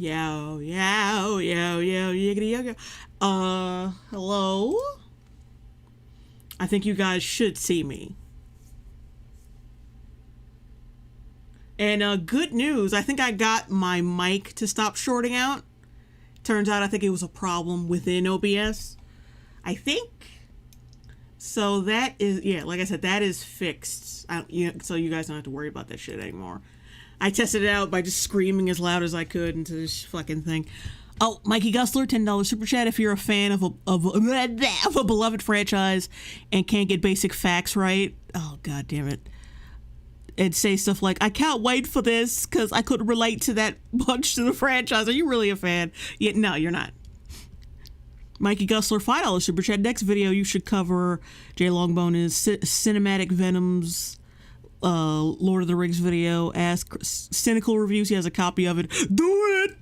Yo, yo, yo, yo, yiggity yo, yo. Hello? I think you guys should see me. And good news, I think I got my mic to stop shorting out. Turns out I think it was a problem within OBS. I think. So that is, yeah, like I said, that is fixed. So you guys don't have to worry about that shit anymore. I tested it out by just screaming as loud as I could into this fucking thing. Oh, Mikey Gustler, $10 super chat. If you're a fan of a beloved franchise and can't get basic facts right, oh god damn it, and say stuff like, "I can't wait for this because I could relate to that much to the franchise." Are you really a fan? Yeah, no, you're not. Mikey Gustler, $5 super chat. Next video you should cover Jay Longbone is Cinematic Venom's Lord of the Rings video. Ask Cynical Reviews. He has a copy of it. Do it.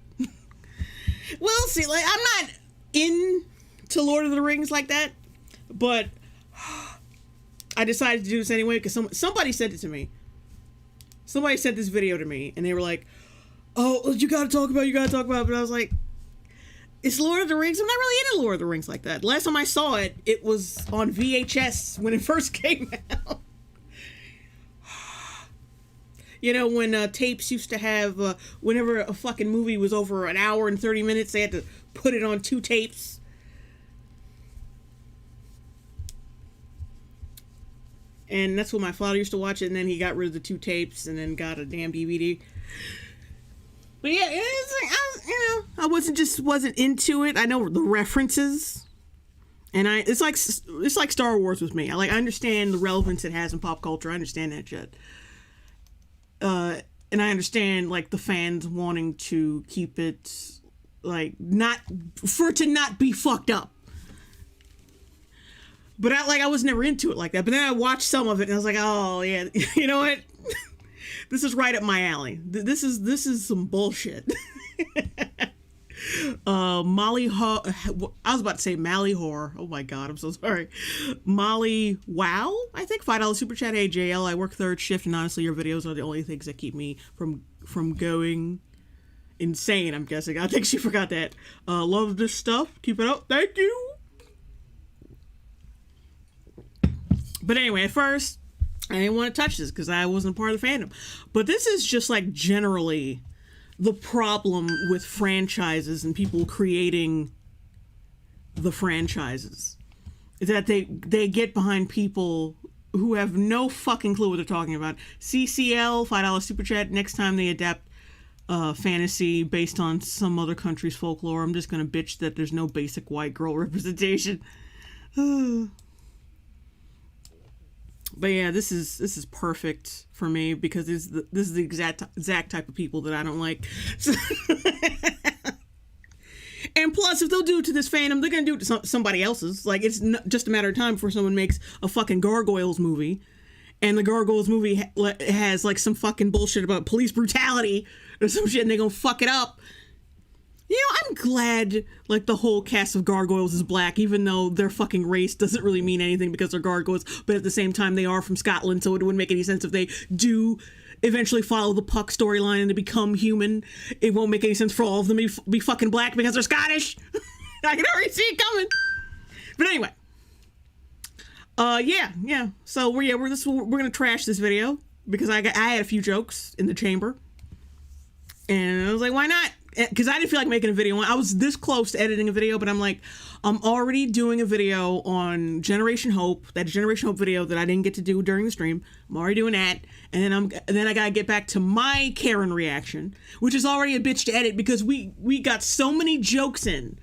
Well, see, like, I'm not into Lord of the Rings like that, but I decided to do this anyway because somebody sent it to me. Somebody sent this video to me, and they were like, "Oh, you gotta talk about it." But I was like, it's Lord of the Rings. I'm not really into Lord of the Rings like that. Last time I saw it, it was on VHS when it first came out. You know, when tapes used to have, whenever a fucking movie was over an hour and 30 minutes, they had to put it on 2 tapes. And that's when my father used to watch it, and then he got rid of the 2 tapes and then got a damn DVD. But yeah, it's like, I wasn't into it. I know the references. And it's like Star Wars with me. I understand the relevance it has in pop culture. I understand that shit. And I understand, like, the fans wanting to keep it, like, not be fucked up. But I was never into it like that. But then I watched some of it and I was like, oh yeah, you know what? This is right up my alley. This is some bullshit. Molly I was about to say Mally Whore. Oh my god, I'm so sorry. Molly Wow, I think $5 super chat. Hey JL, I work third shift and honestly your videos are the only things that keep me from going insane, I'm guessing. I think she forgot that. Love this stuff. Keep it up. Thank you. But anyway, at first I didn't want to touch this because I wasn't part of the fandom. But this is just like generally the problem with franchises and people creating the franchises is that they get behind people who have no fucking clue what they're talking about. CCL, $5 super chat. Next time they adapt fantasy based on some other country's folklore, I'm just gonna bitch that there's no basic white girl representation. But yeah, this is perfect for me because this is the exact type of people that I don't like. And plus, if they'll do it to this fandom, they're gonna do it to somebody else's. Like, it's just a matter of time before someone makes a fucking Gargoyles movie, and the Gargoyles movie has like some fucking bullshit about police brutality or some shit, and they're gonna fuck it up. You know, I'm glad, like, the whole cast of gargoyles is black, even though their fucking race doesn't really mean anything because they're gargoyles, but at the same time, they are from Scotland, so it wouldn't make any sense if they do eventually follow the Puck storyline and to become human. It won't make any sense for all of them to be fucking black because they're Scottish. I can already see it coming. But anyway. Yeah. So, we're gonna trash this video because I had a few jokes in the chamber. And I was like, why not? Because I didn't feel like making a video. I was this close to editing a video, but I'm like, I'm already doing a video on Generation Hope, that Generation Hope video that I didn't get to do during the stream. I'm already doing that, and then I gotta get back to my Karen reaction, which is already a bitch to edit because we got so many jokes in.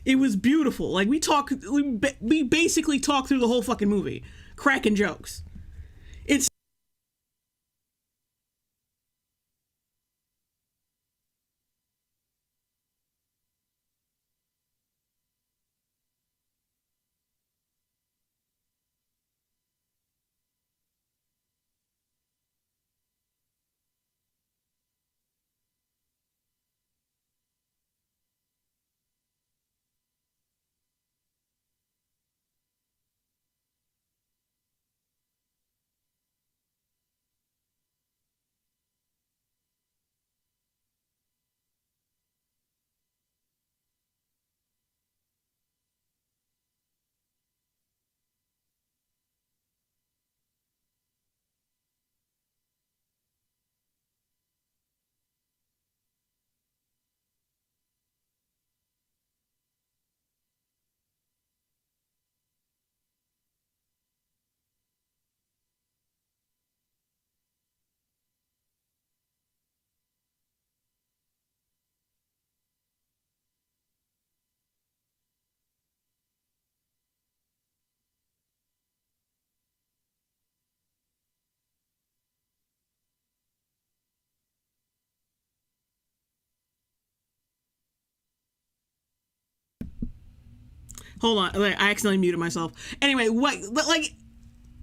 It was beautiful. Like, we basically talked through the whole fucking movie, cracking jokes. It's Hold on. I accidentally muted myself. Anyway, like,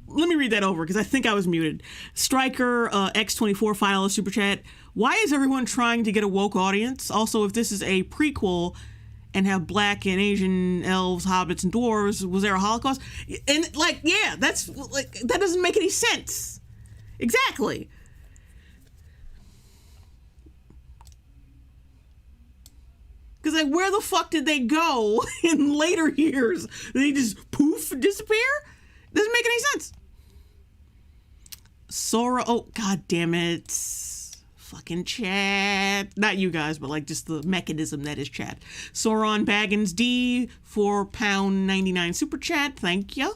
let me read that over because I think I was muted. Striker X24 $5 super chat. Why is everyone trying to get a woke audience? Also, if this is a prequel and have black and Asian elves, hobbits, and dwarves, was there a Holocaust? And like, yeah, that's like that doesn't make any sense. Exactly. Because like, where the fuck did they go in later years? Did they just poof disappear? Doesn't make any sense. Sora, oh god damn it. Fucking chat. Not you guys, but like just the mechanism that is chat. Sauron Baggins D, £4.99 super chat. Thank you.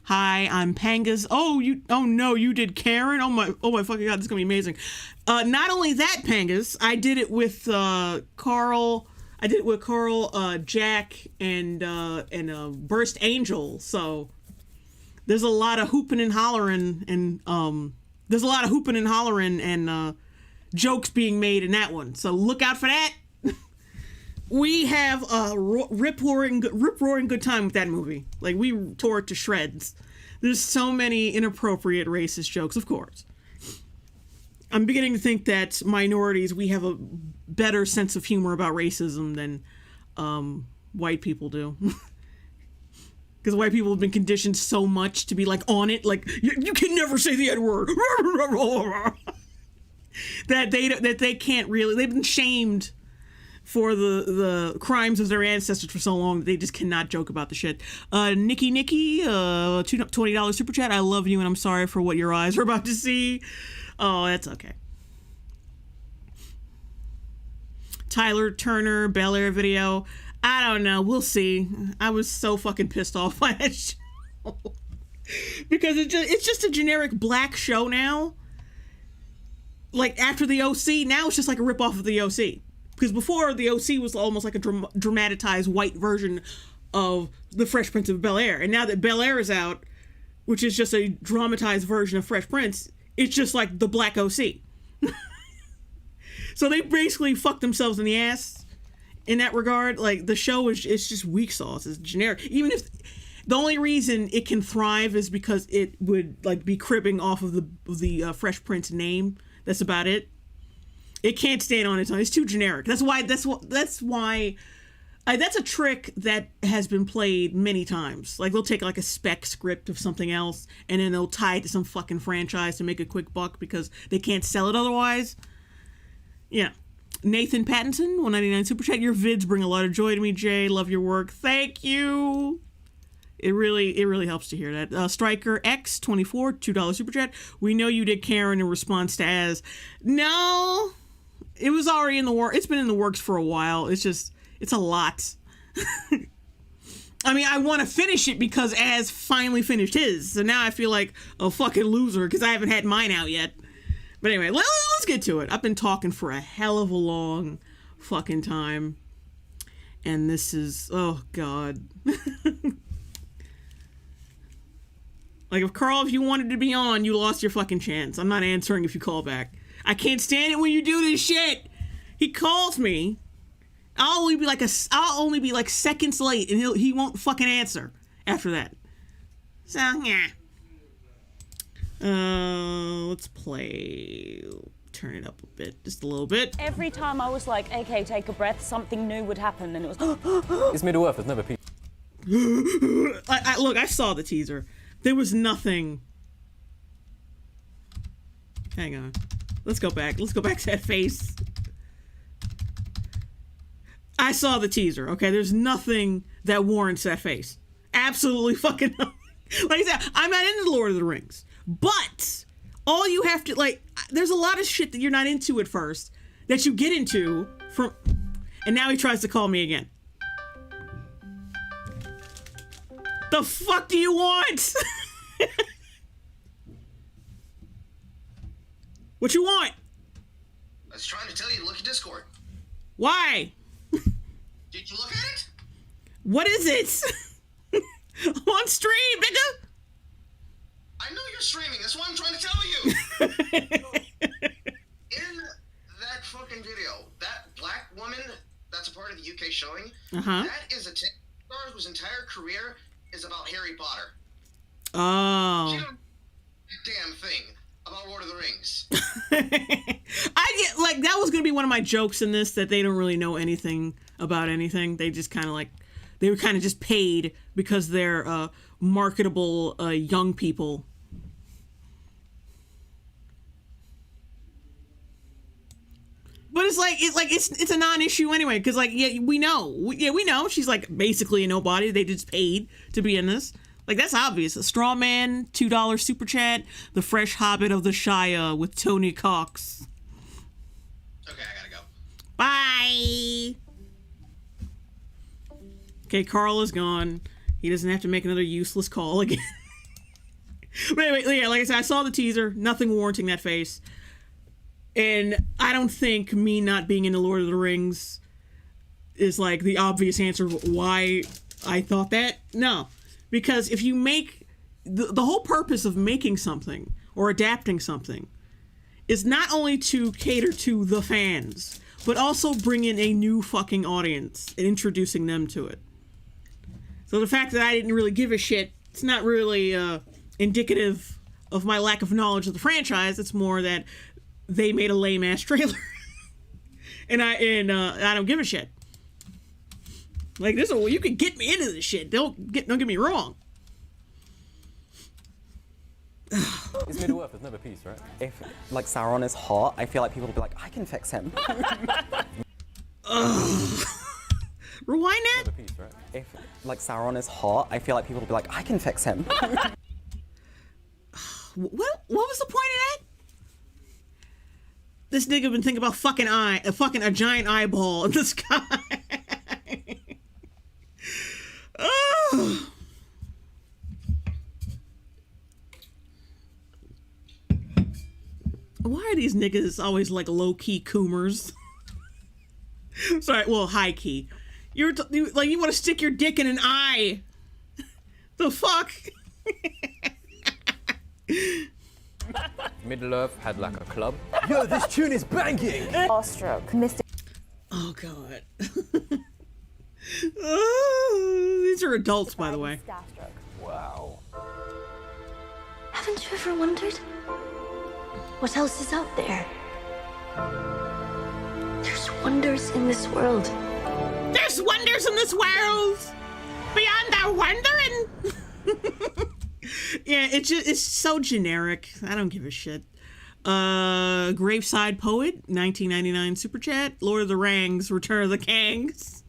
Hi, I'm Pangas. Oh no, you did Karen. Oh my fucking god, this is gonna be amazing. Not only that, Pangas, I did it with Carl. I did it with Carl, Jack, and Burst Angel. So there's a lot of hooping and hollering, and jokes being made in that one. So look out for that. We have a rip-roaring good time with that movie. Like, we tore it to shreds. There's so many inappropriate racist jokes, of course. I'm beginning to think that minorities, we have a better sense of humor about racism than white people do. Because white people have been conditioned so much to be, like, on it. Like, you can never say the N-word. that they can't really... They've been shamed for the crimes of their ancestors for so long that they just cannot joke about the shit. Nikki, $20 super chat. I love you and I'm sorry for what your eyes are about to see. Oh, that's okay. Tyler Turner, Bel Air video. I don't know. We'll see. I was so fucking pissed off by that show. Because it's just a generic black show now. Like, after the OC, now it's just like a ripoff of the OC. Because before, the OC was almost like a dramatized white version of The Fresh Prince of Bel-Air. And now that Bel-Air is out, which is just a dramatized version of Fresh Prince, it's just like the black OC. So they basically fucked themselves in the ass in that regard. Like, the show is just weak sauce. It's generic. Even if... The only reason it can thrive is because it would, like, be cribbing off of the Fresh Prince name. That's about it. It can't stand on its own. It's too generic. That's why that's a trick that has been played many times. Like, they'll take like a spec script of something else and then they'll tie it to some fucking franchise to make a quick buck because they can't sell it otherwise. Yeah. Nathan Pattinson, $1.99 super chat. Your vids bring a lot of joy to me, Jay. Love your work. Thank you. It really helps to hear that. Striker X 24 $2 super chat. We know you did Karen in response to Az. No. It was already in the work. It's been in the works for a while. It's a lot. I mean, I want to finish it because Az finally finished his. So now I feel like a fucking loser because I haven't had mine out yet. But anyway, let's get to it. I've been talking for a hell of a long fucking time. And this is, oh God. Like, if you wanted to be on, you lost your fucking chance. I'm not answering if you call back. I can't stand it when you do this shit. He calls me. I'll only be like seconds late, and he won't fucking answer after that. So yeah. Let's play. Turn it up a bit, just a little bit. Every time I was like, okay, take a breath, something new would happen, and it was. It's Middle Earth. It's never people. Look, I saw the teaser. There was nothing. Hang on. Let's go back. Let's go back to that face. I saw the teaser, okay? There's nothing that warrants that face. Absolutely fucking nothing. Like I said, I'm not into Lord of the Rings. But all you have to, like, there's a lot of shit that you're not into at first that you get into from... And now he tries to call me again. The fuck do you want? What you want? I was trying to tell you to look at Discord. Why? Did you look at it? What is it? I'm on stream, nigga. I know you're streaming. That's what I'm trying to tell you. In that fucking video, that black woman that's a part of the UK showing. Uh-huh. That is a star whose entire career is about Harry Potter. Oh. She don't damn thing about Lord of the Rings. I get like that was gonna be one of my jokes in this, that they don't really know anything about anything. They just kind of like they were kind of just paid because they're marketable young people. But it's a non-issue anyway, because like we know she's like basically a nobody. They just paid to be in this. Like, that's obvious. A straw man, $2 super chat, the fresh hobbit of the Shire with Tony Cox. Okay, I gotta go. Bye. Okay, Carl is gone. He doesn't have to make another useless call again. But anyway, yeah, like I said, I saw the teaser. Nothing warranting that face. And I don't think me not being into Lord of the Rings is like the obvious answer of why I thought that. No. Because if you make... The whole purpose of making something or adapting something is not only to cater to the fans, but also bring in a new fucking audience and introducing them to it. So the fact that I didn't really give a shit, it's not really indicative of my lack of knowledge of the franchise. It's more that they made a lame-ass trailer. and I don't give a shit. Like, this, you can get me into this shit. Don't get me wrong. It's Middle Earth, there's never peace, right? If, like, Sauron is hot, I feel like people will be like, I can fix him. Rewind that? Never peace, right? If, like, Sauron is hot, I feel like people will be like, I can fix him. What was the point of that? This nigga been thinking about fucking a giant eyeball in the sky. Oh. Why are these niggas always like low-key coomers? Sorry, well, high-key. You want to stick your dick in an eye. The fuck? Middle Earth had like a club. Yo, this tune is banging! Awestruck. Mystic. Oh, God. Oh, these are adults, by the way. Starstruck. Wow. Haven't you ever wondered what else is out there? There's wonders in this world. There's wonders in this world! Beyond our wondering! Yeah, it's so generic. I don't give a shit. Graveside Poet, 1999 super chat. Lord of the Rings, Return of the Kangs.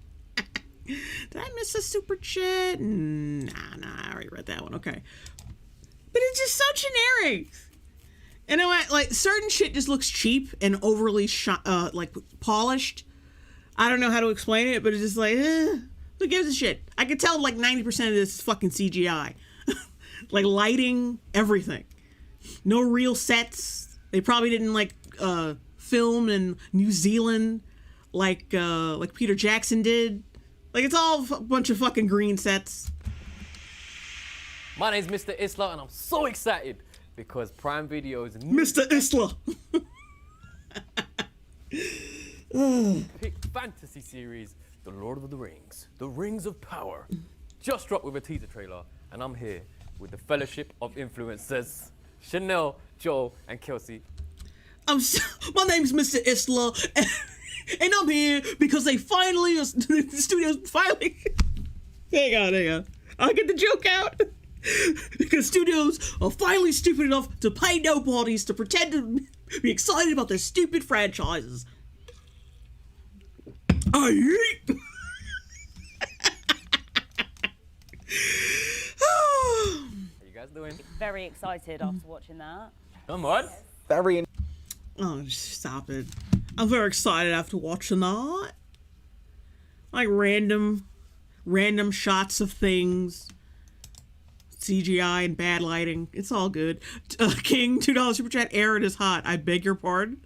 Did I miss a super chat? Nah, I already read that one. Okay. But it's just so generic. You know what? Like, certain shit just looks cheap and overly like polished. I don't know how to explain it, but it's just like, who gives a shit? I can tell like 90% of this is fucking CGI. Like lighting, everything. No real sets. They probably didn't like film in New Zealand like Peter Jackson did. Like, it's all a bunch of fucking green sets. My name's Mr. Isla, and I'm so excited because Prime Video's Mr. Isla. Pick fantasy series, The Lord of the Rings, The Rings of Power, just dropped with a teaser trailer, and I'm here with the Fellowship of Influencers, Chanel, Joel, and Kelsey. My name's Mr. Isla, and I'm here because the studios finally... Hang on. I'll get the joke out. Because studios are finally stupid enough to pay nobodies to pretend to be excited about their stupid franchises. How you guys doing? Very excited after watching that. Come on. Oh, stop it. I'm very excited after watching that. Like random shots of things. CGI and bad lighting. It's all good. King, $2 super chat. Aaron is hot. I beg your pardon.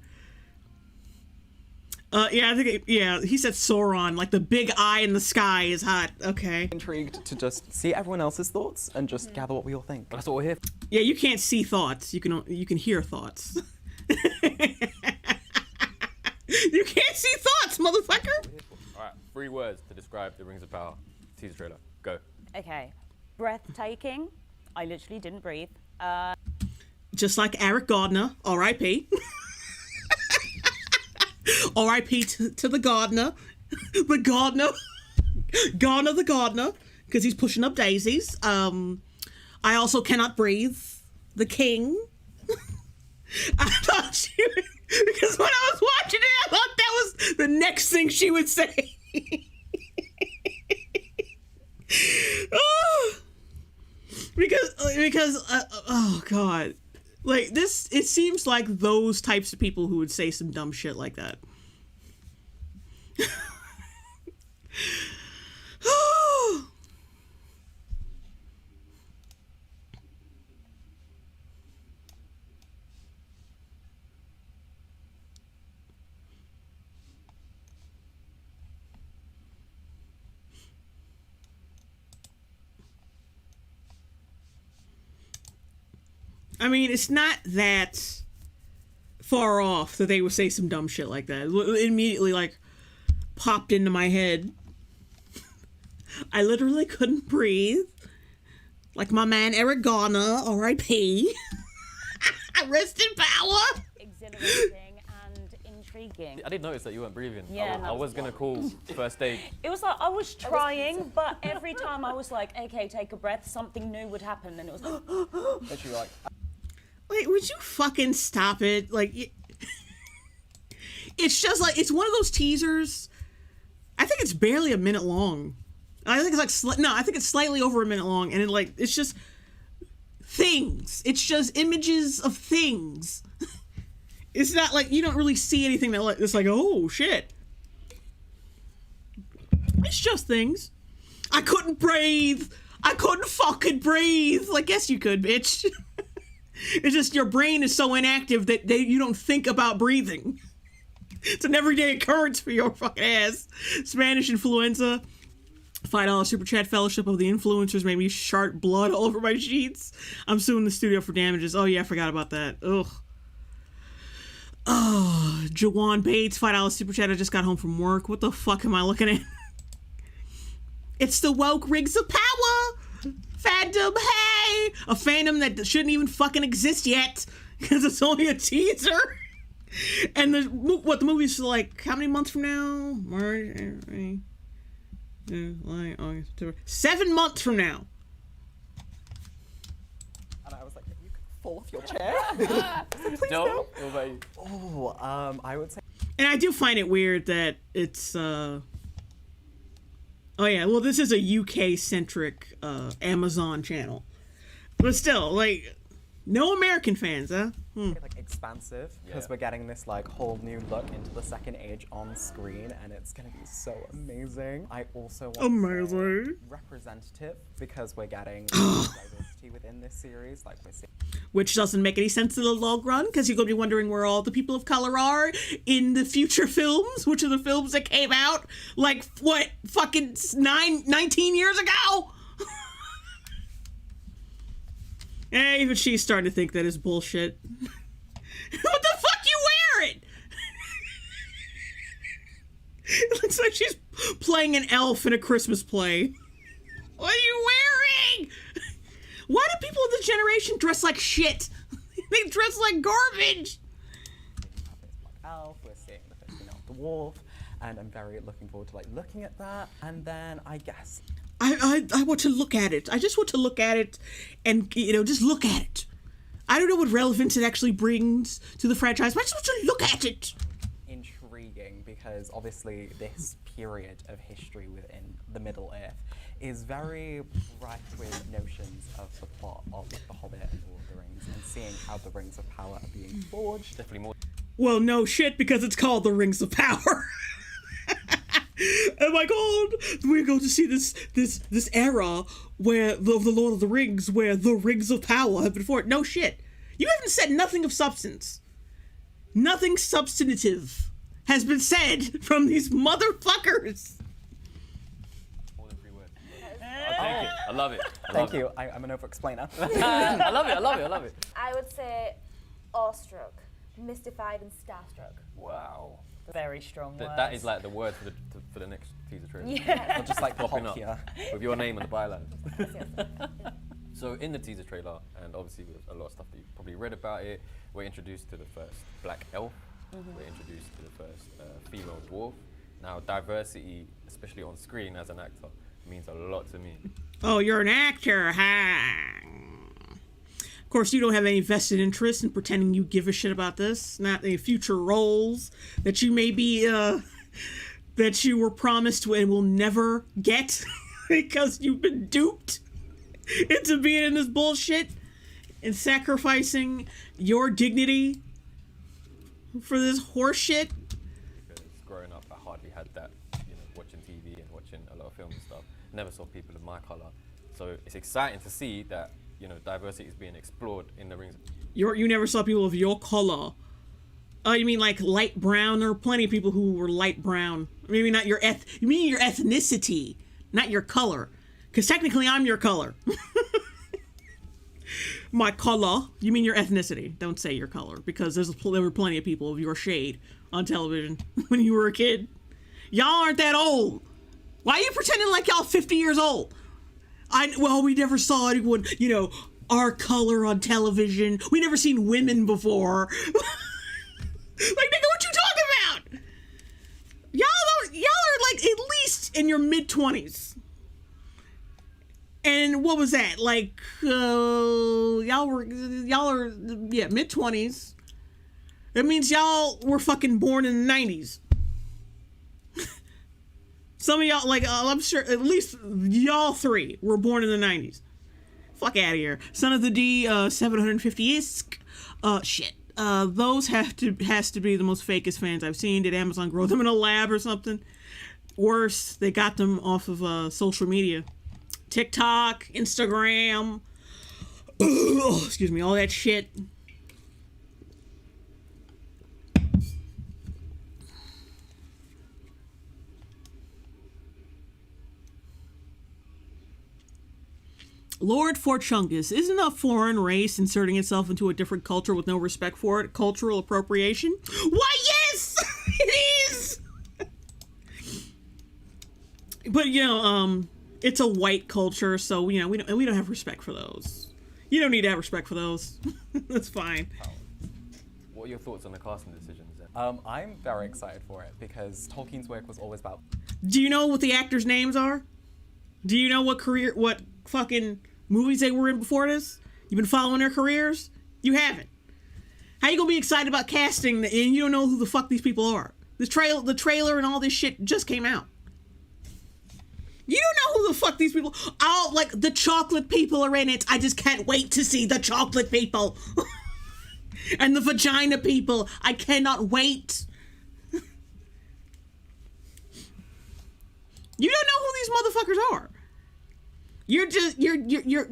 Yeah, he said Sauron, like the big eye in the sky is hot. Okay. Intrigued to just see everyone else's thoughts and just gather what we all think. That's what we're here for. Yeah, you can't see thoughts. You can hear thoughts. You can't see thoughts, motherfucker. All right. 3 words to describe the Rings of Power teaser trailer. Go. Okay. Breathtaking. I literally didn't breathe. Just like Eric Gardner, R.I.P. R.I.P. to the gardener. The gardener. Gardener the gardener. Because he's pushing up daisies. I also cannot breathe. The king. I thought she would, because when I was watching it, I thought that was the next thing she would say. Oh, because oh god, like this, it seems like those types of people who would say some dumb shit like that. I mean, it's not that far off that they would say some dumb shit like that. It immediately, like, popped into my head. I literally couldn't breathe. Like my man Eric Garner, R.I.P. Rest in power. Exhilarating and intriguing. I did notice that you weren't breathing. Yeah, I was going to call first aid. It was like I was trying, but every time I was like, okay, take a breath, something new would happen, and it was Literally like, Wait, would you fucking stop it? Like, it's just like, it's one of those teasers. I think it's barely a minute long. I think it's like, I think it's slightly over a minute long. And it's just things. It's just images of things. It's not like, you don't really see anything that like, it's like, oh shit. It's just things. I couldn't breathe. I couldn't fucking breathe. Like, yes you could, bitch. It's just your brain is so inactive that you don't think about breathing. It's an everyday occurrence for your fucking ass. Spanish influenza. $5 super chat. Fellowship of the Influencers made me shart blood all over my sheets. I'm suing the studio for damages. Oh yeah, I forgot about that. Ugh. Oh, Jawan Bates, $5 super chat. I just got home from work. What the fuck am I looking at? It's the woke Rings of Power fandom. Hey, a fandom that shouldn't even fucking exist yet because it's only a teaser. And the movie's like how many months from now? March, April, July, August, September. 7 months from now. and I was like, you could fall off your chair. Please No? no. What about you? Oh, I would say. And I do find it weird that it's oh yeah, well this is a UK centric Amazon channel. But still, like, no American fans, huh? Like expansive, because Yeah. we're getting this like whole new look into the second age on screen, and it's gonna be so amazing. I also want to Amazing. say representative, because we're getting diversity within this series. Like we're seeing Which doesn't make any sense in the long run, because you're going to be wondering where all the people of color are in the future films, which are the films that came out, like, what, fucking 19 years ago? Eh, even she's starting to think that is bullshit. What the fuck you wearing? It looks like she's playing an elf in a Christmas play. What are you wearing? Why do people of this generation dress like shit? They dress like garbage. Elf, we're seeing the 15th Dwarf, and I'm very looking forward to like looking at that. And then I guess I want to look at it. I just want to look at it and, you know, just look at it. I don't know what relevance it actually brings to the franchise, but I just want to look at it. intriguing, because obviously this period of history within the Middle Earth is very rife with notions of the plot of The Hobbit and Lord of the Rings, and seeing how the Rings of Power are being forged. Definitely more. Well, no shit, because it's called the Rings of Power. Oh my god, we're going to see this era where the Lord of the Rings, where the Rings of Power have been forged. No shit. You haven't said nothing of substance. Nothing substantive has been said from these motherfuckers. More than 3 words. I'll take it. I love it. Thank you. I'm an over-explainer. I love it. I love it. I love it. I would say awestruck, mystified, and starstruck. Wow. Very strong words. That is like the word for the next teaser trailer. Yeah. Or just like Popping pop up here. with your name on the byline. So in the teaser trailer, and obviously with a lot of stuff that you've probably read about it, we're introduced to the first black elf. We're introduced to the first female dwarf. Now diversity, especially on screen as an actor, means a lot to me. Oh, you're an actor, huh? Of course, you don't have any vested interest in pretending you give a shit about this. Not any future roles that you may be, that you were promised and will never get because you've been duped into being in this bullshit and sacrificing your dignity for this horse shit. Because growing up, I hardly had that, watching TV and watching a lot of film and stuff. Never saw people of my color. So it's exciting to see that, diversity is being explored in the rings. You never saw people of your color. Oh, you mean like light brown? There are plenty of people who were light brown. Maybe not your you mean your ethnicity, not your color. Because technically I'm your color. My color. You mean your ethnicity. Don't say your color. Because there were plenty of people of your shade on television when you were a kid. Y'all aren't that old. Why are you pretending like y'all 50 years old? We never saw anyone, our color on television. We never seen women before. Like, nigga, what you talking about? Y'all are like at least in your mid-20s. And what was that? Like, y'all are mid-20s. That means y'all were fucking born in the 90s. Some of y'all, I'm sure at least y'all three were born in the 90s. Fuck out of here. Son of the D, 750-isk. Shit. Those has to be the most fakest fans I've seen. Did Amazon grow them in a lab or something? Worse, they got them off of social media. TikTok, Instagram. Excuse me, all that shit. Lord Forchungus, isn't a foreign race inserting itself into a different culture with no respect for it cultural appropriation? Why, yes! It is! But, it's a white culture, so, we don't have respect for those. You don't need to have respect for those. That's fine. What are your thoughts on the casting decisions then? I'm very excited for it because Tolkien's work was always about... Do you know what the actors' names are? Do you know what fucking movies they were in before this? You've been following their careers? You haven't. How you gonna be excited about casting and you don't know who the fuck these people are? The trailer and all this shit just came out. You don't know who the fuck these people... Oh, like, the chocolate people are in it. I just can't wait to see the chocolate people. And the vagina people. I cannot wait. You don't know who these motherfuckers are.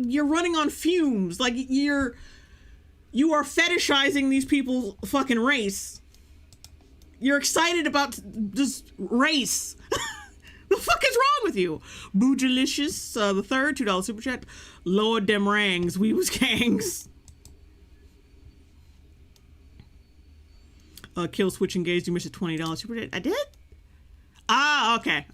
You're running on fumes. Like, you are fetishizing these people's fucking race. You're excited about this race. The fuck is wrong with you? Boojalicious, the third, $2 super chat. Lord dem rangs, we was gangs. Kill switch engaged, you missed a $20 super chat. I did? Ah, okay.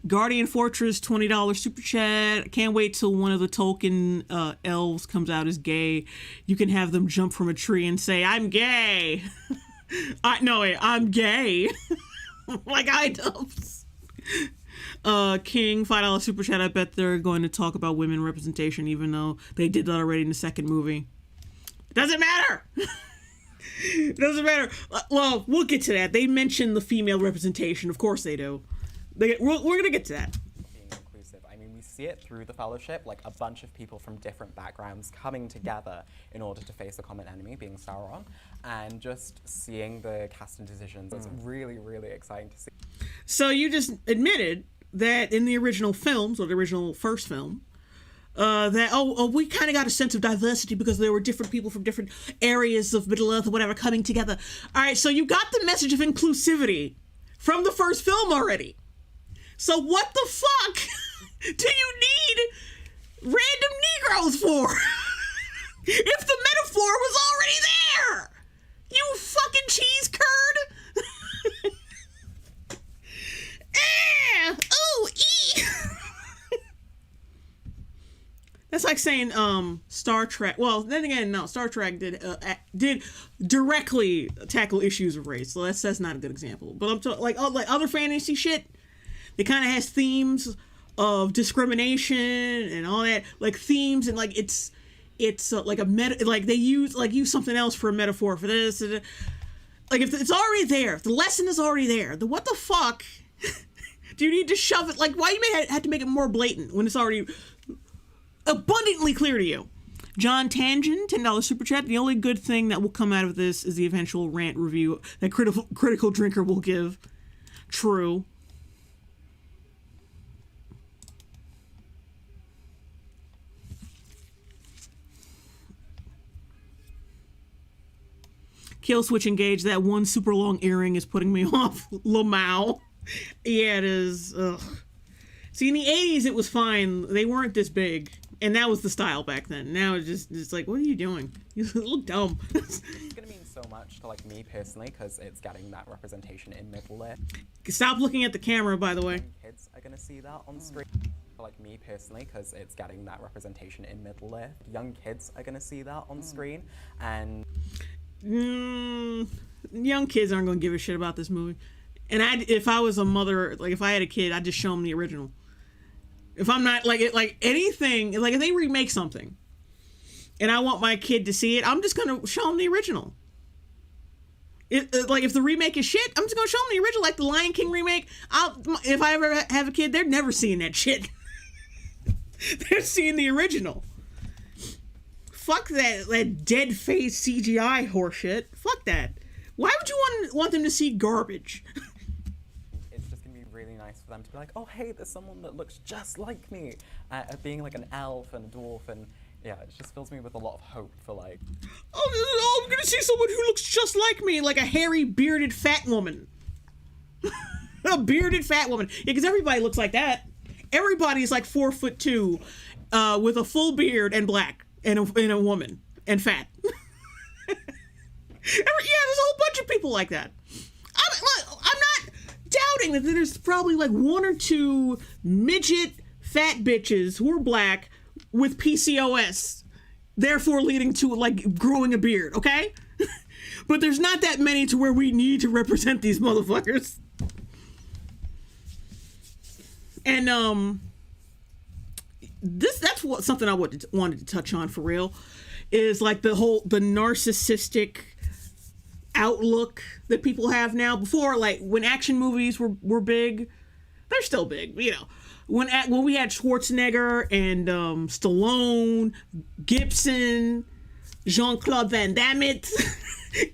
Guardian Fortress, $20 super chat. Can't wait till one of the Tolkien elves comes out as gay. You can have them jump from a tree and say, I'm gay. I'm gay. Like iDubbbz. King, $5 super chat. I bet they're going to talk about women representation, even though they did that already in the second movie. It doesn't matter. It doesn't matter. Well, we'll get to that. They mentioned the female representation. Of course they do. We're going to get to that. Being inclusive. I mean, we see it through the Fellowship, like a bunch of people from different backgrounds coming together in order to face a common enemy, being Sauron, and just seeing the casting decisions. It's really, really exciting to see. So you just admitted that in the original films, or the original first film, that we kind of got a sense of diversity because there were different people from different areas of Middle Earth or whatever coming together. All right, so you got the message of inclusivity from the first film already. So what the fuck do you need random Negroes for? If the metaphor was already there, you fucking cheese curd. That's like saying Star Trek. Well, then again, no, Star Trek did directly tackle issues of race, so that's not a good example. But I'm talking like other fantasy shit. It kind of has themes of discrimination and all that, like themes, and like it's like a meta, like they use something else for a metaphor for this. Like if it's already there, if the lesson is already there, then what the fuck do you need to shove it? Like why you may have to make it more blatant when it's already abundantly clear to you. John Tangent, $10 super chat. The only good thing that will come out of this is the eventual rant review that critical drinker will give. True. Kill switch engage. That one super long earring is putting me off. Lamau. Yeah, it is. Ugh. See, in the 80s, it was fine. They weren't this big. And that was the style back then. Now it's like, what are you doing? You look dumb. It's gonna mean so much to like me personally because it's getting that representation in middle lit. Stop looking at the camera, by the way. Kids are gonna see that on screen. For like me personally, because it's getting that representation in middle lit. Young kids are gonna see that on screen, and young kids aren't gonna give a shit about this movie. And if I was a mother, like if I had a kid, I'd just show them the original. If I'm not like anything, like if they remake something and I want my kid to see it, I'm just going to show them the original. Like if the remake is shit, I'm just going to show them the original, like the Lion King remake. If I ever have a kid, they're never seeing that shit. They're seeing the original. Fuck that dead face CGI horseshit. Fuck that. Why would you want them to see garbage? really nice for them to be like, oh hey, there's someone that looks just like me, being like an elf and a dwarf, and yeah, it just fills me with a lot of hope for like, oh I'm gonna see someone who looks just like me, like a hairy bearded fat woman. A bearded fat woman. Yeah, because everybody looks like that. Everybody's like 4'2", with a full beard and black, and a woman and fat. Yeah, there's a whole bunch of people like that. I'm not doubting that there's probably like one or two midget fat bitches who are black with PCOS, therefore leading to like growing a beard, okay? But there's not that many to where we need to represent these motherfuckers. And that's something I wanted to touch on for real, is like the narcissistic outlook that people have now. Before, like when action movies were big, they're still big, you know. When we had Schwarzenegger and Stallone, Gibson, Jean-Claude Van Damme,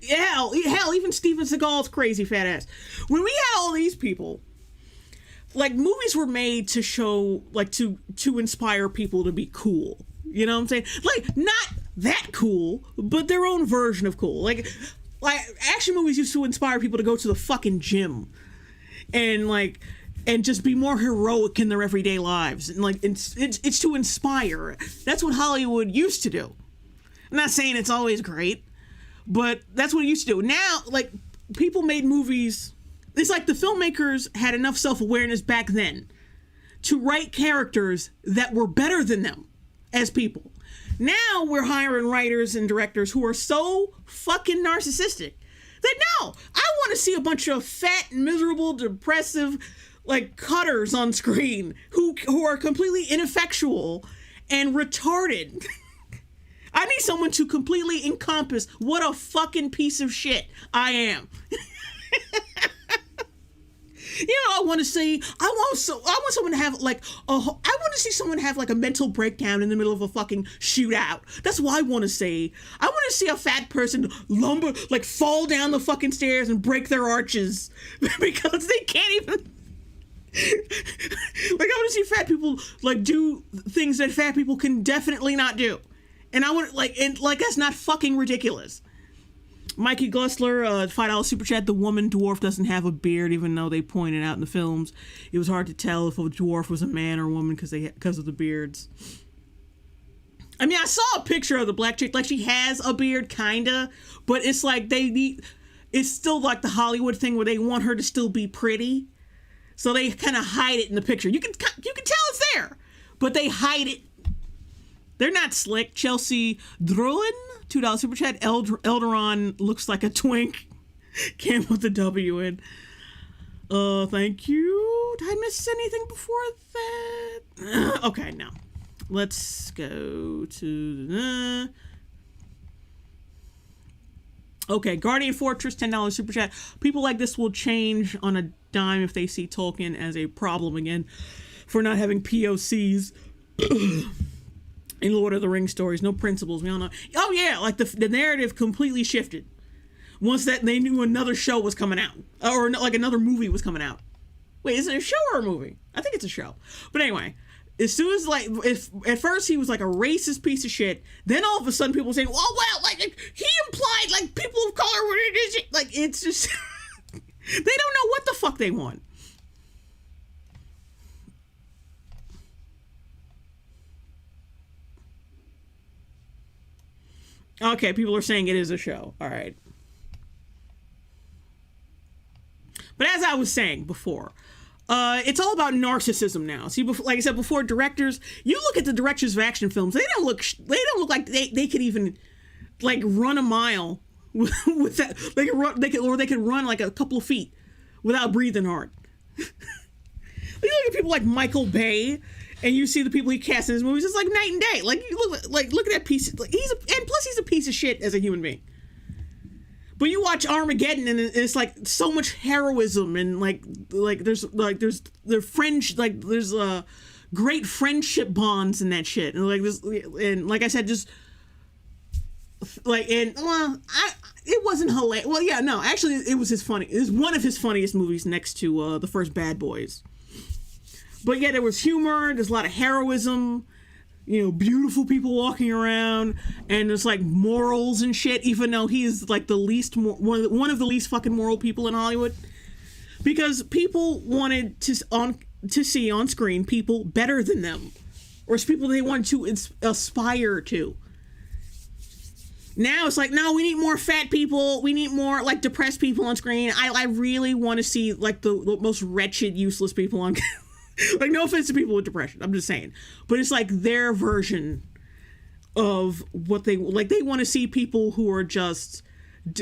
hell, even Steven Seagal's crazy fat ass. When we had all these people, like movies were made to show, like to inspire people to be cool. You know what I'm saying? Like not that cool, but their own version of cool. Like action movies used to inspire people to go to the fucking gym and just be more heroic in their everyday lives. And like it's to inspire. That's what Hollywood used to do. I'm not saying it's always great, but that's what it used to do. Now, like people made movies. It's like the filmmakers had enough self-awareness back then to write characters that were better than them as people. Now we're hiring writers and directors who are so fucking narcissistic that no, I want to see a bunch of fat, miserable, depressive, like cutters on screen who are completely ineffectual and retarded. I need someone to completely encompass what a fucking piece of shit I am. You know, I want someone to have like I want to see someone have like a mental breakdown in the middle of a fucking shootout. That's what I want to see. I want to see a fat person fall down the fucking stairs and break their arches because they can't even. Like I want to see fat people like do things that fat people can definitely not do, and I want that's not fucking ridiculous. Mikey Glusler, $5 super chat. The woman dwarf doesn't have a beard, even though they pointed out in the films it was hard to tell if a dwarf was a man or a woman because of the beards. I mean, I saw a picture of the black chick, like she has a beard, kinda, but it's like it's still like the Hollywood thing where they want her to still be pretty, so they kind of hide it in the picture. You can tell it's there, but they hide it. They're not slick. Chelsea Drulin, $2 super chat. Elderon looks like a twink. Can't put the W in. Thank you. Did I miss anything before that? Okay, now. Let's go to the... Okay, Guardian Fortress, $10 super chat. People like this will change on a dime if they see Tolkien as a problem again for not having POCs in Lord of the Rings stories. No principles, we all know. Oh yeah, like the narrative completely shifted once that they knew another show was coming out, or like another movie was coming out. Wait, is it a show or a movie? I think it's a show. But anyway, as soon as like, if at first he was like a racist piece of shit, then all of a sudden people were saying, "Oh well, like he implied like people of color were it is." Like it's just they don't know what the fuck they want. Okay, people are saying it is a show. All right. But as I was saying before, it's all about narcissism now. See, like I said before, directors, you look at the directors of action films, they don't look like they could even like run a mile with that. They could run like a couple of feet without breathing hard. You look at people like Michael Bay, and you see the people he cast in his movies. It's like night and day. Like you look at that piece. Like and plus he's a piece of shit as a human being. But you watch Armageddon and it's like so much heroism and like there's great friendship bonds in that shit and like this and like I said just like and well it wasn't hilarious. Well yeah no actually it was one of his funniest movies next to the first Bad Boys. But yeah, there was humor. There's a lot of heroism. You know, beautiful people walking around, and there's like morals and shit. Even though he is like the least one of the least fucking moral people in Hollywood, because people wanted to see on screen people better than them, or people they wanted to aspire to. Now it's like, no, we need more fat people. We need more like depressed people on screen. I really want to see like the most wretched, useless people on. Like, no offense to people with depression. I'm just saying. But it's like their version of what they like. They want to see people who are just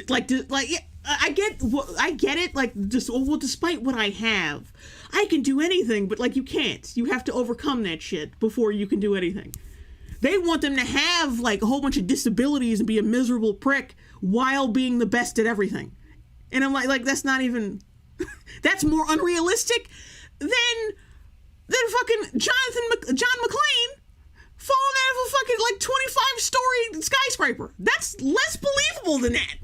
like yeah, I get it. Like, just well, despite what I have, I can do anything. But like, you can't. You have to overcome that shit before you can do anything. They want them to have like a whole bunch of disabilities and be a miserable prick while being the best at everything. And I'm like that's not even. That's more unrealistic than fucking John McClane falling out of a fucking like 25-story skyscraper. That's less believable than that.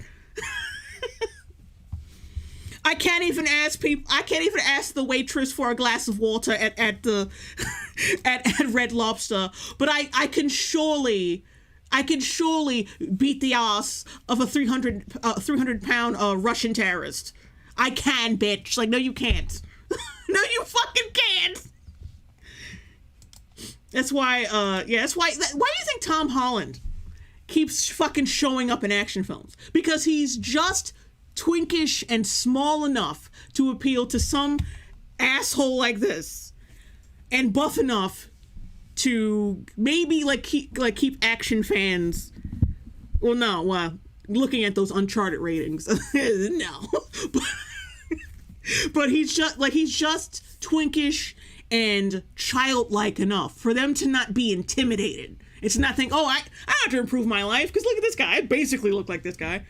I can't even ask the waitress for a glass of water at the at Red Lobster, but I can surely beat the ass of a 300-pound Russian terrorist. I can, bitch. Like, no, you can't. No, you fucking can't. That's why, why do you think Tom Holland keeps fucking showing up in action films? Because he's just twinkish and small enough to appeal to some asshole like this, and buff enough to maybe keep action fans. Well, no, looking at those Uncharted ratings, no, but he's just twinkish and childlike enough for them to not be intimidated. It's not think, oh, I have to improve my life because look at this guy. I basically look like this guy.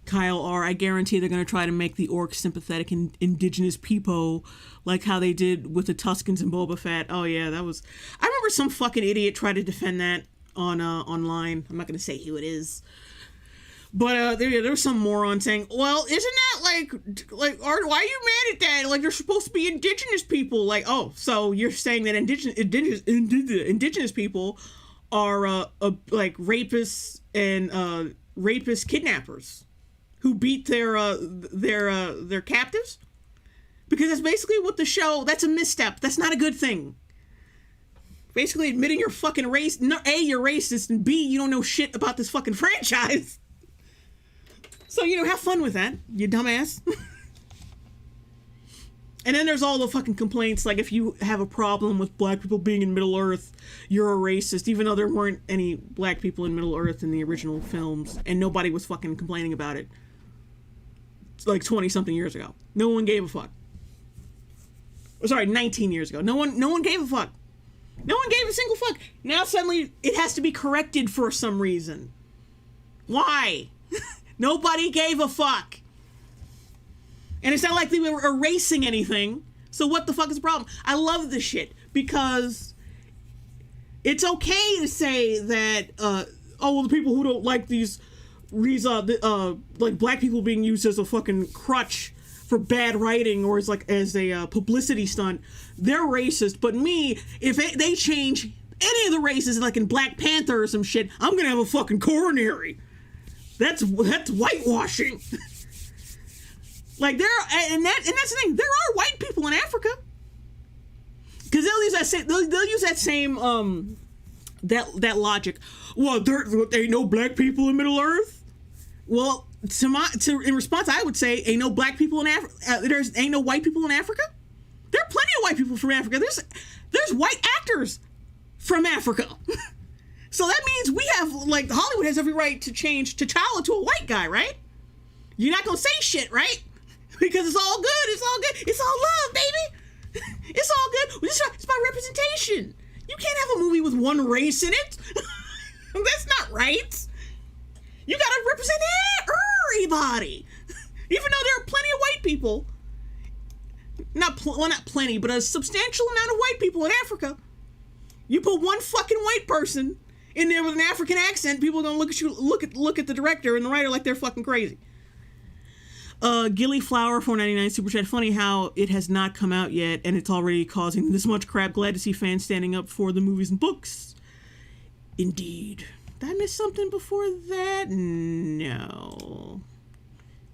Kyle R., I guarantee they're going to try to make the orcs sympathetic and indigenous people like how they did with the Tuskens and Boba Fett. Oh yeah, that was... I remember some fucking idiot tried to defend that on online. I'm not going to say who it is. But there was some moron saying, well, isn't that like Art, why are you mad at that? Like, they're supposed to be indigenous people. Like, oh, so you're saying that indigenous people are like rapists and rapist kidnappers who beat their captives? Because that's basically what the show, that's a misstep. That's not a good thing. Basically admitting you're fucking A, you're racist, and B, you don't know shit about this fucking franchise. So, have fun with that, you dumbass. And then there's all the fucking complaints, like if you have a problem with black people being in Middle Earth, you're a racist, even though there weren't any black people in Middle Earth in the original films, and nobody was fucking complaining about it. Like 20-something years ago. No one gave a fuck. Sorry, 19 years ago. No one gave a fuck. No one gave a single fuck. Now suddenly it has to be corrected for some reason. Why? Nobody gave a fuck. And it's not like they were erasing anything. So what the fuck is the problem? I love this shit because it's okay to say that, the people who don't like these, like black people being used as a fucking crutch for bad writing or as a publicity stunt, they're racist. But me, if they change any of the races, like in Black Panther or some shit, I'm gonna have a fucking coronary. That's whitewashing. Like and that's the thing. There are white people in Africa, because they'll use that same that logic. Well, there ain't no black people in Middle Earth. Well, in response, I would say ain't no black people in Africa. Ain't no white people in Africa. There are plenty of white people from Africa. There's white actors from Africa. So that means we have, like, Hollywood has every right to change T'Challa to a white guy, right? You're not gonna say shit, right? Because it's all good. It's all good. It's all love, baby. It's all good. It's about representation. You can't have a movie with one race in it. That's not right. You gotta represent everybody. Even though there are plenty of white people. Not plenty, but a substantial amount of white people in Africa. You put one fucking white person in there with an African accent, people are gonna look at you, look at the director and the writer like they're fucking crazy. Gilly Flower, $4.99 super chat. Funny how it has not come out yet and it's already causing this much crap. Glad to see fans standing up for the movies and books. Indeed. Did I miss something before that? No.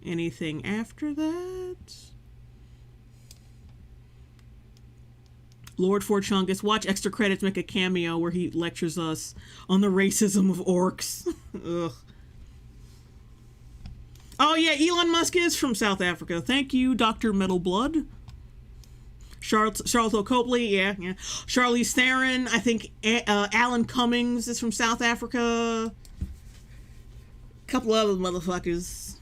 Anything after that? Lord Forchungus, watch extra credits make a cameo where he lectures us on the racism of orcs. Ugh. Oh yeah, Elon Musk is from South Africa. Thank you, Dr. Metalblood. Charlotte Copley, yeah. Charlize Theron, I think Alan Cummings is from South Africa. A couple other motherfuckers.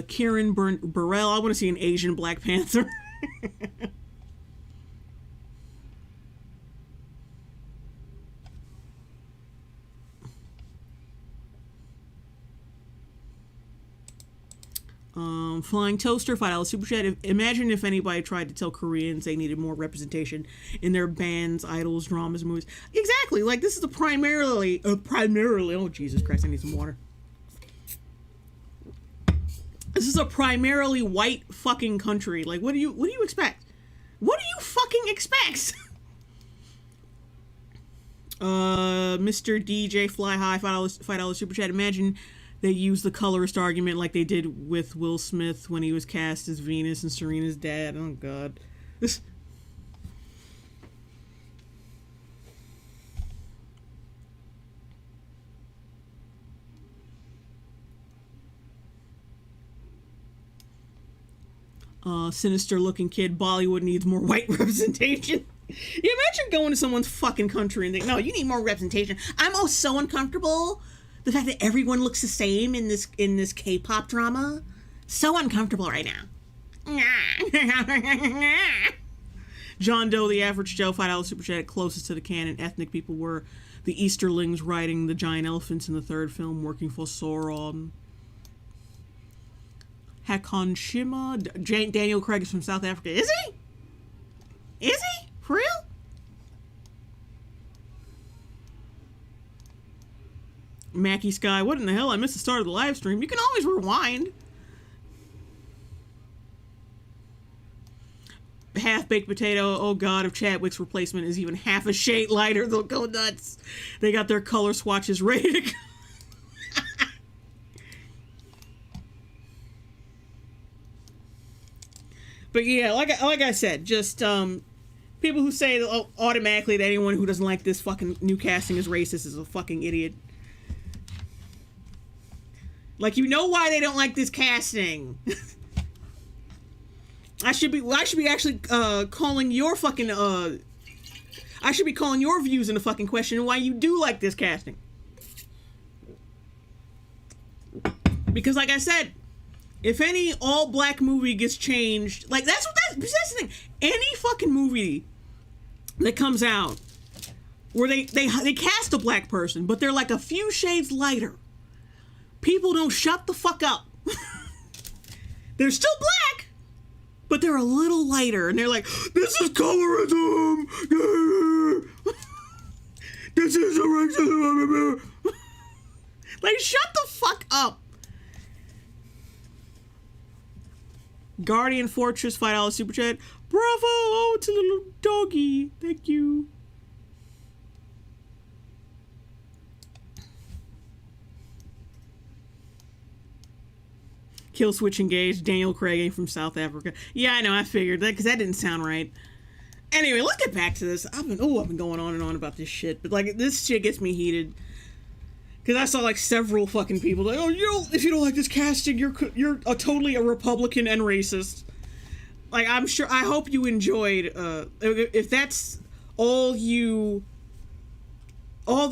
Kieran Burrell, I want to see an Asian Black Panther. Flying Toaster, $5 super chat. Imagine if anybody tried to tell Koreans they needed more representation in their bands, idols, dramas, movies. Exactly. Like, this is primarily, oh Jesus Christ, I need some water. This is a primarily white fucking country. Like, what do you expect? What do you fucking expect? Mr. DJ Fly High, $5 super chat. Imagine they use the colorist argument like they did with Will Smith when he was cast as Venus and Serena's dad. Oh God. Sinister looking kid, Bollywood needs more white representation. You imagine going to someone's fucking country and think, no, you need more representation. I'm so uncomfortable. The fact that everyone looks the same in this K-pop drama. So uncomfortable right now. John Doe, the average Joe, $5 super chat. Closest to the canon ethnic people were the Easterlings riding the giant elephants in the third film, working for Sauron. Hakon Shima. Daniel Craig is from South Africa. Is he? Is he? For real? Mackie Sky, what in the hell? I missed the start of the live stream. You can always rewind. Half-baked potato. Oh God, if Chadwick's replacement is even half a shade lighter, they'll go nuts. They got their color swatches ready to go. But yeah, like I said, just People who say automatically that anyone who doesn't like this fucking new casting is racist is a fucking idiot. Like, you know why they don't like this casting. I should be actually calling your fucking I should be calling your views into fucking question why you do like this casting. Because like I said, if any all-black movie gets changed, like that's the thing. Any fucking movie that comes out where they cast a black person, but they're like a few shades lighter, people don't shut the fuck up. They're still black, but they're a little lighter, and they're like, this is colorism! This is a racism! Like, shut the fuck up! Guardian Fortress $5 super chat. Bravo! Oh, it's a little doggy. Thank you. Kill switch engaged. Daniel Craig ain't from South Africa. Yeah, I know. I figured that because that didn't sound right. Anyway, let's get back to this. I've been going on and on about this shit, but like this shit gets me heated because I saw like several fucking people like, oh, if you don't like this casting, you're totally a Republican and racist. Like, I hope you enjoyed. If that's all the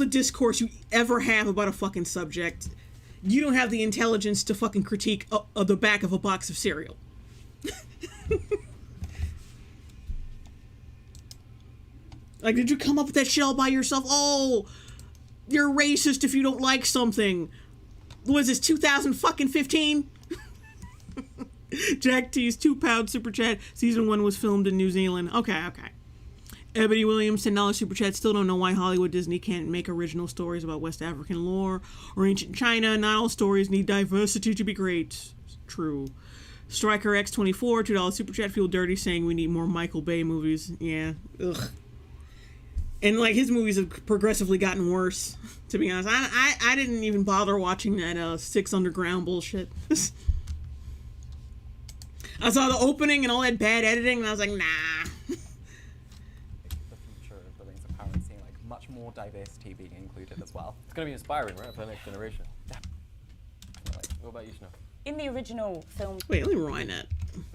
discourse you ever have about a fucking subject, you don't have the intelligence to fucking critique the back of a box of cereal. Like, did you come up with that shit all by yourself? Oh, you're racist if you don't like something. Was this 2015? Jack T's £2 super chat. Season 1 was filmed in New Zealand. Okay. Ebony Williams, $10 super chat. Still don't know why Hollywood Disney can't make original stories about West African lore or ancient China. Not all stories need diversity to be great. True. Striker X24, $2 super chat. Feel dirty saying we need more Michael Bay movies. Yeah. Ugh. And like his movies have progressively gotten worse. To be honest, I didn't even bother watching that Six Underground bullshit. I saw the opening and all that bad editing, and I was like, nah. The future of the Rings of Power and seeing like much more diversity being included as well. It's going to be inspiring, right, for the next generation. What about you, Snow? In the original film, Wait, let me rewind that.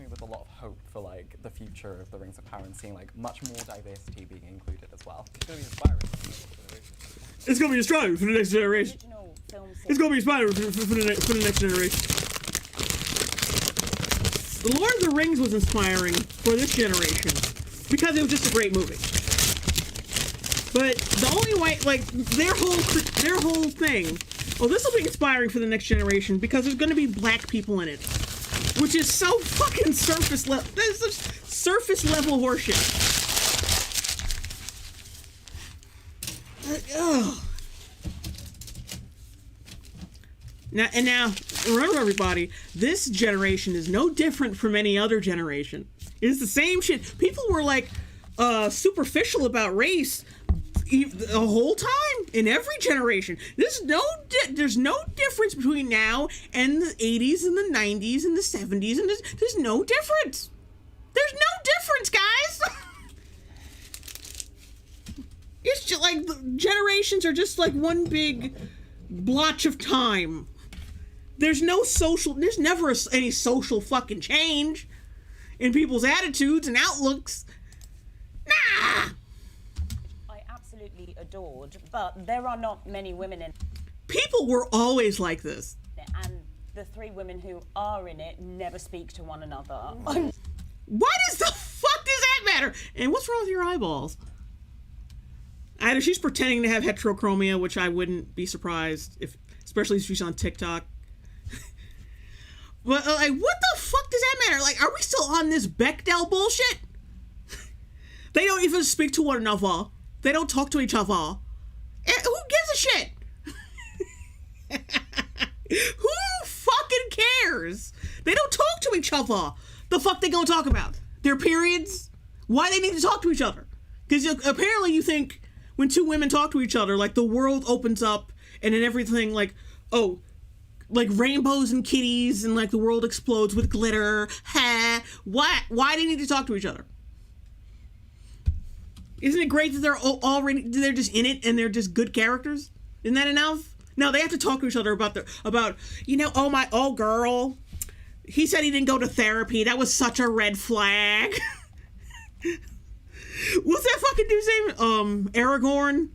With a lot of hope for like the future of the Rings of Power and seeing like much more diversity being included as well. It's going to be inspiring for the next generation. It's gonna be inspiring for the next generation. original film It's gonna be inspiring for the next generation. The Lord of the Rings was inspiring for this generation because it was just a great movie. But the only way, like their whole thing, oh, this will be inspiring for the next generation because there's gonna be black people in it, which is so fucking surface level. This is surface level horseshit. Ugh. Now, remember everybody, this generation is no different from any other generation. It's the same shit. People were like superficial about race the whole time in every generation. There's no difference between now and the 80s and the 90s and the 70s, and there's no difference. There's no difference, guys. It's just like the generations are just like one big blotch of time. There's never any social fucking change in people's attitudes and outlooks. Nah! I absolutely adored, but there are not many women in People were always like this. it, and the three women who are in it never speak to one another. Why does the fuck does that matter? And what's wrong with your eyeballs? Either she's pretending to have heterochromia, which I wouldn't be surprised if, especially if she's on TikTok. But like, what the fuck does that matter? Like, are we still on this Bechdel bullshit? They don't even speak to one another. They don't talk to each other. And who gives a shit? Who fucking cares? They don't talk to each other. The fuck they gonna talk about? Their periods? Why they need to talk to each other? Because apparently you think when two women talk to each other, like the world opens up and then everything like, oh, like rainbows and kitties and like the world explodes with glitter. Ha! Why do they need to talk to each other? Isn't it great that they're just in it and they're just good characters? Isn't that enough? No, they have to talk to each other about oh girl, he said he didn't go to therapy. That was such a red flag. What's that fucking dude's name? Aragorn.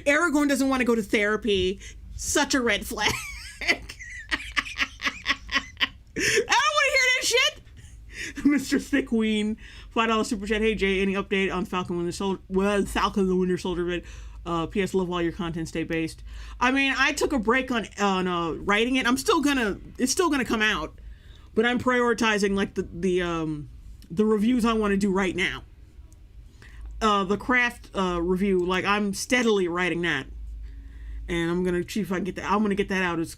Aragorn doesn't want to go to therapy. Such a red flag. I don't want to hear that shit. Mr. Thickween, $5 super chat. Hey Jay, any update on Falcon and the Winter Soldier vid? P.S. Love all your content. Stay based. I mean, I took a break on writing it. It's still gonna come out, but I'm prioritizing like the reviews I want to do right now. The craft review, like I'm steadily writing that, and I'm gonna see if I can get that. I'm gonna get that out as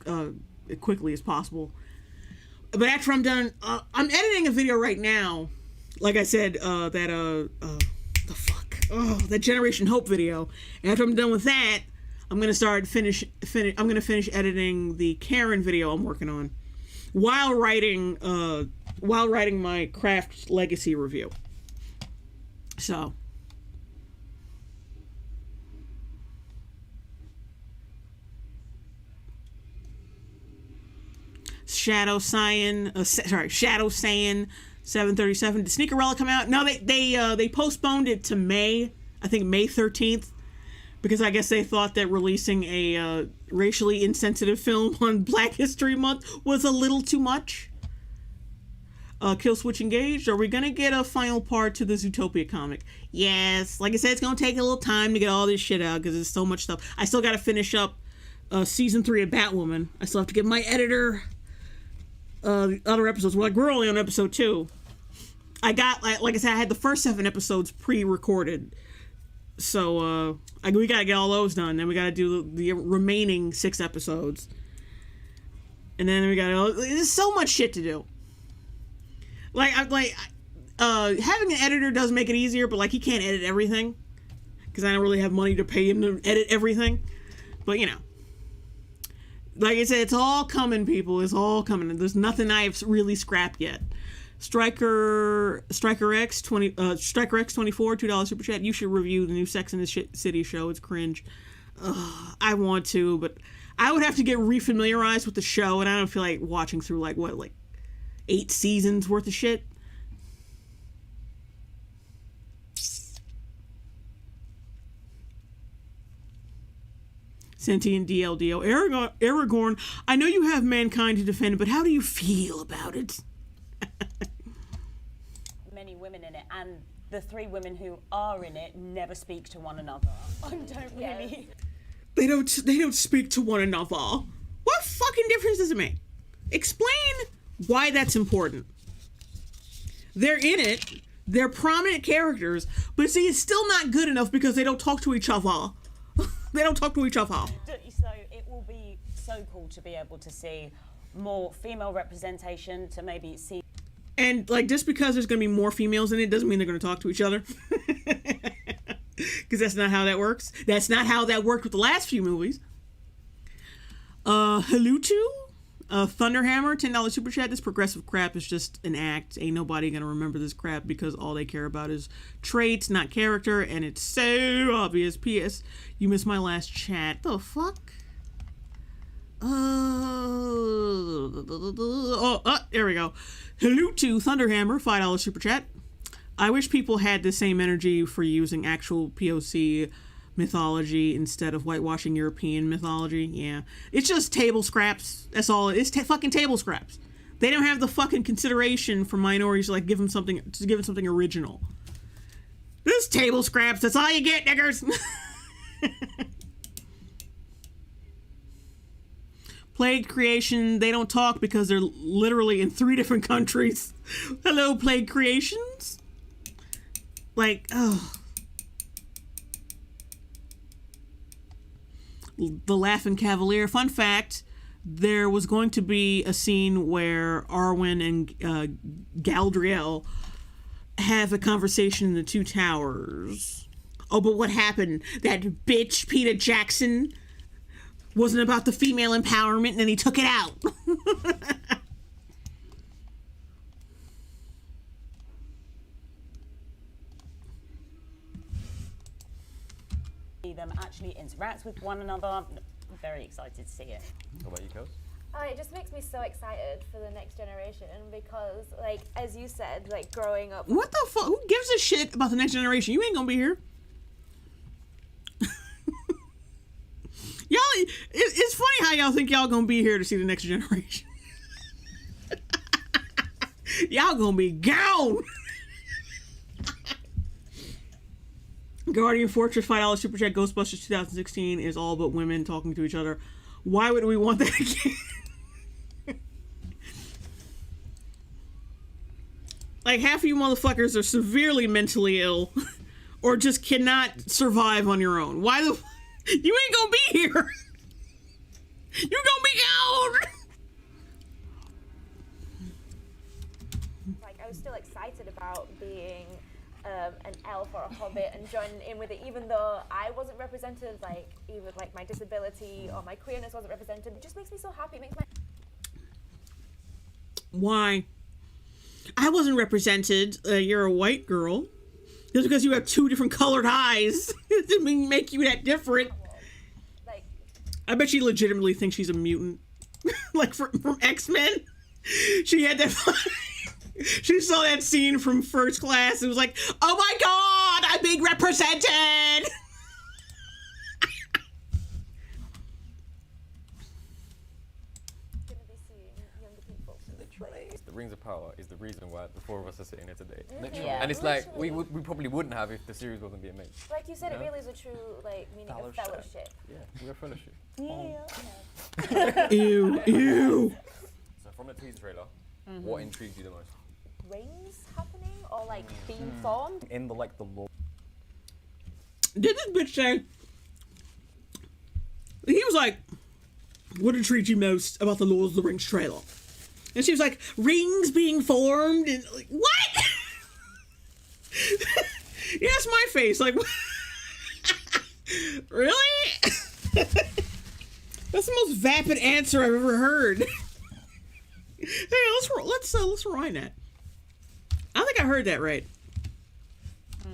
quickly as possible. But after I'm done, I'm editing a video right now. Like I said, that Generation Hope video. And after I'm done with that, I'm gonna finish editing the Karen video I'm working on, while writing my Craft Legacy review. So. Shadow Saiyan 737. Did Sneakerella come out? No, they postponed it to May. I think May 13th, because I guess they thought that releasing a racially insensitive film on Black History Month was a little too much. Kill Switch Engaged. Are we gonna get a final part to the Zootopia comic? Yes. Like I said, it's gonna take a little time to get all this shit out because there's so much stuff. I still gotta finish up season 3 of Batwoman. I still have to get my editor. Other episodes. We're only on episode 2. I got, like I said, I had the first 7 episodes pre-recorded. So, we gotta get all those done. Then we gotta do the remaining 6 episodes. And then there's so much shit to do. Having an editor does make it easier, but, he can't edit everything. Because I don't really have money to pay him to edit everything. But, like I said, it's all coming, people. It's all coming. There's nothing I've really scrapped yet. Striker X 24, $2 super chat. You should review the new Sex and the City show. It's cringe. I want to, but I would have to get refamiliarized with the show, and I don't feel like watching through 8 seasons worth of shit. Sentient DLDO. Aragorn, I know you have mankind to defend, but how do you feel about it? Many women in it, and the 3 women who are in it never speak to one another. I don't really. They don't speak to one another. What fucking difference does it make? Explain why that's important. They're in it. They're prominent characters, but see, it's still not good enough because they don't talk to each other. They don't talk to each other. So it will be so cool to be able to see more female representation, to maybe see. And just because there's going to be more females in it doesn't mean they're going to talk to each other. Because that's not how that works. That's not how that worked with the last few movies. Halutu, Thunderhammer, $10 super chat. This progressive crap is just an act. Ain't nobody going to remember this crap because all they care about is traits, not character, and it's so obvious. P.S. You missed my last chat. The fuck? There we go. Halutu, Thunderhammer, $5 super chat. I wish people had the same energy for using actual POC mythology instead of whitewashing European mythology. Yeah, it's just table scraps. That's all. It's fucking table scraps. They don't have the fucking consideration for minorities to give them something original. This table scraps. That's all you get, niggers. Plague Creation. They don't talk because they're literally in 3 different countries. Hello, Plague Creations. The Laughing Cavalier. Fun fact, there was going to be a scene where Arwen and Galadriel have a conversation in the 2 towers. Oh, but what happened? That bitch Peter Jackson wasn't about the female empowerment, and then he took it out. see them actually interact with one another. I'm very excited to see it. What about you, Kels? It just makes me so excited for the next generation because, like, as you said, like, growing up. What the fuck? Who gives a shit about the next generation? You ain't gonna be here. Y'all, it's funny how y'all think y'all gonna be here to see the next generation. Y'all gonna be gone. Guardian Fortress $5 Super Chat Ghostbusters 2016 is all but women talking to each other. Why would we want that again? Like, half of you motherfuckers are severely mentally ill or just cannot survive on your own. Why the you ain't gonna be here. You gonna be gone. Like, I was still excited about being an elf or a hobbit and joining in with it, even though I wasn't represented, like, either like my disability or my queerness wasn't represented. It just makes me so happy. It makes my Why? I wasn't represented. You're a white girl. Just because you have two different colored eyes doesn't mean make you that different. like I bet she legitimately thinks she's a mutant. Like from X-Men. She had that she saw that scene from First Class and was like, oh my god, I'm being represented! gonna be seeing younger people. The Rings of Power is the reason why the four of us are sitting here today. Yeah. And it's like, we probably wouldn't have if the series wasn't being made. Like you said, Yeah. it really is a true, like, meaning of fellowship. Yeah, we're a fellowship. Ew, ew. So from the teaser trailer, what intrigued you the most? Rings happening or like being formed. In the law. Did this bitch say, he was like, what intrigued you most about the Lord of the Rings trailer? And she was like, rings being formed, and like, what? Yeah, that's my face. Like, really? That's the most vapid answer I've ever heard. Hey, let's rewind that. I think I heard that right.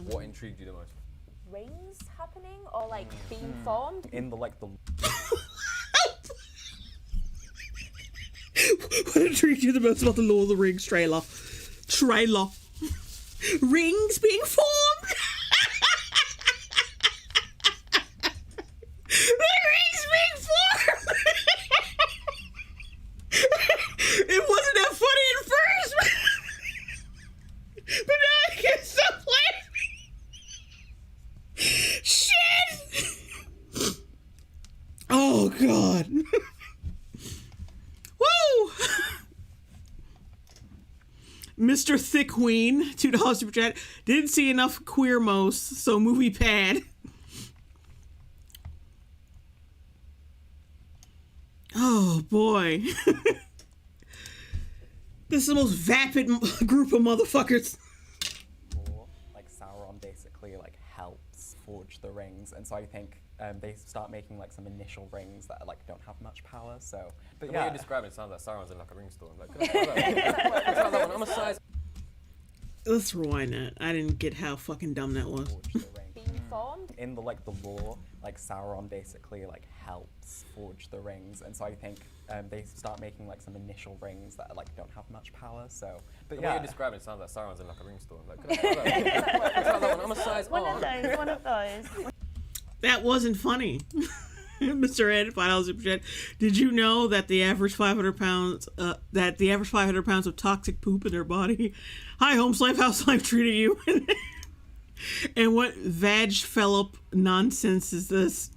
What intrigued you the most? Rings happening or like being formed. In the What intrigued you the most about the Lord of the Rings trailer? Rings being formed? Rings being formed? It wasn't that funny at first, but now I can't stop laughing. Shit! Oh, God. Woo! Mr. Thickween, $2 super chat. Didn't see enough queer most, so movie pad. Oh, boy. This is the most vapid group of motherfuckers. like Sauron basically like helps forge the rings, and so I think they start making like some initial rings that like don't have much power. So, but The way yeah, you describe it sounds like Sauron's in like a ring store. Like, can I try that one? Can I try that one? I'm a size. Let's rewind that. I didn't get how fucking dumb that was. forge the ring. Being formed. In the lore, like Sauron basically like helps forge the rings, and so I think they start making like some initial rings that like don't have much power. So, but The way yeah, you describe it sounds like Sauron's in like a ring store. Like, can I try that one? Can I try that one? I'm a size. One of those. That wasn't funny. Mr. Ed, $5 super chat. Did you know that the average 500 pounds of toxic poop in their body? Hi, Homes Life, how's life treating you? And what vag Phillip nonsense is this?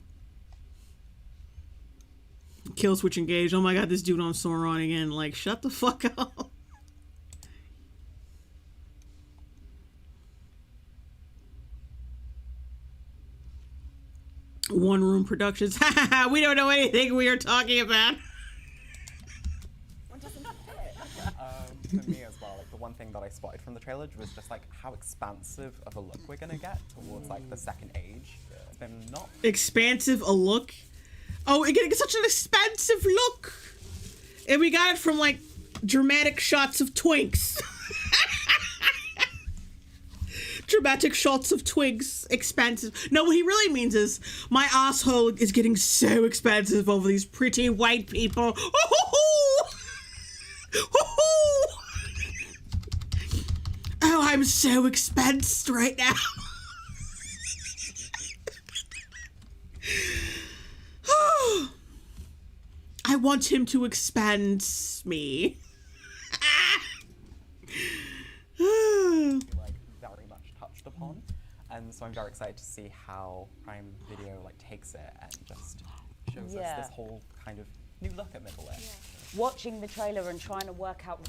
Kill switch engaged. Oh my god, this dude on Sauron again. Like, shut the fuck up. One Room Productions. We don't know anything we are talking about. for me as well, like the one thing that I spotted from the trailer was just like how expansive of a look we're gonna get towards like the second age. They're not Expansive a look. Oh, it gets such an expansive look. And we got it from like dramatic shots of twinks. dramatic shots of twigs expansive. No, what he really means is my asshole is getting so expansive over these pretty white people. Oh, I'm so expansed right now. I want him to expand me. like very much touched upon, and so I'm very excited to see how Prime Video like takes it and just shows us this whole kind of new look at Middle Earth. Watching the trailer and trying to work out.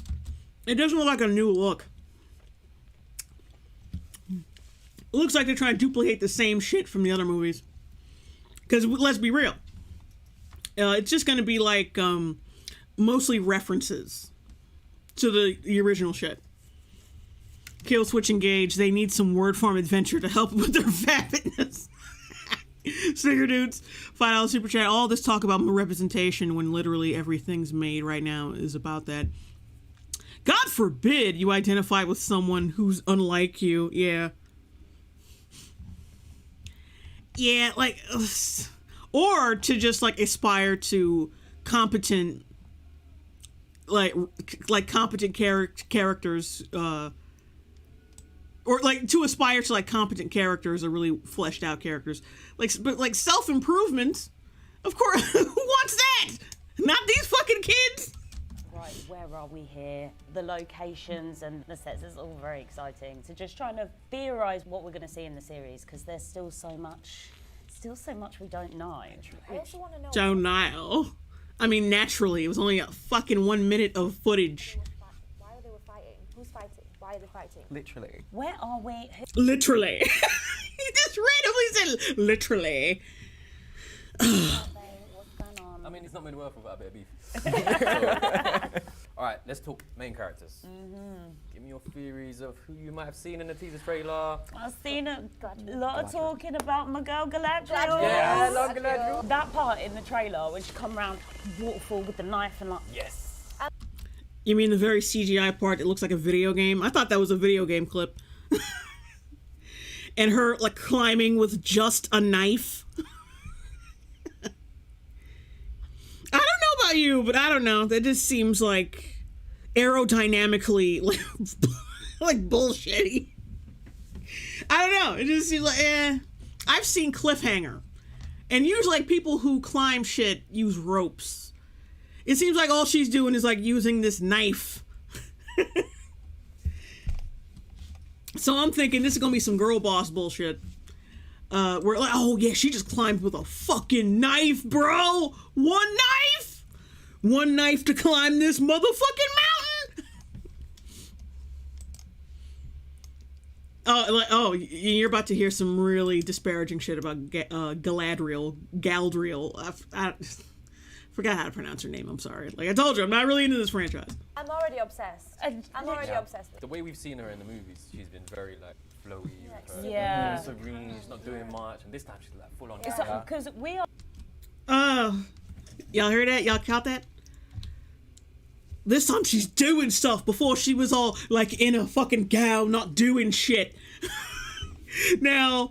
It doesn't look like a new look. It looks like they're trying to duplicate the same shit from the other movies. Because let's be real, it's just going to be like mostly references to the original shit. Kill, switch, engage. They need some word form adventure to help with their vapidness. Snicker dudes, $5 super chat. All this talk about representation when literally everything's made right now is about that. God forbid you identify with someone who's unlike you. Yeah. Yeah, like, or to just like aspire to competent, like competent characters, or like to aspire to like competent characters or really fleshed out characters, but like self-improvement, of course. Who wants that? Not these fucking kids. Right, where are we here? The locations and the sets is all very exciting. So just trying to theorize what we're going to see in the series, because there's still so much we don't know. I also want to know. Don't know. I mean, naturally, it was only a fucking 1 minute of footage. Why are they fighting? Who's fighting? Why are they fighting? Literally. Where are we? Literally. He just randomly said literally. What's going on? I mean, it's not made worth without a bit of beef. All right, let's talk main characters. Give me your theories of who you might have seen in the teaser trailer. I've seen a lot of talking about my girl Galadriel. Yeah, I love Galadriel. That part in the trailer when she come around waterfall with the knife and like. Yes. You mean the very CGI part that looks like a video game? I thought that was a video game clip. And her like climbing with just a knife. I don't know about you, but I don't know. That just seems like aerodynamically like bullshitty. I don't know. It just seems like I've seen Cliffhanger, and usually like people who climb shit use ropes. It seems like all she's doing is like using this knife. So I'm thinking this is gonna be some girl boss bullshit. We're like, oh yeah, she just climbed with a fucking knife, bro. One knife to climb this motherfucking mountain. You're about to hear some really disparaging shit about Galadriel. I forgot how to pronounce her name. I'm sorry. Like I told you, I'm not really into this franchise. I'm already obsessed. I'm already obsessed with The way we've seen her in the movies, she's been very like flowy. Yes. With her, Yeah. serene, she's not doing much, and this time she's like full on. Because we are. Y'all heard that? Y'all caught that? This time she's doing stuff. Before she was all like in a fucking gown, not doing shit. Now,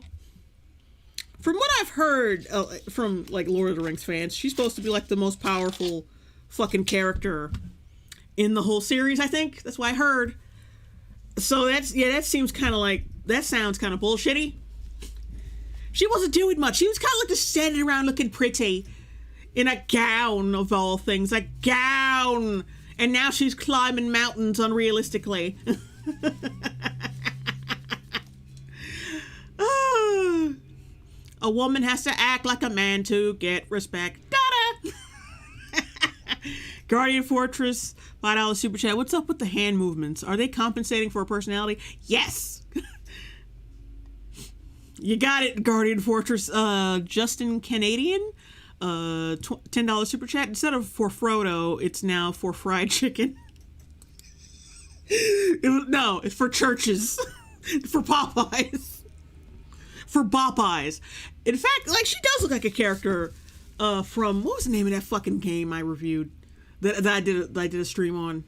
from what I've heard from like Lord of the Rings fans, she's supposed to be like the most powerful fucking character in the whole series, I think. That's what I heard. So that seems kind of like, that sounds kind of bullshitty. She wasn't doing much. She was kind of like just standing around looking pretty in a gown of all things, a gown. And now she's climbing mountains unrealistically. A woman has to act like a man to get respect. Da-da! Guardian Fortress, $5 super chat. What's up with the hand movements? Are they compensating for a personality? Yes! You got it, Guardian Fortress. Justin Canadian, $10 super chat. Instead of for Frodo, it's now for fried chicken. It's for churches. For Popeyes. For Popeyes. In fact, like, she does look like a character from, what was the name of that fucking game I reviewed that I did a stream on?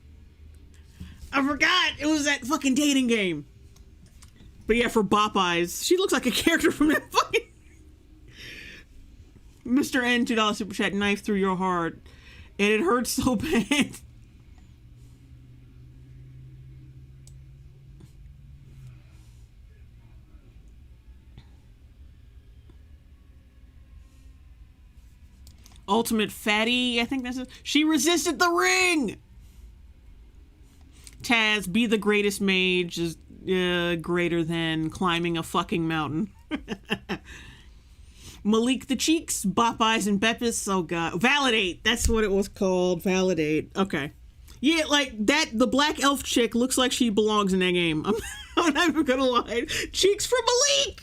I forgot. It was that fucking dating game. But yeah, for Bop Eyes, she looks like a character from that fucking Mr. N $2 super chat. Knife through your heart, and it hurts so bad. Ultimate Fatty, I think that's it. She resisted the ring. Taz, be the greatest mage is greater than climbing a fucking mountain. Malik the Cheeks, Bop Eyes, and Beppis. Oh god, Validate. That's what it was called. Validate. Okay. Yeah, like that. The black elf chick looks like she belongs in that game. I'm not even gonna lie. Cheeks for Malik.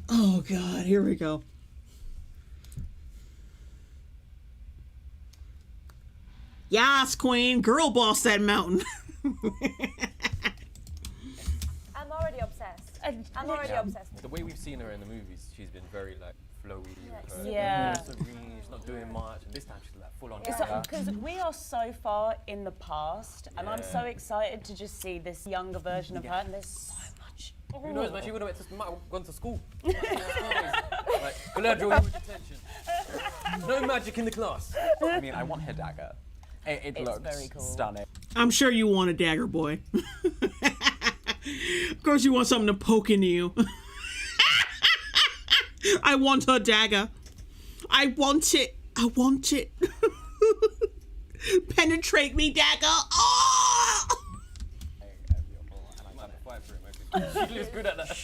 Oh god, here we go. Yas, queen. Girl boss that mountain. I'm already obsessed. I'm already obsessed. The way we've seen her in the movies, she's been very like flowy. Yeah. Serene, she's not doing much. And this time she's like full on. Because we are so far in the past, and I'm so excited to just see this younger version of her, and there's so much. Who knows, man? She would have gone to school. Like, Galadriel, you with attention. No magic in the class. I mean, I want her dagger. It looks very cool. Stunning. I'm sure you want a dagger, boy. Of course you want something to poke into you. I want her dagger. I want it. I want it. Penetrate me, dagger. Oh! She looks good at that.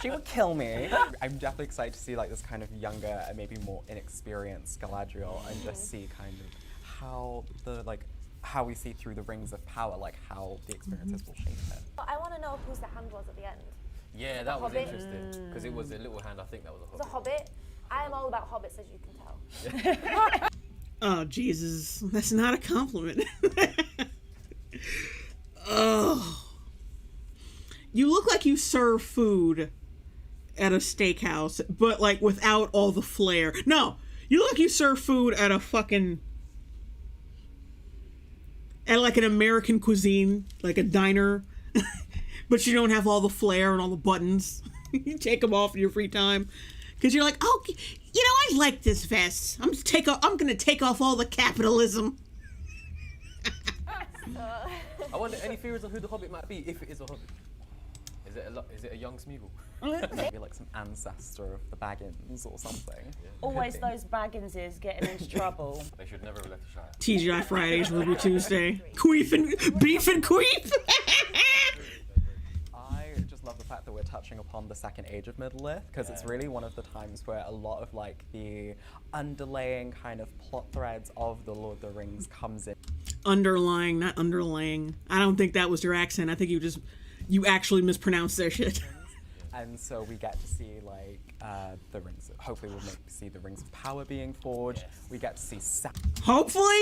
She would kill me. I'm definitely excited to see like this kind of younger and maybe more inexperienced Galadriel and just see kind of how we see through the rings of power, like how the experiences will shape it. I want to know whose the hand was at the end. Yeah, that was Hobbit. interesting. Because it was a little hand, I think that was a The hobbit. Hobbit. I am all about hobbits, as you can tell. Oh, Jesus. That's not a compliment. Oh. You look like you serve food at a steakhouse, but like without all the flair. No, you look like you serve food at a fucking... at like an American cuisine, like a diner, but you don't have all the flair and all the buttons. You take them off in your free time because you're like, oh, you know, I like this vest. I'm gonna take off all the capitalism. I wonder, any theories on who the Hobbit might be, if it is a Hobbit? Is it a young Smeagol? Maybe like some ancestor of the Baggins or something. Yeah. Always those Bagginses getting into trouble. They should never have left the Shire. TGI Fridays, Ruby Tuesday, Queef and Beef and Queef. I just love the fact that we're touching upon the second age of Middle-earth because it's really one of the times where a lot of like the underlaying kind of plot threads of the Lord of the Rings comes in. Underlying, not underlaying. I don't think that was your accent. I think you actually mispronounced their shit. And so we get to see like the rings. Hopefully we'll see the rings of power being forged. We get to see Hopefully,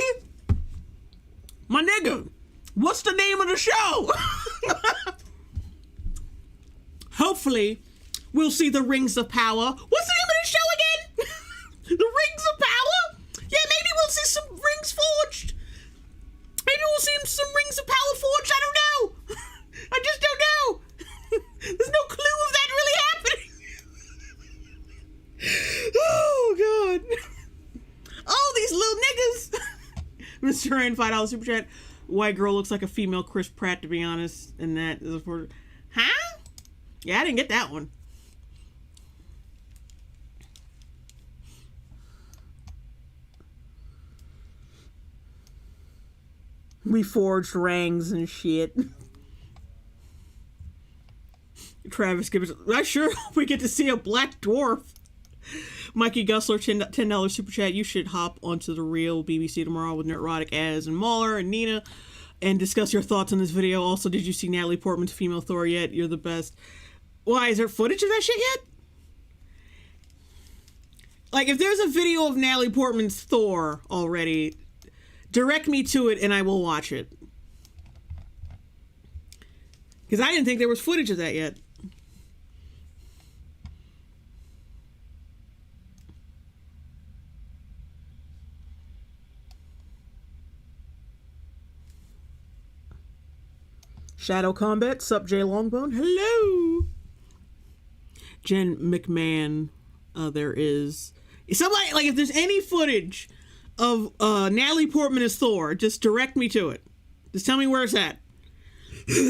my nigga, what's the name of the show? Hopefully, we'll see the rings of power. What's the name of the show again? The rings of power? Yeah, maybe we'll see some rings forged. Maybe we'll see some rings of power forged. I don't know. I just don't know. There's no clue of that really happening. Oh, God. Oh, these little niggas. Mr. N, $5 super chat. White girl looks like a female Chris Pratt, to be honest. And that is for... Huh? Yeah, I didn't get that one. Reforged rangs and shit. Travis Gibbons. I sure hope we get to see a black dwarf. Mikey Gussler, $10 super chat. You should hop onto the real BBC tomorrow with Neurotic Az and Mahler and Nina and discuss your thoughts on this video. Also, did you see Natalie Portman's female Thor yet? You're the best. Why, is there footage of that shit yet? Like, if there's a video of Natalie Portman's Thor already, direct me to it and I will watch it. Because I didn't think there was footage of that yet. Shadow Combat, sup Jay Longbone, hello! Jen McMahon, there is somebody, like, if there's any footage of Natalie Portman as Thor, just direct me to it. Just tell me where it's at.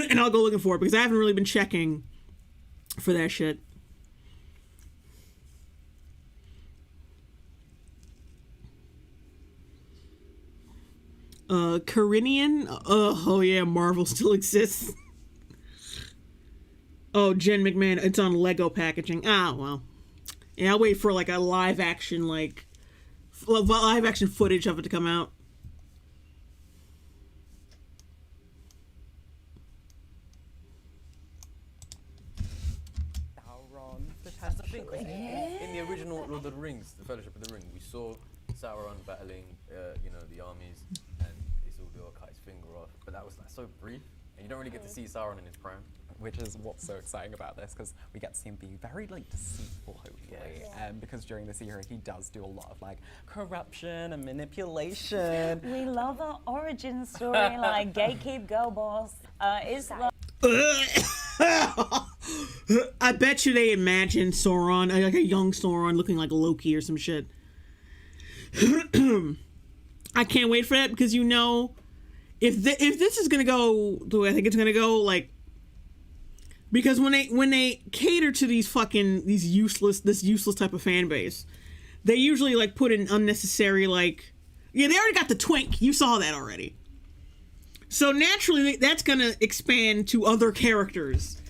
And I'll go looking for it, because I haven't really been checking for that shit. Carinian? Oh yeah, Marvel still exists. Oh, Jen McMahon, it's on Lego packaging. Ah, well. Yeah, I'll wait for like a live action footage of it to come out. Sauron, That's the thing, 'cause in the original Lord of the Rings, the Fellowship of the Ring, we saw Sauron battling, the armies, and Isildur cut his finger off. But that was like so brief, and you don't really get to see Sauron in his prime. which is what's so exciting about this, because we get to see him be very like deceitful, hopefully. Because during this era, he does do a lot of like corruption and manipulation. We love our origin story, like gatekeep, girl boss. Islam. I bet you they imagine Sauron, like a young Sauron, looking like Loki or some shit. I can't wait for that, because if this is gonna go the way I think it's gonna go, like, because when they cater to this useless type of fan base, they usually like put in unnecessary, like, they already got the twink. You saw that already. So naturally, that's gonna expand to other characters.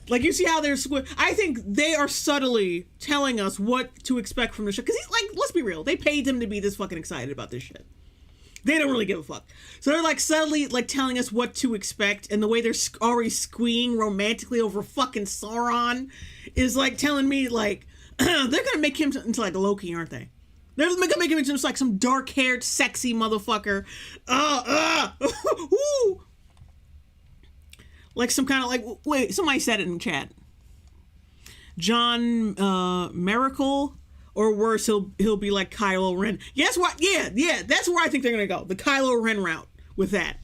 Like, you see how they're I think they are subtly telling us what to expect from the show. Because, like, let's be real. They paid them to be this fucking excited about this shit. They don't really give a fuck. So they're, like, subtly, like, telling us what to expect. And the way they're already squeeing romantically over fucking Sauron is, like, telling me, like, they're gonna make him into, like, Loki, aren't they? They're gonna make him into just, like, some dark-haired, sexy motherfucker. Woo! Like some kind of, like, wait, somebody said it in chat. John Miracle, or worse, he'll be like Kylo Ren. Guess what? Yeah, that's where I think they're gonna go. The Kylo Ren route with that.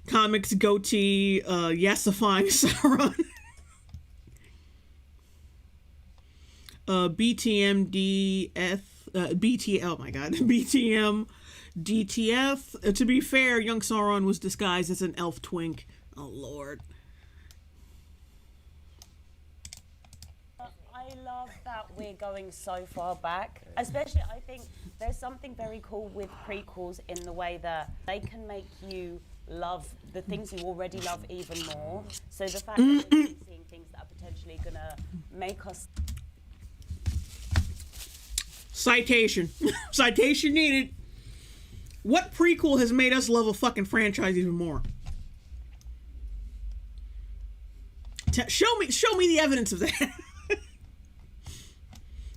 Comics goatee, yesifying Sauron. Oh my god, BTM DTF. To be fair, young Sauron was disguised as an elf twink. Oh, Lord. I love that we're going so far back. Especially, I think there's something very cool with prequels in the way that they can make you love the things you already love even more. So the fact that we're seeing things that are potentially going to make us... Citation. Citation needed. What prequel has made us love a fucking franchise even more? Show me the evidence of that.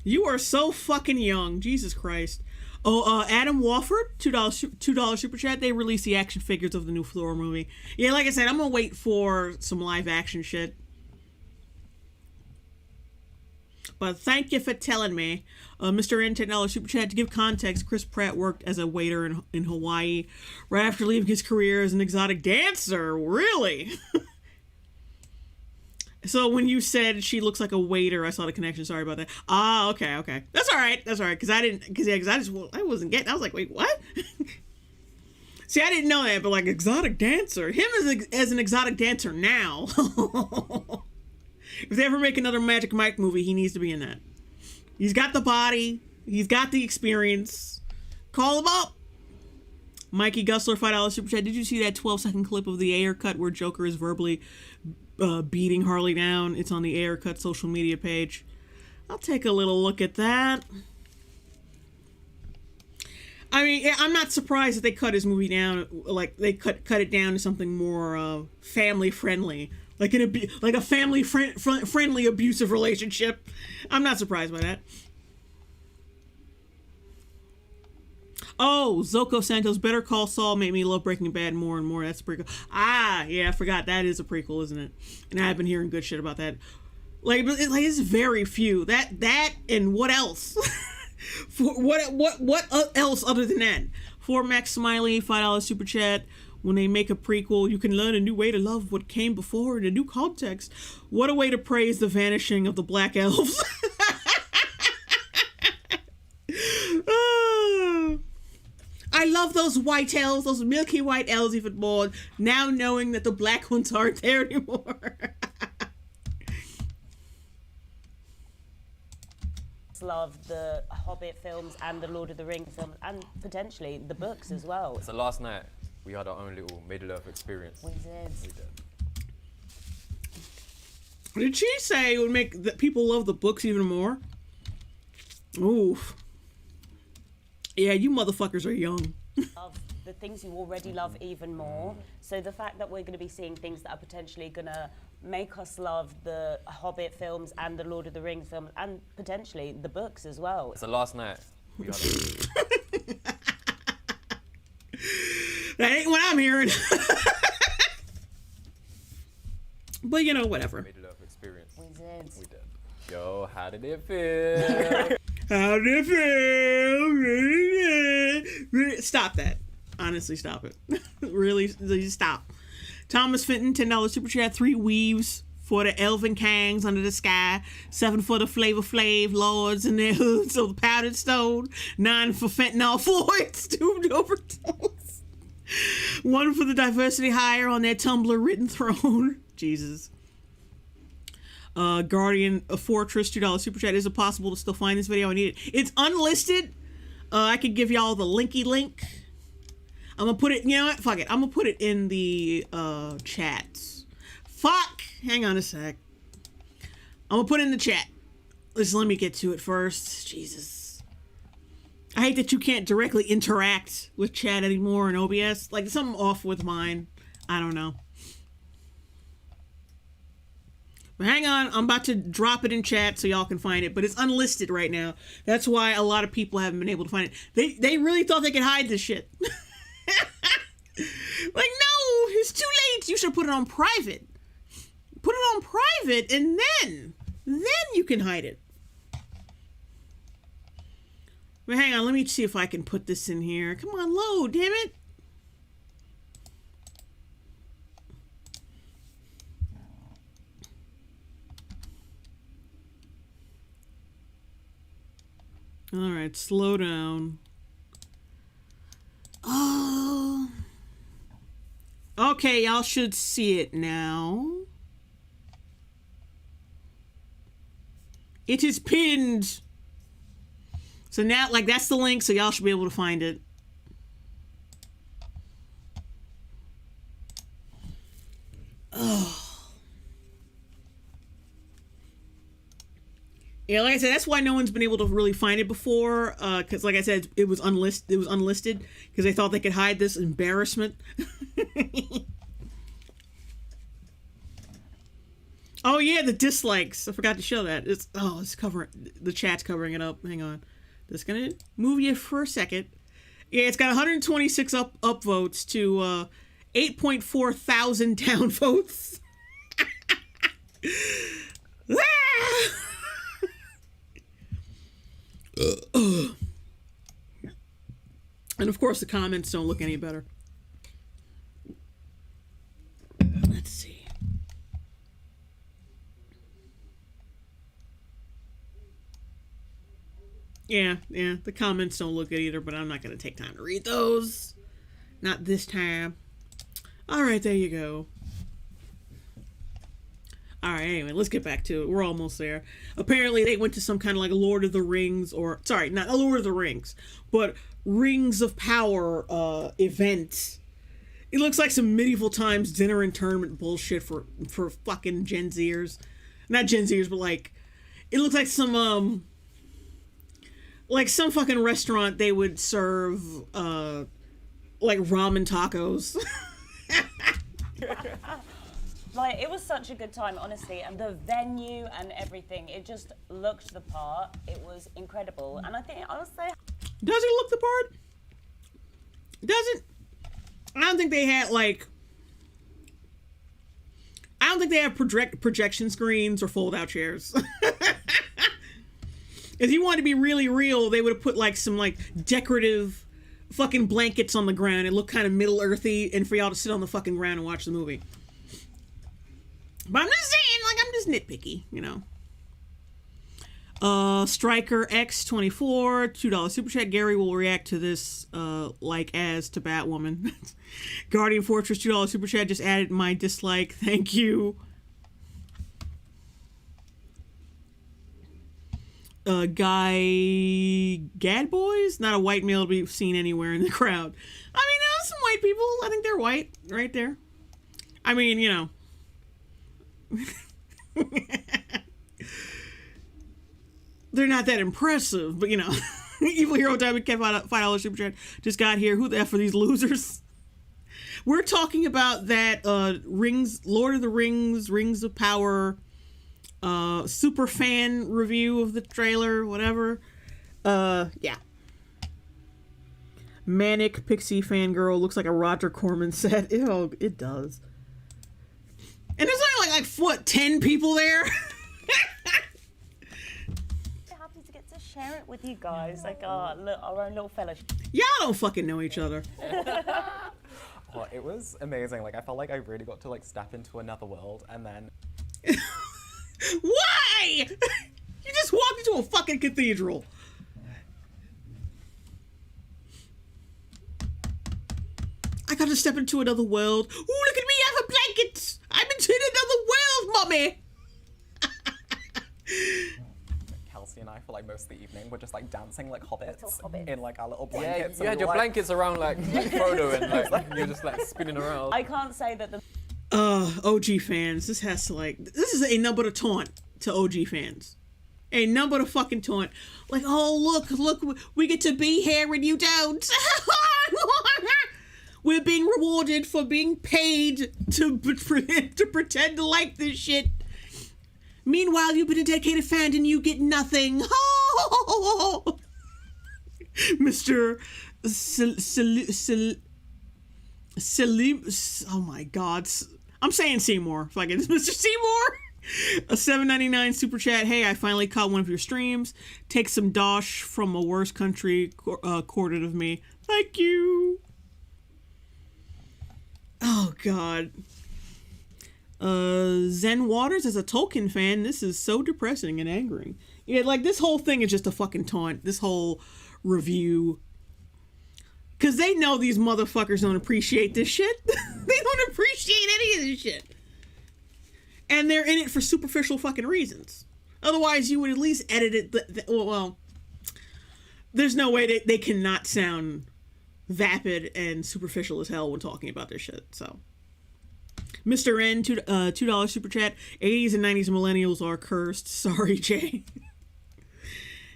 You are so fucking young. Jesus Christ. Oh, Adam Wofford, $2 super chat. They released the action figures of the new Thor movie. Yeah, like I said, I'm gonna wait for some live action shit. But thank you for telling me. Mr. N, $10 super chat. To give context, Chris Pratt worked as a waiter in Hawaii right after leaving his career as an exotic dancer. Really? So when you said she looks like a waiter, I saw the connection. Sorry about that. Ah, okay. That's all right. Because I wasn't getting. I was like, wait, what? See, I didn't know that, but like exotic dancer, him as an exotic dancer now. If they ever make another Magic Mike movie, he needs to be in that. He's got the body. He's got the experience. Call him up. Mikey Gussler, $5 super chat. Did you see that 12-second clip of the Ayer cut where Joker is verbally beating Harley down? It's on the Ayer cut social media page. I'll take a little look at that. I mean, I'm not surprised that they cut his movie down. Like, they cut it down to something more family friendly. Like a family friendly abusive relationship. I'm not surprised by that. Oh, Zoko Santos, Better Call Saul made me love Breaking Bad more and more. That's a prequel. Ah, yeah, I forgot. That is a prequel, isn't it? And I've been hearing good shit about that. Like, it's very few. That and what else? What else other than that? For Max Smiley, $5 super chat. when they make a prequel, you can learn a new way to love what came before in a new context. What a way to praise the vanishing of the black elves. I love those white elves, those milky white elves even more, now knowing that the black ones aren't there anymore. Love the Hobbit films and the Lord of the Rings films and potentially the books as well. So last night, we had our own little Middle-earth experience. We did. Did she say it would make the people love the books even more? Oof. Yeah, you motherfuckers are young. Love the things you already love even more. So the fact that we're going to be seeing things that are potentially going to make us love the Hobbit films and the Lord of the Rings films and potentially the books as well. So last night, we had That ain't what I'm hearing. But you know, whatever. Middle-earth experience. We did. We did. Yo, how did it feel? How did it feel? Stop that. Honestly, stop it. Really, stop. Thomas Fenton, $10 super chat. 3 weaves for the Elven Kangs under the sky. 7 for the Flavor Flav lords in their hoods of the powdered stone. 9 for fentanyl Floyds, doomed overdose. 1 for the diversity hire on their Tumblr written throne. Jesus. Guardian of Fortress, $2 super chat. Is it possible to still find this video? I need it. It's unlisted. I could give y'all the linky link. I'm gonna put it, you know what? Fuck it. I'm gonna put it in the chats. Fuck! Hang on a sec. I'm gonna put it in the chat. Just let me get to it first. Jesus. I hate that you can't directly interact with chat anymore in OBS. Like, something off with mine. I don't know. But hang on, I'm about to drop it in chat so y'all can find it, but it's unlisted right now. That's why a lot of people haven't been able to find it. They really thought they could hide this shit. Like, no, it's too late. You should put it on private. Put it on private, and then you can hide it. But hang on, let me see if I can put this in here. Come on, load, damn it. All right, slow down. Oh. Okay, y'all should see it now. It is pinned. So now, like, that's the link, so y'all should be able to find it. Oh. Yeah, like I said, that's why no one's been able to really find it before. Because, like I said, it was unlisted because they thought they could hide this embarrassment. Oh yeah, the dislikes. I forgot to show that. It's covering the chat's covering it up. Hang on, just gonna move you for a second. Yeah, it's got 126 upvotes to 8.4 thousand downvotes. And of course the comments don't look any better. Let's see. Yeah, the comments don't look good either, but I'm not going to take time to read those. Not this time. Alright, there you go. Alright, anyway, let's get back to it. We're almost there. Apparently, they went to some kind of like Lord of the Rings, or, sorry, not a Lord of the Rings, but Rings of Power event. It looks like some medieval times dinner and tournament bullshit for fucking Gen Zers. Not Gen Zers, but like, it looks like some fucking restaurant they would serve, like ramen tacos. Like, it was such a good time, honestly, and the venue and everything, it just looked the part. It was incredible, and I think, honestly... Does it look the part? Does it? I don't think they had, like... I don't think they have projection screens or fold-out chairs. If you wanted to be really real, they would have put, like, some, like, decorative fucking blankets on the ground. It looked kind of Middle Earthy, and for y'all to sit on the fucking ground and watch the movie. But I'm just saying, like, I'm just nitpicky, you know. Striker X24, $2 super chat. Gary will react to this like as to Batwoman. Guardian Fortress, $2 super chat. Just added my dislike. Thank you. Guy Gadboys, not a white male to be seen anywhere in the crowd. I mean, some white people. I think they're white right there. I mean, you know. They're not that impressive, but you know. Evil Hero Diamond kept $5 super chat. Just got here. Who the F are these losers? We're talking about that Rings, Lord of the Rings, Rings of Power super fan review of the trailer, whatever. Yeah. Manic Pixie Fangirl looks like a Roger Corman set. Ew, it does. And there's only like what, 10 people there? Happy to get to share it with you guys, like our own little fellowship. Y'all don't fucking know each other. Oh, it was amazing. Like, I felt like I really got to like step into another world, and then Why? You just walked into a fucking cathedral. I got to step into another world. Ooh, look at me, I have a blanket. I'm into another world, mommy. Kelsey and I, for like most of the evening, were just like dancing like hobbits, hobbits. in like our little Yeah, blankets. you had your blankets around like Frodo, and like you're just like spinning around. I can't say that the OG fans, this has to like, this is a number to taunt to OG fans. A number to fucking taunt. Like, oh, look, we get to be here and you don't. We're being rewarded for being paid to pretend to like this shit. Meanwhile, you've been a dedicated fan and you get nothing. Mr. Salim, oh my god. I'm saying Seymour. Fuck it. Mr. Seymour. A $7.99 super chat. Hey, I finally caught one of your streams. Take some dosh from a worse country courted of me. Thank you. Oh god. Zen Waters, as a Tolkien fan, this is so depressing and angering. Yeah, like this whole thing is just a fucking taunt. This whole review. Because they know these motherfuckers don't appreciate this shit. They don't appreciate any of this shit. And they're in it for superficial fucking reasons. Otherwise, you would at least edit it. Well, there's no way they cannot sound vapid and superficial as hell when talking about this shit. So, Mr. N, $2 super chat. 80s and 90s millennials are cursed. Sorry, Jay.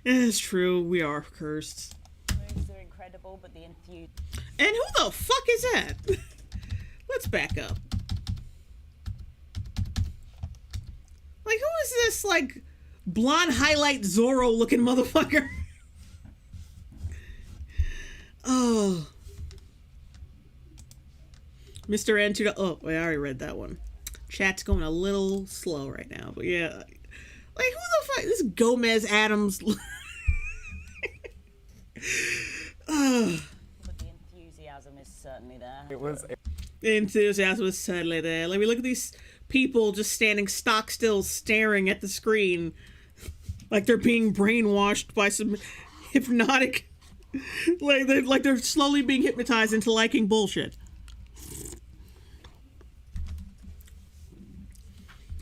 It's true. We are cursed. moves are incredible, but the enthusiasm. And who the fuck is that? Let's back up. Like, who is this, like, blonde highlight Zorro looking motherfucker? Oh. Mr. N, oh, I already read that one. Chat's going a little slow right now, but yeah. Like, who the fuck? This Gomez Adams. But the enthusiasm is certainly there. It was. The enthusiasm was certainly there. Let me look at these people just standing stock still staring at the screen like they're being brainwashed by some hypnotic like they're slowly being hypnotized into liking bullshit.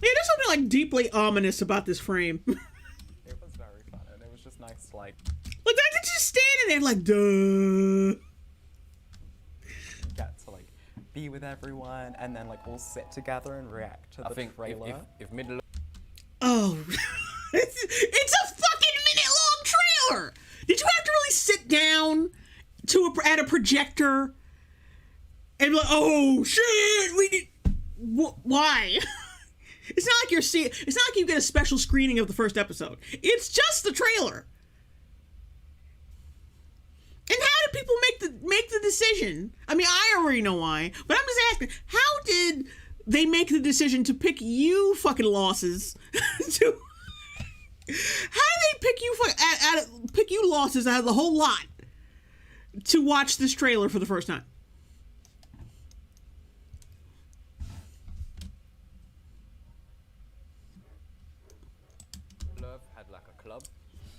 Yeah, there's something like deeply ominous about this frame. It was very fun, and it was just nice, like. Like they're just standing there like, duh. Get to like be with everyone, and then like all sit together and react to the I think trailer. if middle. Oh, it's a fucking minute-long trailer. Did you have to really sit down at a projector and be like, oh shit, we need? Why? It's not like it's not like you get a special screening of the first episode. It's just the trailer. And how did people make the decision? I mean, I already know why, but I'm just asking, how did they make the decision to pick you fucking losses to how do they pick you pick you losses out of the whole lot to watch this trailer for the first time. Love had like a club.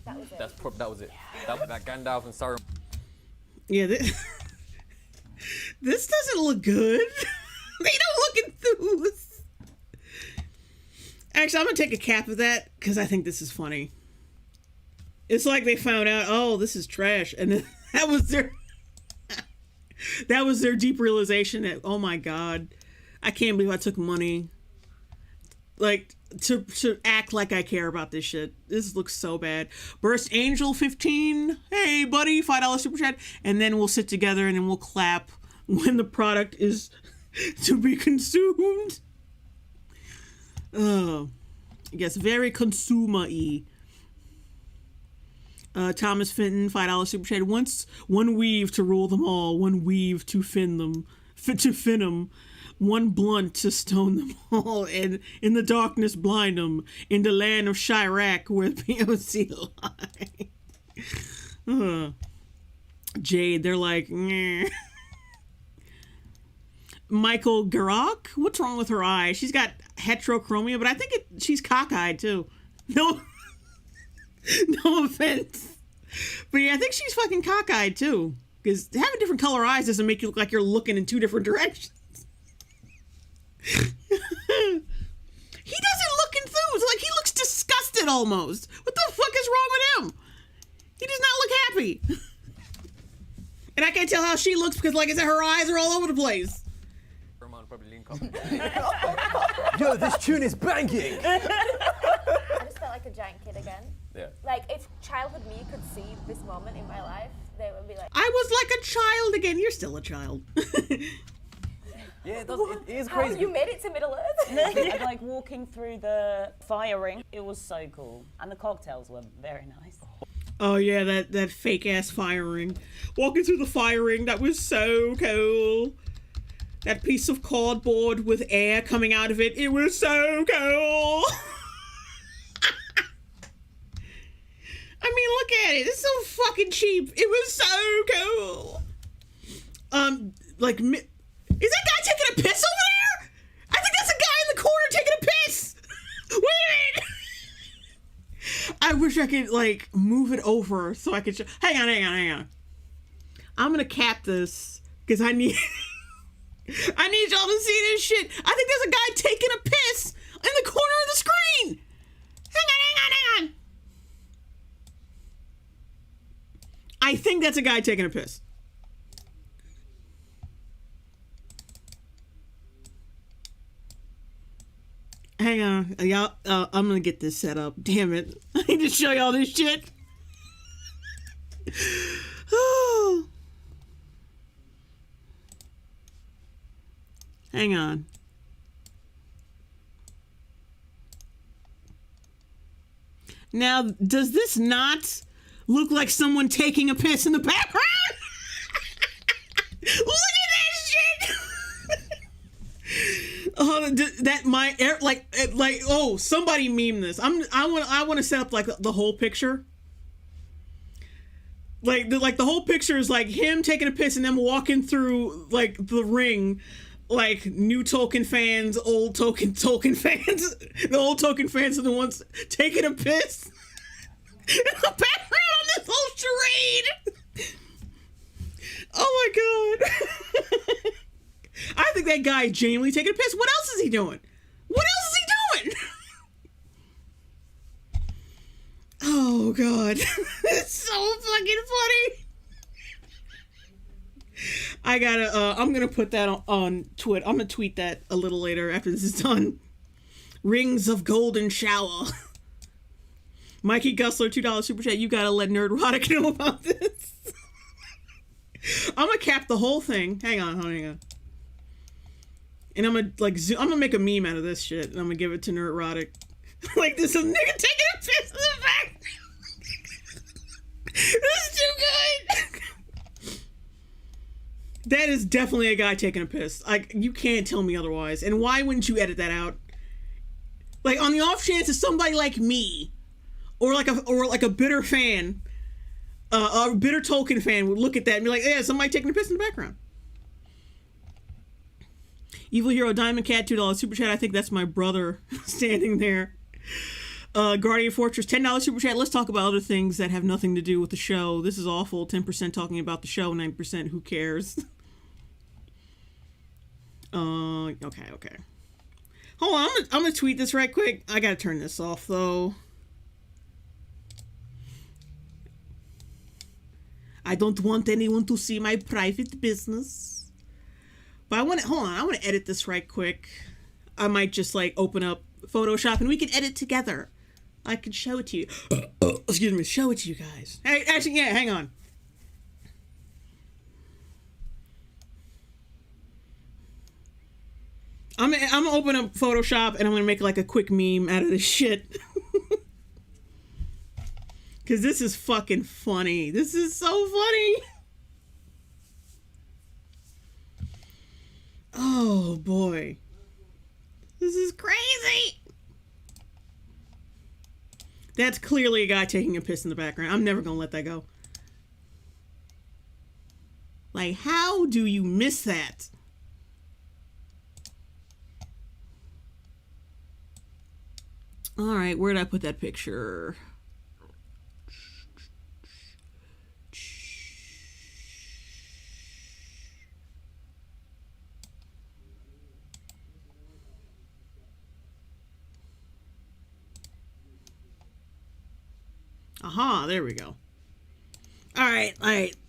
That was it. That was it. That was like Gandalf and Sauron. Yeah, this doesn't look good. They don't look enthused. Actually, I'm gonna take a cap of that because I think this is funny. It's like they found out, oh, this is trash, and then that was their deep realization that, oh my god, I can't believe I took money, like to act like I care about this shit. This looks so bad. Burst Angel 15, hey buddy, $5 super chat, and then we'll sit together and then we'll clap when the product is to be consumed. Yes, very consumer-y. Thomas Fenton, $5 super chat. Once one weave to rule them all, one weave to fin them, one blunt to stone them all, and in the darkness blind them, in the land of Chirac where POC lie. Jade, they're like, nyeh. Michael Garak, what's wrong with her eye? She's got heterochromia, but I think she's cockeyed too. No, no offense, but yeah, I think she's fucking cockeyed too. Because having different color eyes doesn't make you look like you're looking in two different directions. He doesn't look enthused. Like, he looks disgusted almost. What the fuck is wrong with him? He does not look happy. And I can't tell how she looks because, like I said, her eyes are all over the place. Probably link up. Yo, this tune is banging. I just felt like a giant kid again. Yeah. Like, if childhood me could see this moment in my life, they would be like, I was like a child again. You're still a child. Yeah, it does. It is how crazy. you made it to Middle Earth? And like walking through the fire ring, it was so cool. And the cocktails were very nice. Oh yeah, that fake ass firing. Walking through the firing, that was so cool. That piece of cardboard with air coming out of it, it was so cool. I mean, look at it. It's so fucking cheap. It was so cool. Like, is that guy taking a piss over there? I think that's a guy in the corner taking a piss. Wait a minute. I wish I could, like, move it over so I could show. Hang on. I'm gonna cap this because I need y'all to see this shit. I think there's a guy taking a piss in the corner of the screen. Hang on. I think that's a guy taking a piss. Hang on, y'all. I'm gonna get this set up. Damn it! I need to show y'all this shit. Oh. Hang on. Now, does this not look like someone taking a piss in the background? Look at that shit! That my air like oh, somebody meme this. I want to set up like the whole picture. Like the whole picture is like him taking a piss and them walking through like the ring, like new Tolkien fans, old Tolkien fans. The old Tolkien fans are the ones taking a piss. In the background on this whole charade. Oh my god. I think that guy is genuinely taking a piss. What else is he doing? Oh god. It's so fucking funny. I gotta I'm gonna put that on Twitter. I'm gonna tweet that a little later after this is done. Rings of Golden Shower. Mikey Gussler, $2 super chat. You gotta let Nerdrotic know about this. I'm gonna cap the whole thing. Hang on. And I'm gonna I'm gonna make a meme out of this shit, and I'm gonna give it to Nerdrotic. Like this is a nigga taking a piss in the back. This is too good. That is definitely a guy taking a piss. Like, you can't tell me otherwise. And why wouldn't you edit that out? Like, on the off chance it's somebody like me, or like a bitter fan A bitter Tolkien fan would look at that and be like, yeah, somebody taking a piss in the background. Evil Hero Diamond Cat, $2 super chat. I think that's my brother standing there. Guardian Fortress, $10 super chat. Let's talk about other things that have nothing to do with the show. This is awful. 10% talking about the show, 9% who cares. Okay. Hold on, I'm gonna tweet this right quick. I gotta turn this off though. I don't want anyone to see my private business. But I want to edit this right quick. I might just like open up Photoshop and we can edit together. I can show it to you. Excuse me, show it to you guys. Hey, actually, yeah, hang on. I'm gonna open up Photoshop and I'm gonna make like a quick meme out of this shit. Cause this is fucking funny. This is so funny. Oh boy. This is crazy. That's clearly a guy taking a piss in the background. I'm never gonna let that go. Like, how do you miss that? All right, where did I put that picture? Aha, there we go. All right.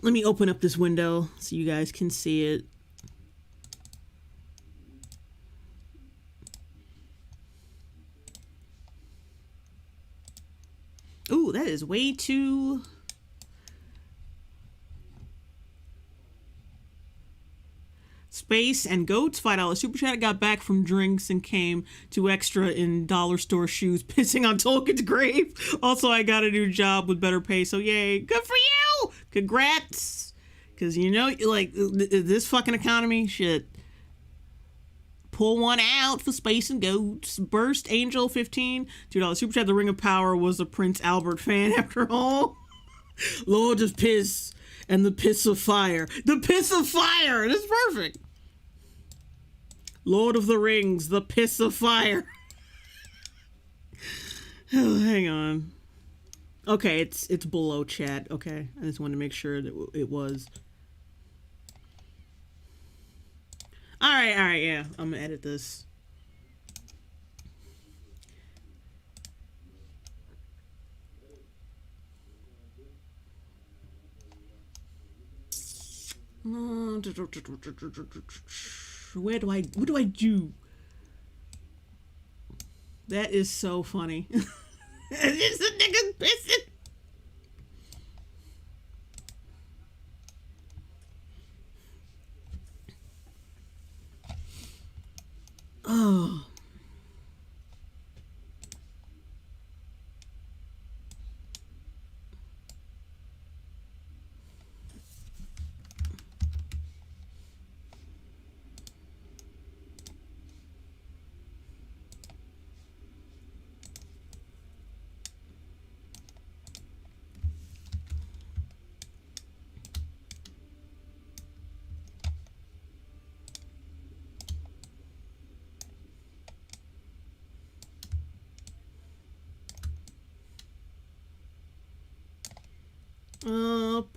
Let me open up this window so you guys can see it. Ooh, that is way too... Space and Goats, $5 super chat. Got back from drinks and came to extra in dollar store shoes, pissing on Tolkien's grave. Also, I got a new job with better pay, so yay. Good for you! Congrats! Because, you know, like, this fucking economy, shit. Pull one out for Space and Goats. Burst Angel, 15, $2 super chat. The Ring of Power was a Prince Albert fan after all. Lord of Piss and the Piss of Fire. The Piss of Fire! That's perfect. Lord of the Rings, the Piss of Fire. Oh, hang on. Okay, it's below chat. Okay, I just wanted to make sure that it was. All right, yeah. I'm gonna edit this. What do I do? That is so funny. It's a nigga pissing. Oh.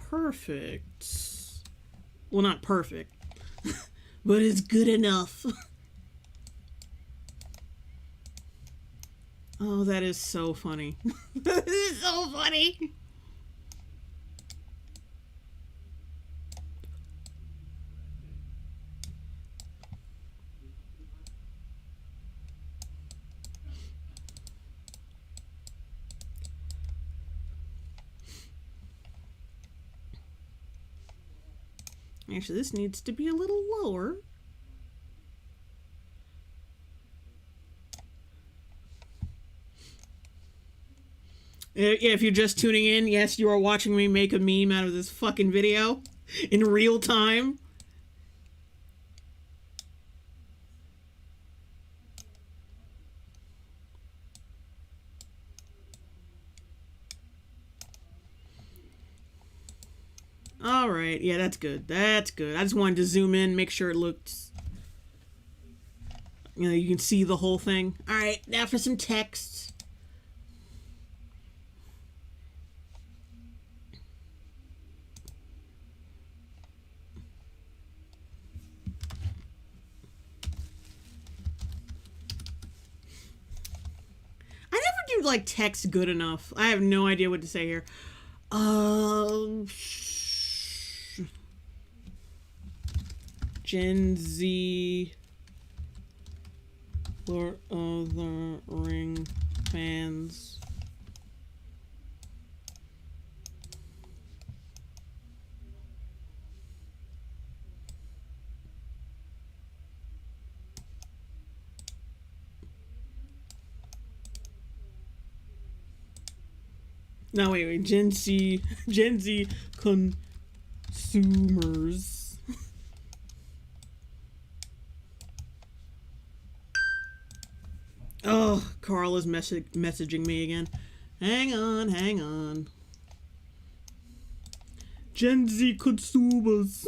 Perfect. Well, not perfect, but it's good enough. Oh, that is so funny. That is so funny. Actually, this needs to be a little lower. Yeah, if you're just tuning in, yes, you are watching me make a meme out of this fucking video in real time. All right. Yeah, that's good. That's good. I just wanted to zoom in, make sure it looked, you know, you can see the whole thing. All right, now for some text. I never do like text good enough. I have no idea what to say here. Gen Z Lord of the Ring fans. No, wait. Gen Z consumers. Oh, Carl is messaging me again. Hang on. Gen Z consumers.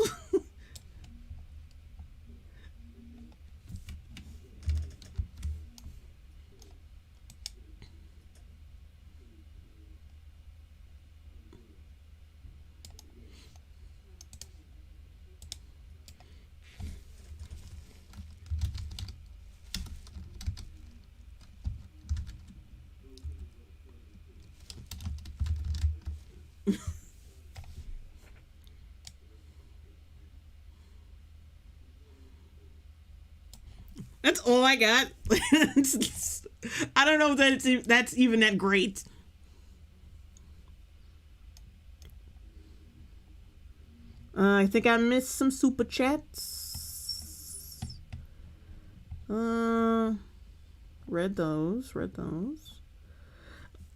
That's all I got. I don't know if that's even that great. I think I missed some super chats. Read those.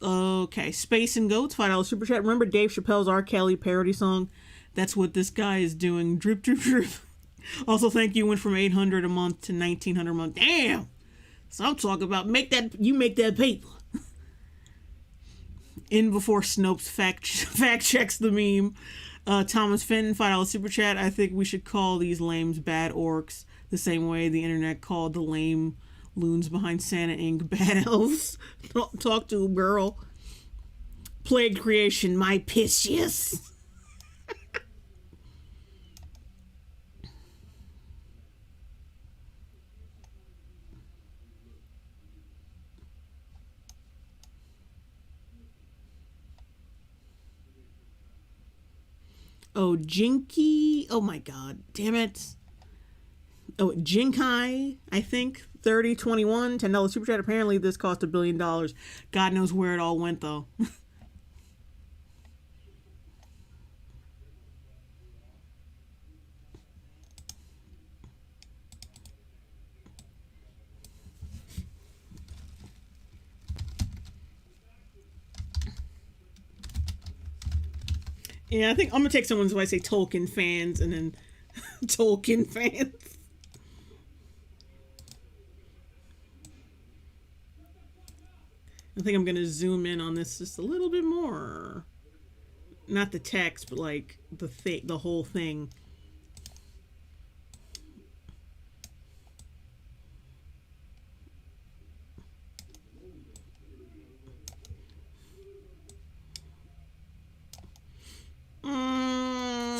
Okay, Space and Goats, $5 super chat. Remember Dave Chappelle's R. Kelly parody song? That's what this guy is doing. Drip, drip, drip. Also, thank you. Went from $800 a month to $1,900 a month. Damn. So I'm talking about make that paper. In before Snopes fact checks the meme. Thomas Fenton, $5 super chat. I think we should call these lames bad orcs the same way the internet called the lame loons behind Santa Inc. bad elves. Talk to a girl. Plague creation, my piss, yes. Oh, Jinky. Oh my god. Damn it. Oh, Jinkai, I think. 3021, $10 super chat. Apparently this cost $1 billion. God knows where it all went though. Yeah, I think I'm gonna take someone's when I say Tolkien fans and then Tolkien fans. I think I'm gonna zoom in on this just a little bit more. Not the text, but like the whole thing.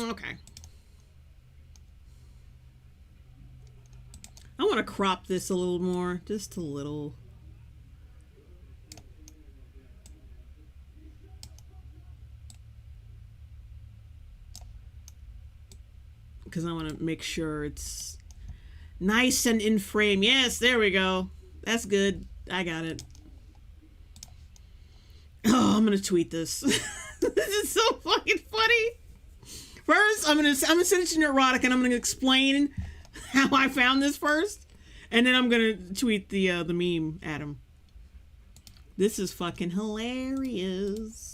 Okay. I want to crop this a little more, just a little. Because I want to make sure it's nice and in frame. Yes, there we go. That's good. I got it. Oh, I'm gonna tweet this. This is so fucking funny. First, I'm gonna send it to Neurotic, and I'm gonna explain how I found this first, and then I'm gonna tweet the meme at him. This is fucking hilarious.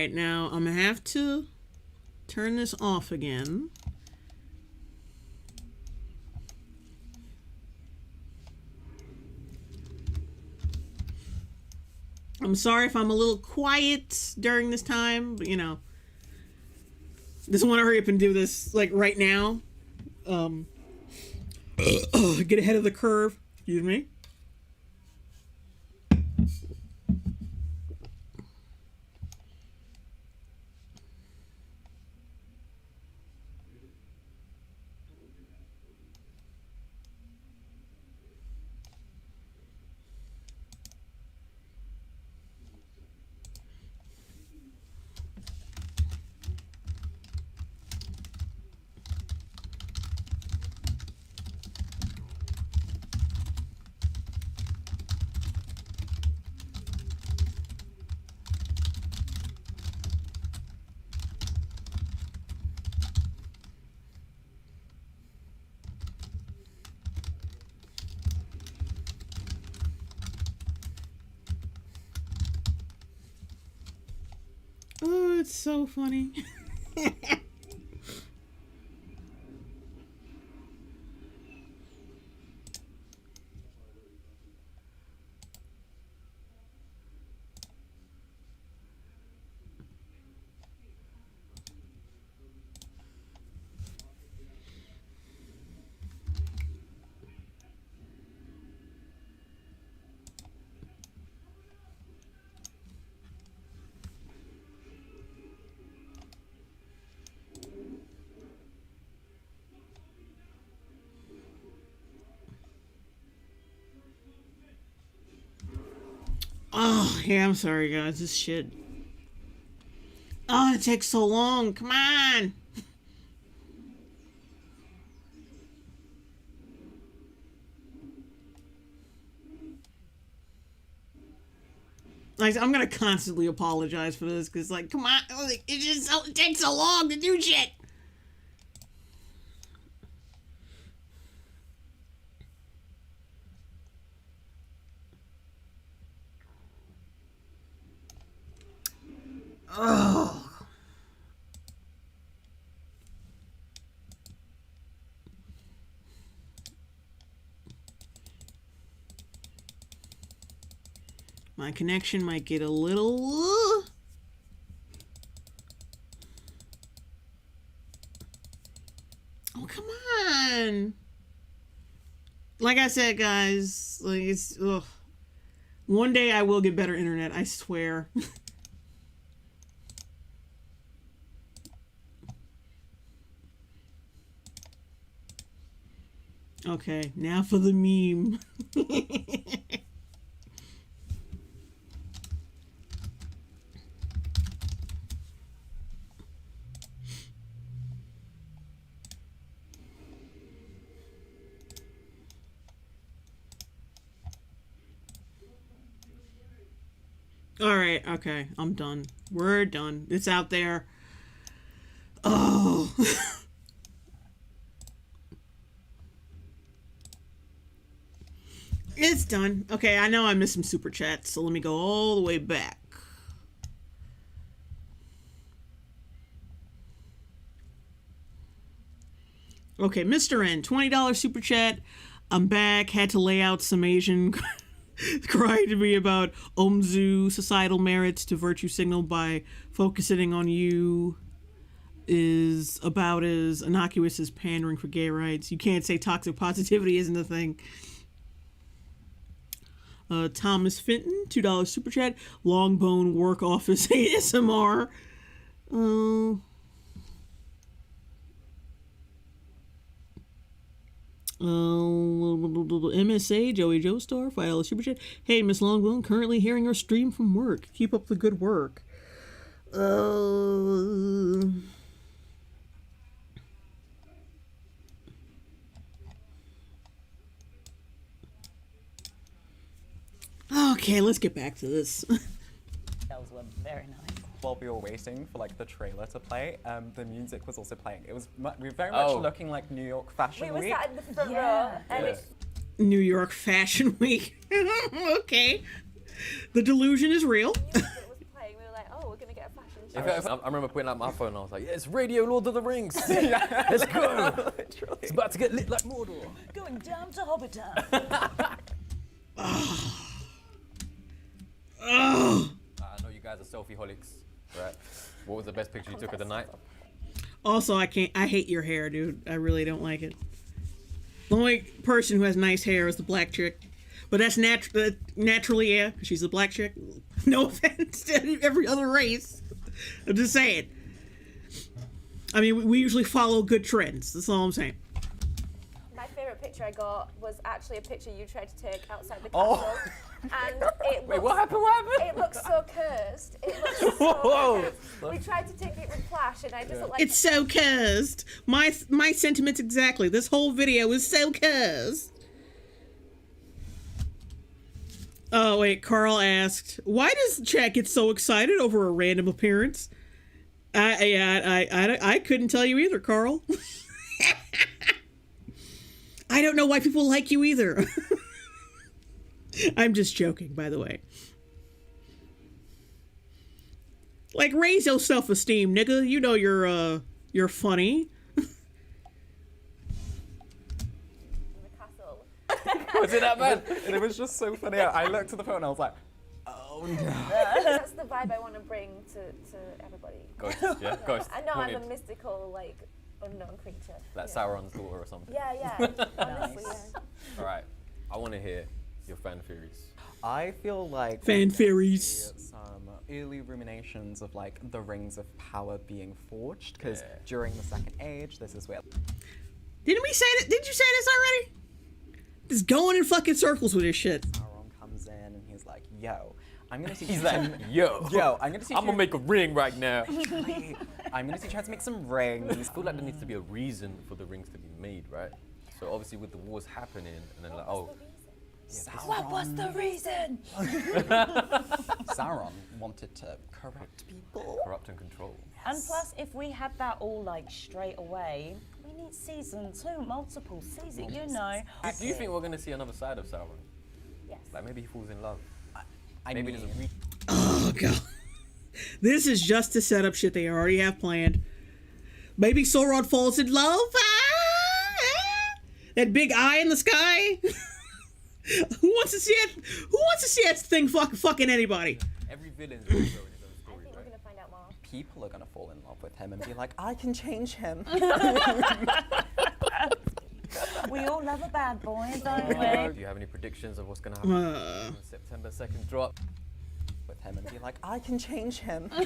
right, now I'm gonna have to turn this off again. I'm sorry if I'm a little quiet during this time, but you know, just want to hurry up and do this like right now. Get ahead of the curve. Excuse me. Oh, it's so funny. Oh, yeah, I'm sorry, guys. This shit. Oh, it takes so long. Come on. Like, I'm gonna constantly apologize for this because, like, come on, like, it takes so long to do shit. Oh. My connection might get a little... Oh, come on. Like I said, guys, like, it's... Ugh. One day I will get better internet, I swear. Okay, now for the meme. Alright, okay, I'm done. We're done. It's out there. Oh. It's done. Okay, I know I missed some super chats, so let me go all the way back. Okay, Mr. N, $20 super chat. I'm back. Had to lay out some Asian crying to me about Omzu societal merits to virtue signal by focusing on you is about as innocuous as pandering for gay rights. You can't say toxic positivity isn't a thing. Thomas Fenton, $2 super chat. Longbone work office ASMR. MSA, Joey Joestar, $5 super chat. Hey, Miss Longbone, currently hearing your stream from work. Keep up the good work. Okay, let's get back to this. Those were very nice. While we were waiting for like the trailer to play, the music was also playing. It was we were very much looking like New York Fashion We Week. were sat in the front row, and it's New York Fashion Week. Okay. The delusion is real. music was playing. We were like, oh, we're gonna get a fashion I remember putting out my phone and I was like, yeah, it's Radio Lord of the Rings. Let's go. It's about to get lit like Mordor. Going down to Hobbit Town. I know you guys are selfie holics, right? What was the best picture you took of the night? Also, I hate your hair, dude. I really don't like it. The only person who has nice hair is the black chick. But that's naturally, yeah, 'cause she's a black chick. No offense to every other race. I'm just saying. I mean, we usually follow good trends. That's all I'm saying. My favourite picture I got was actually a picture you tried to take outside the castle. And it looks, Wait, what happened? What happened? It looks so cursed. It looks so cursed. We tried to take it with flash and I just looked like... It's so cursed. My sentiments exactly. This whole video is so cursed. Oh, wait, Carl asked, why does chat get so excited over a random appearance? I couldn't tell you either, Carl. I don't know why people like you either. I'm just joking, by the way. Like, raise your self-esteem, nigga. You know you're funny. Was it that bad? And it was just so funny. I looked at the phone and I was like, oh no. That's the vibe I want to bring to everybody. Ghost, yeah? Ghost. I know I'm Haunted. a mystical, like, unknown creature. Like Yeah. Sauron's daughter or something. Yeah, honestly, yeah. All right, I want to hear your fan theories. I feel like Fan we might theories. see some early ruminations of like the rings of power being forged, because Yeah. during the Second Age, this is where Didn't we say that? Did you say this already? Just going in fucking circles with this shit. Sauron comes in and he's like, "Yo, I'm gonna teach He's you like, some- yo, I'm gonna teach I'm you. gonna make a ring right now. I'm gonna teach you how to make some I rings." feel like there needs to be a reason for the rings to be made, right? So obviously with the wars happening, and then like, oh, What was the reason? Sauron wanted to corrupt people. corrupt and control. And plus, if we had that all like straight away, we need season 2, multiple seasons, you know. Do you think we're gonna see another side of Sauron? Yes. Like maybe he falls in love. I Maybe mean, there's a re- Oh, God. This is just to set up shit they already have planned. Maybe Sauron falls in love. That big eye in the sky. Who wants to see it? Who wants to see that thing fucking anybody? every villain's a hero in his own I story, think we're right? going to find out more. people are gonna fall in love with him and be like, "I can change him." We all love a bad boy, don't Do we? you have any predictions of what's gonna happen when September 2nd drop? With him and be like, "I can change him." I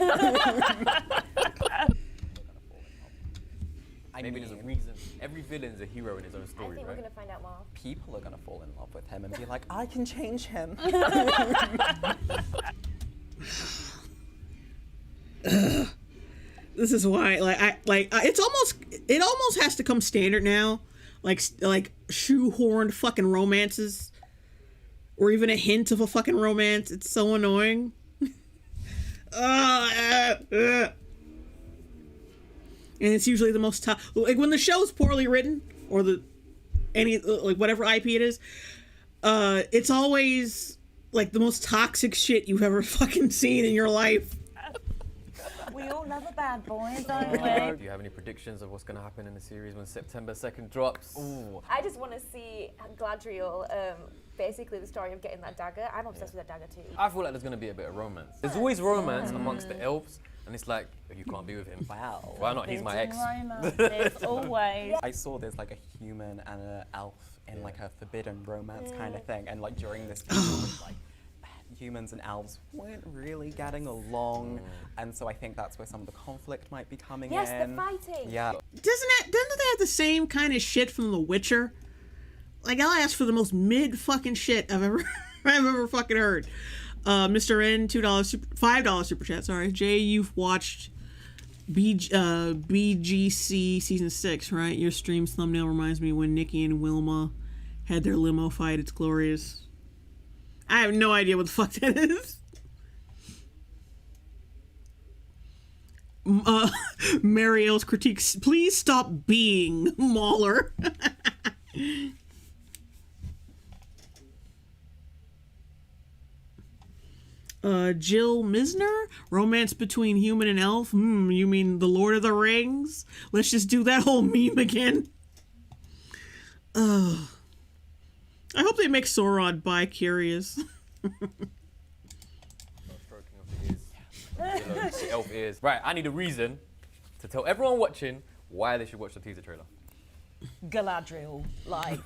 Maybe mean, there's a reason. Every villain's a hero in his own I story, think we're right? going to find out more. people are gonna fall in love with him and be like, "I can change him." This is why, it almost has to come standard now, like shoehorned fucking romances, or even a hint of a fucking romance. It's so annoying. And it's usually the most like when the show's poorly written, or like whatever IP it is, it's always like the most toxic shit you've ever fucking seen in your life. We all love a bad boy, don't Do you have any predictions of what's gonna happen in the series when September 2nd drops? Ooh, I just want to see Galadriel, basically the story of getting that dagger. I'm obsessed with that dagger too. I feel like there's gonna be a bit of romance. There's always romance amongst the elves, and it's like, you can't be with him. wow. Why not? He's my ex. Romances, always. I saw there's like a human and an elf in like a forbidden romance kind of thing, and like during this period, like humans and elves weren't really getting along, and so I think that's where some of the conflict might be coming Yes, in. the fighting. Yeah. Doesn't they have the same kind of shit from The Witcher? Like, I'll ask for the most mid fucking shit I've ever fucking heard. Mr. N, $5 super chat. Sorry, Jay, you've watched BGC season 6, right? Your stream's thumbnail reminds me when Nikki and Wilma had their limo fight. It's glorious. I have no idea what the fuck that is. Mariel's critiques. Please stop being Mauler. Jill Misner, romance between human and elf. You mean the Lord of the Rings? Let's just do that whole meme again. I hope they make Sauron bi-curious. Stroking of the ears. The elf ears. Right, I need a reason to tell everyone watching why they should watch the teaser trailer. Galadriel, like.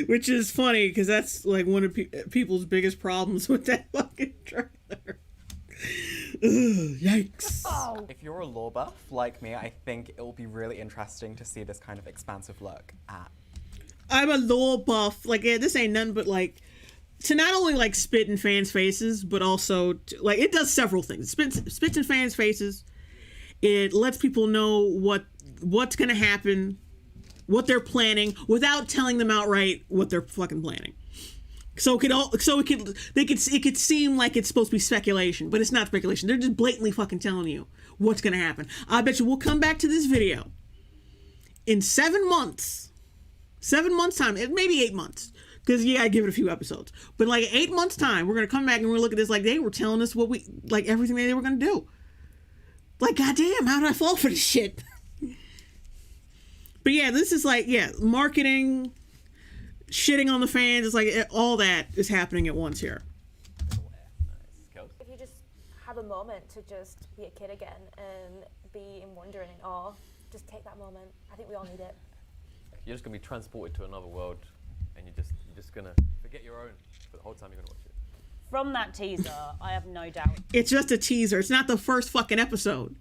Which is funny, because that's like one of people's biggest problems with that fucking trailer. Ugh, yikes. Oh. If you're a lore buff like me, I think it will be really interesting to see this kind of expansive look at. I'm a lore buff. Like, yeah, this ain't nothing but like to not only like spit in fans' faces, but also to, like, it does several things. Spits in fans' faces. It lets people know what's gonna happen, what they're planning, without telling them outright what they're fucking planning. It could seem like it's supposed to be speculation, but it's not speculation. They're just blatantly fucking telling you what's gonna happen. I bet you we'll come back to this video in 7 months. 7 months time, maybe 8 months, because I give it a few episodes. But like 8 months time, we're gonna come back and we're gonna look at this like they were telling us everything they were gonna do. Like, goddamn, how did I fall for this shit? But yeah, this is like, marketing, shitting on the fans. It's like all that is happening at once here. If you just have a moment to just be a kid again and be in wonder and in awe, just take that moment. I think we all need it. You're just gonna be transported to another world, and you're just gonna forget your own for the whole time you're gonna watch it. From that teaser, I have no doubt. It's just a teaser. It's not the first fucking episode.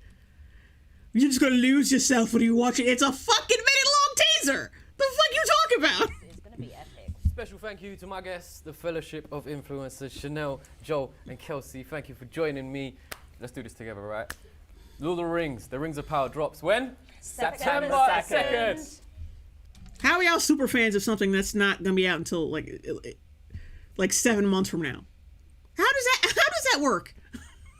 You're just gonna lose yourself when you watch it. It's a fucking minute-long teaser. The fuck you talking about? It's gonna be epic. Special thank you to my guests, the Fellowship of Influencers, Chanel, Joel, and Kelsey. Thank you for joining me. Let's do this together, right? Lord of the Rings, the Rings of Power drops when? September 2nd. How are y'all super fans of something that's not gonna be out until like 7 months from now? How does that work?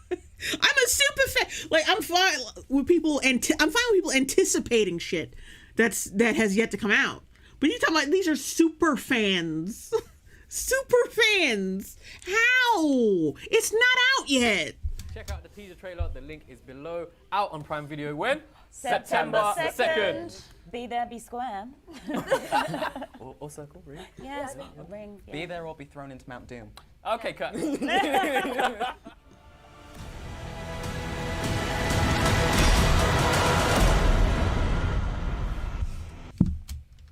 I'm a super fan. Like, I'm fine with people. I'm fine with people anticipating shit that has yet to come out. But you're talking about these are super fans. Super fans. How? It's not out yet. Check out the teaser trailer. The link is below. Out on Prime Video when? September 2nd. Be there, be square. Or circle, ring. Yes, ring. Yeah. Be there or be thrown into Mount Doom. Okay, cut.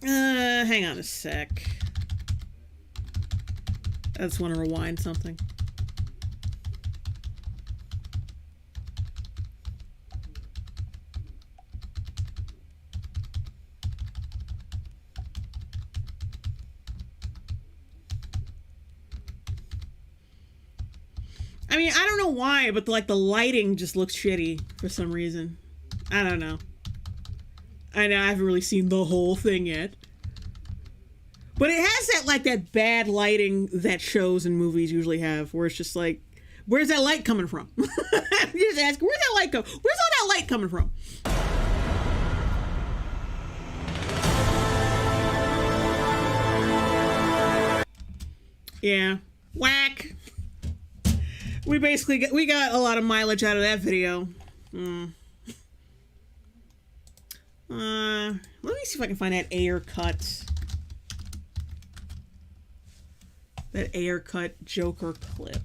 Hang on a sec. I just want to rewind something. I mean, I don't know why, but the lighting just looks shitty for some reason. I don't know. I know I haven't really seen the whole thing yet. But it has that bad lighting that shows and movies usually have, where it's just like, where's that light coming from? You just ask, where's that light where's all that light coming from? Yeah. Whack. We got a lot of mileage out of that video. Let me see if I can find that Ayer cut. That Ayer cut Joker clip.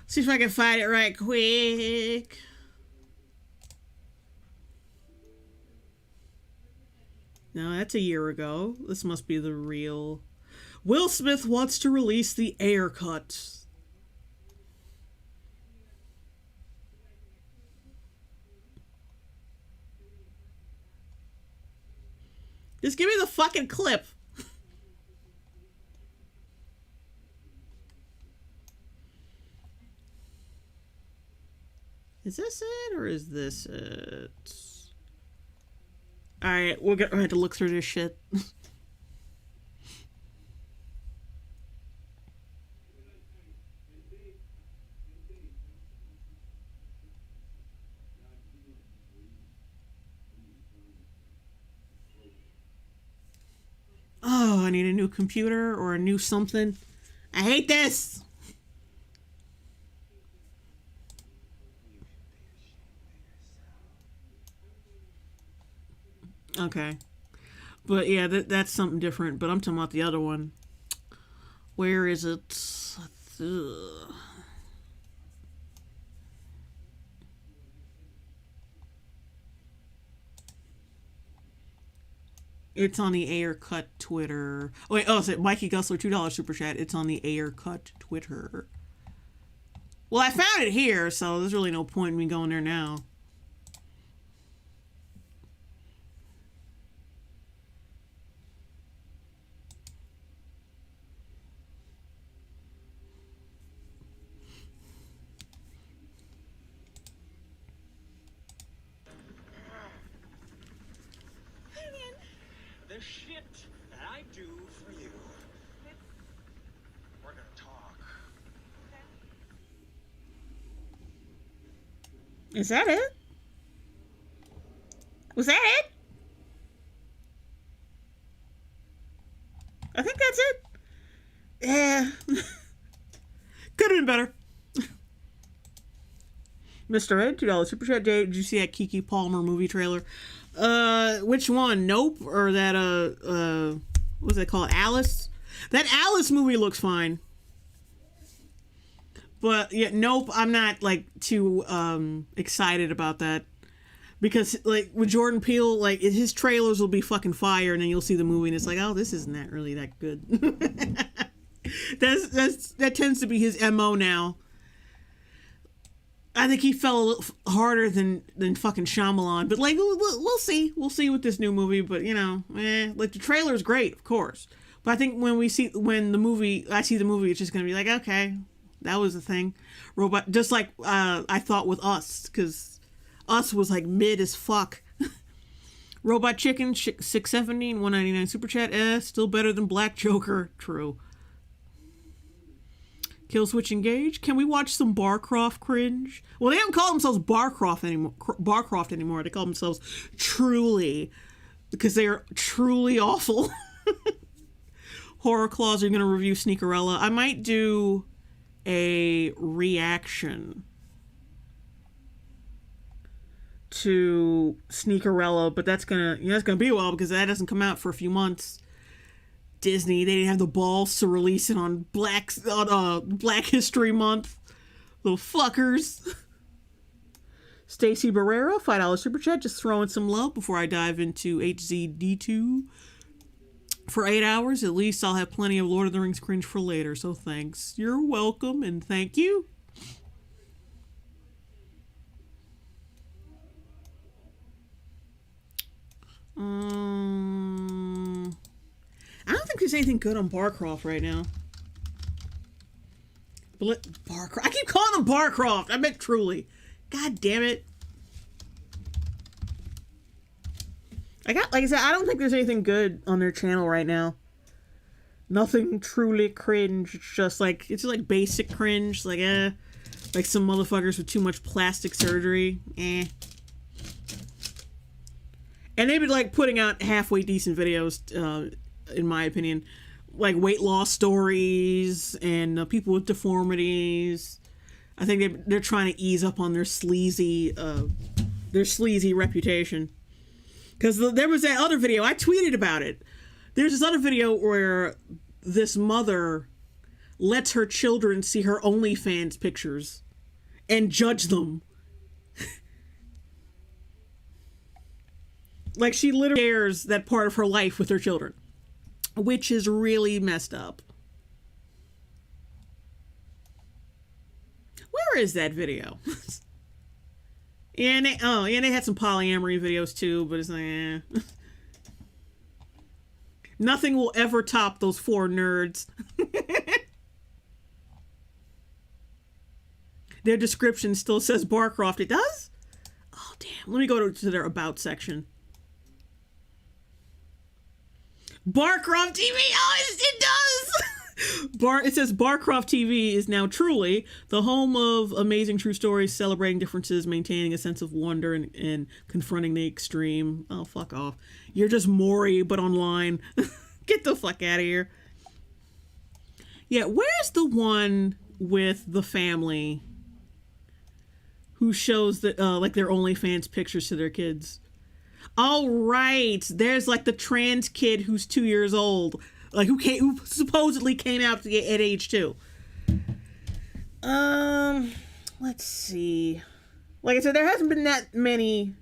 See if I can find it right quick. No, that's a year ago. This must be the real. Will Smith wants to release the Ayer cut. Just give me the fucking clip. Is this it or is this it? Alright, we're gonna have to look through this shit. need a new computer or a new something. I hate this. Okay. But yeah, that's something different. But I'm talking about the other one. Where is it? Ugh. It's on the Air Cut Twitter. Oh, wait, it's Mikey Gusler, $2 super chat. It's on the Air Cut Twitter. Well, I found it here, so there's really no point in me going there now. The shit that I do for you. We're gonna talk. Is that it? Was that it? I think that's it. Yeah. Could have been better. Mr. Ed, $2 super chat. Did you see that Kiki Palmer movie trailer? Which one? Nope, or that what's it called? Alice? That Alice movie looks fine. But yeah, nope, I'm not like too excited about that. Because like with Jordan Peele, like his trailers will be fucking fire, and then you'll see the movie and it's like, oh, this isn't that really that good. that tends to be his MO now. I think he fell a little harder than fucking Shyamalan, but like we'll see with this new movie. But you know, like the trailer's great, of course. But I think when I see the movie, it's just gonna be like, okay, that was the thing. Robot, just like I thought with Us, because Us was like mid as fuck. Robot Chicken 670 and 199 super chat. Still better than Black Joker. True. Kill Switch Engage. Can we watch some Barcroft cringe? Well, they don't call themselves Barcroft anymore. They call themselves Truly, because they are truly awful. Horror Claws are going to review Sneakerella. I might do a reaction to Sneakerella, but that's gonna be a while because that doesn't come out for a few months. Disney, they didn't have the balls to release it on Black History Month. Little fuckers. Stacy Barrera, $5 super chat, just throwing some love before I dive into HZD2 for 8 hours. At least I'll have plenty of Lord of the Rings cringe for later, so thanks. You're welcome, and thank you. I don't think there's anything good on Barcroft right now. I keep calling him Barcroft. I meant Truly. God damn it. Like I said, I don't think there's anything good on their channel right now. Nothing truly cringe. It's just like basic cringe. Like some motherfuckers with too much plastic surgery. And they've been like putting out halfway decent videos, in my opinion, like weight loss stories and people with deformities. I think they're trying to ease up on their sleazy reputation. Because there was that other video, I tweeted about it. There's this other video where this mother lets her children see her OnlyFans pictures and judge them. Like she literally shares that part of her life with her children, which is really messed up. Where is that video? And they had some polyamory videos too, but it's like, nothing will ever top those 4 nerds. Their description still says Barcroft. It does? Oh, damn. Let me go to their About section. Barcroft TV! Oh, it does! It says Barcroft TV is now truly the home of amazing true stories, celebrating differences, maintaining a sense of wonder, and confronting the extreme. Oh, fuck off. You're just Maury, but online. Get the fuck out of here. Yeah, where's the one with the family who shows that like their OnlyFans pictures to their kids? All right, there's like the trans kid who's 2 years old, like who supposedly came out at age 2. Let's see. Like I said, there hasn't been that many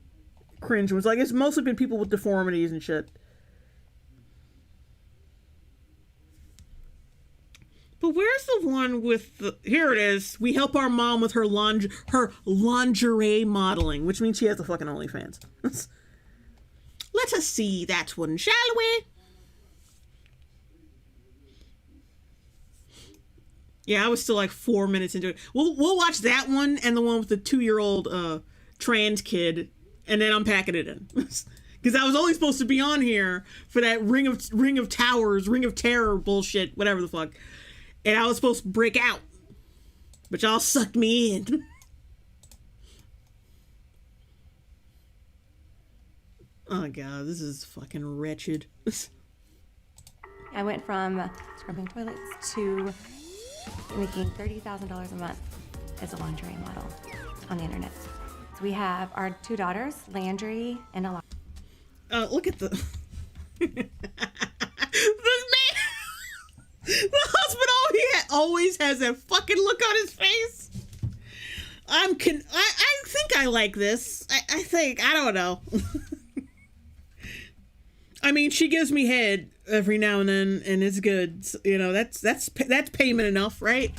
cringe ones. Like it's mostly been people with deformities and shit. But where's the one with the... Here it is. We help our mom with her lingerie modeling, which means she has the fucking OnlyFans. Let us see that one, shall we? Yeah, I was still like 4 minutes into it. We'll watch that one and the one with the 2-year-old trans kid, and then I'm packing it in. Because I was only supposed to be on here for that Ring of Terror bullshit, whatever the fuck. And I was supposed to break out. But y'all sucked me in. Oh god, this is fucking wretched. I went from scrubbing toilets to making $30,000 a month as a lingerie model on the internet. So we have our 2 daughters, Landry and Eliza. Look at the... the husband always has that fucking look on his face. I think I like this. I think, I don't know. I mean, she gives me head every now and then, and it's good. So, you know, that's payment enough, right?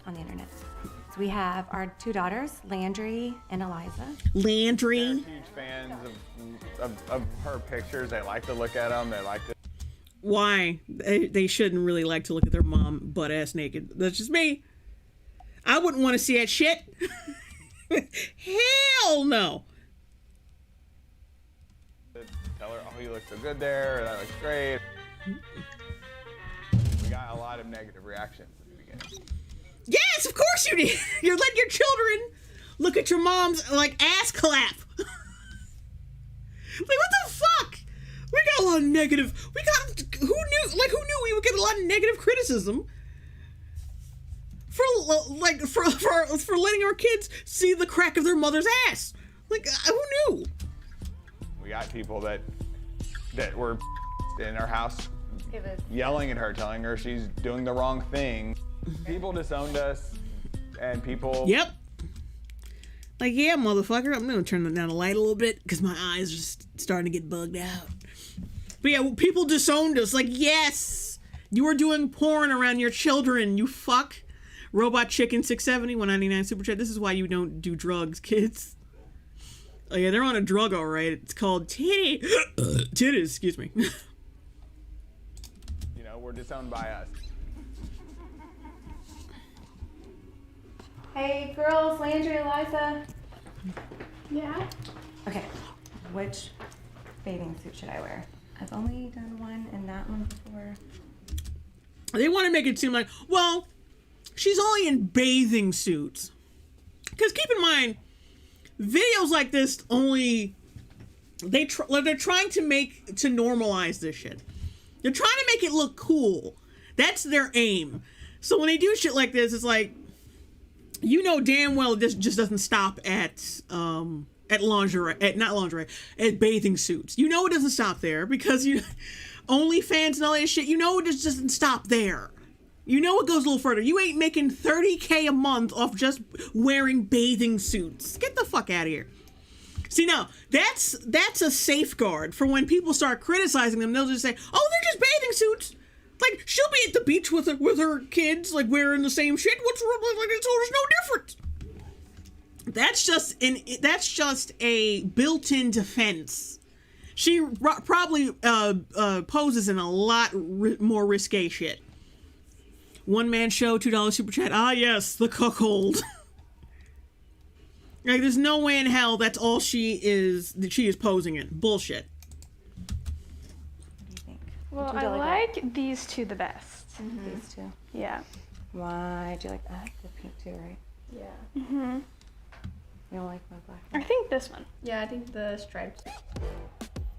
On the internet. So we have our 2 daughters, Landry and Eliza. Landry. They're huge fans of her pictures. They like to look at them. They like to. Why? They shouldn't really like to look at their mom butt ass naked. That's just me. I wouldn't want to see that shit. Hell no. Tell her, oh, you look so good there, or that looks great. We got a lot of negative reactions at the beginning. Yes, of course you did. You're letting your children look at your mom's like ass clap. Like what the fuck? We got a lot of negative. Who knew we would get a lot of negative criticism for letting our kids see the crack of their mother's ass. Like who knew? We got people that were in our house yelling at her, telling her she's doing the wrong thing. People disowned us, and people... Yep. Like, yeah, motherfucker, I'm gonna turn down the light a little bit, because my eyes are just starting to get bugged out. But yeah, people disowned us. Like, yes, you were doing porn around your children, you fuck. Robot Chicken 670, 199 Super Chat. This is why you don't do drugs, kids. Oh yeah, they're on a drug, all right. It's called titties, excuse me. You know, we're disowned by us. Hey girls, Landry, Eliza. Yeah. Okay, which bathing suit should I wear? I've only done one and that one before. They want to make it seem like, well, she's only in bathing suits. Because keep in mind, videos like this only they're trying to normalize this shit. They're trying to make it look cool. That's their aim. So when they do shit like this, it's like, you know damn well this just doesn't stop at lingerie, at bathing suits. You know it doesn't stop there because OnlyFans and all that shit. You know it just doesn't stop there. You know it goes a little further. You ain't making $30K a month off just wearing bathing suits. Get the fuck out of here. See, now, that's a safeguard for when people start criticizing them. They'll just say, oh, they're just bathing suits. Like, she'll be at the beach with her kids, like, wearing the same shit. What's wrong? Like, there's no difference. That's just a built-in defense. She probably poses in a lot more risque shit. One man show, $2 super chat. Ah, yes, the cuckold. Like, there's no way in hell that's all she is posing in. Bullshit. What do you think? Well, Do you I like like these two the best. These two. Yeah. Why do you like that? The pink too, right? Yeah. Mm-hmm. You don't like my black I one? think this one. Yeah, I think the stripes.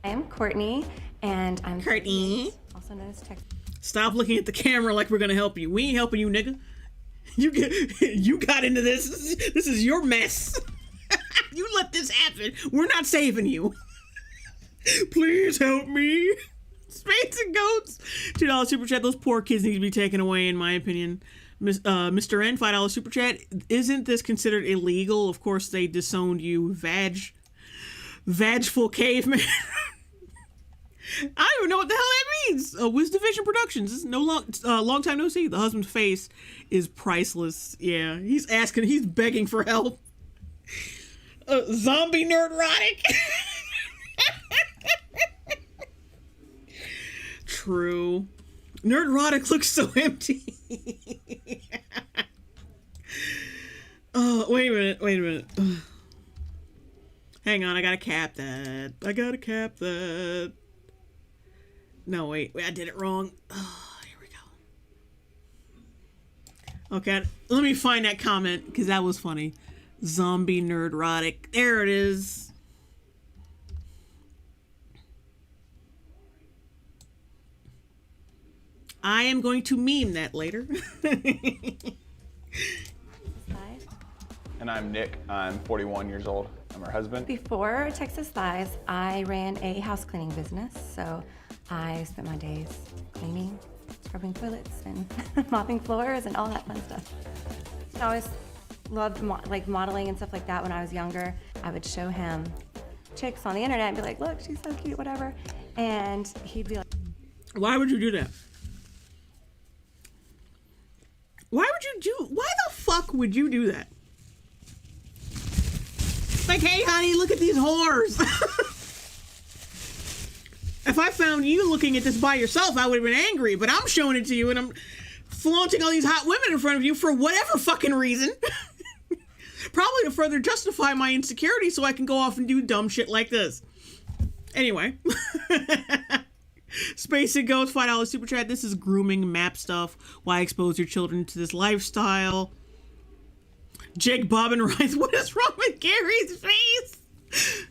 I am Courtney, and I'm Courtney. 38, also known as text. Stop looking at the camera like we're gonna help you. We ain't helping you, nigga. You got into this. This is your mess. You let this happen. We're not saving you. Please help me. Spades and goats. $2 super chat. Those poor kids need to be taken away, in my opinion. Mr. N, $5 super chat. Isn't this considered illegal? Of course they disowned you. Vagful caveman. I don't even know what the hell that means. Wiz Division Productions. This is long time no see. The husband's face is priceless. Yeah, he's begging for help. Zombie nerdrotic. True. Nerdrotic looks so empty. Oh, wait a minute. Hang on, I gotta cap that. No, wait, I did it wrong. Oh, here we go. Okay, let me find that comment, because that was funny. Zombie nerdrotic. There it is. I am going to meme that later. And I'm Nick. I'm 41 years old. I'm her husband. Before Texas Thighs, I ran a house cleaning business, so I spent my days cleaning, scrubbing toilets, and mopping floors, and all that fun stuff. I always loved modeling and stuff like that when I was younger. I would show him chicks on the internet and be like, look, she's so cute, whatever. And he'd be like, why would you do that? Why the fuck would you do that? Like, hey, honey, look at these whores. If I found you looking at this by yourself, I would have been angry, but I'm showing it to you and I'm flaunting all these hot women in front of you for whatever fucking reason. Probably to further justify my insecurity so I can go off and do dumb shit like this. Anyway. Space and Ghost, $5 super chat. This is grooming map stuff. Why expose your children to this lifestyle? Jake, Bob, and Rice. What is wrong with Gary's face?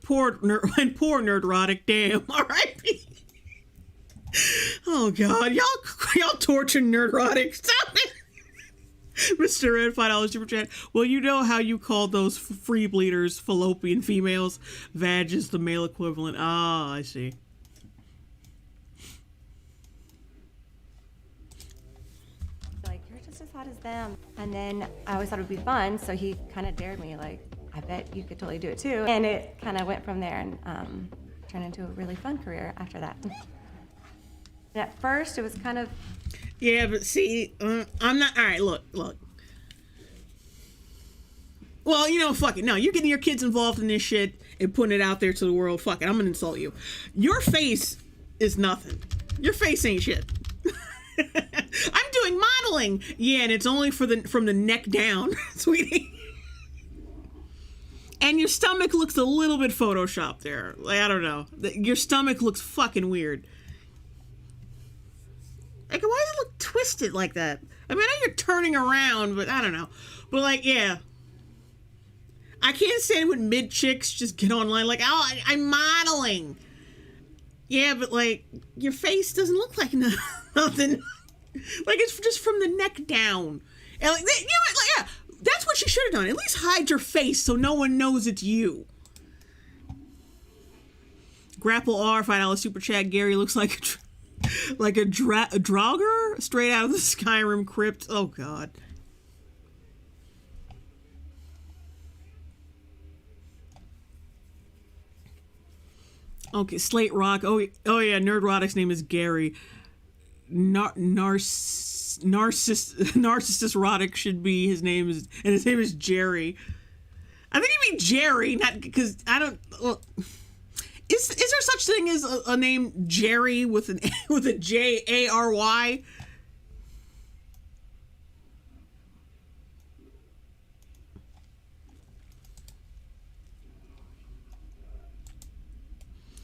Poor nerdrotic. Damn. R.I.P. Oh God, y'all torture nerdrotic. Stop it. Mr. Red, $5 super chat. Well, you know how you call those free bleeders fallopian females? Vag is the male equivalent. Ah, I see. like, you're just as hot as them. And then I always thought it would be fun, so he kind of dared me, like, I bet you could totally do it too. And it kind of went from there and turned into a really fun career after that. And at first, it was kind of... Yeah, but see, I'm not... All right, look. Well, you know, fuck it. No, you're getting your kids involved in this shit and putting it out there to the world. Fuck it, I'm gonna insult you. Your face is nothing. Your face ain't shit. I'm doing modeling. Yeah, and it's only from the neck down, sweetie. And your stomach looks a little bit photoshopped there. Like, I don't know. Your stomach looks fucking weird. Like, why does it look twisted like that? I mean, I know you're turning around, but I don't know. But, like, yeah. I can't stand when mid-chicks just get online like, oh, I'm modeling. Yeah, but, like, your face doesn't look like nothing. Like, it's just from the neck down. And, like, you know what? Like, yeah, that's what you should have done. At least hide your face so no one knows it's you. Grapple R, $5 super chat. Gary looks like a Draugr straight out of the Skyrim crypt. Oh, God. Okay, Slate Rock. Oh yeah, Nerdrotic's name is Gary. Narcissist Roddick should be his name, and his name is Jerry. I think you mean Jerry, not because I don't. Well, is there such thing as a name Jerry with a Jary?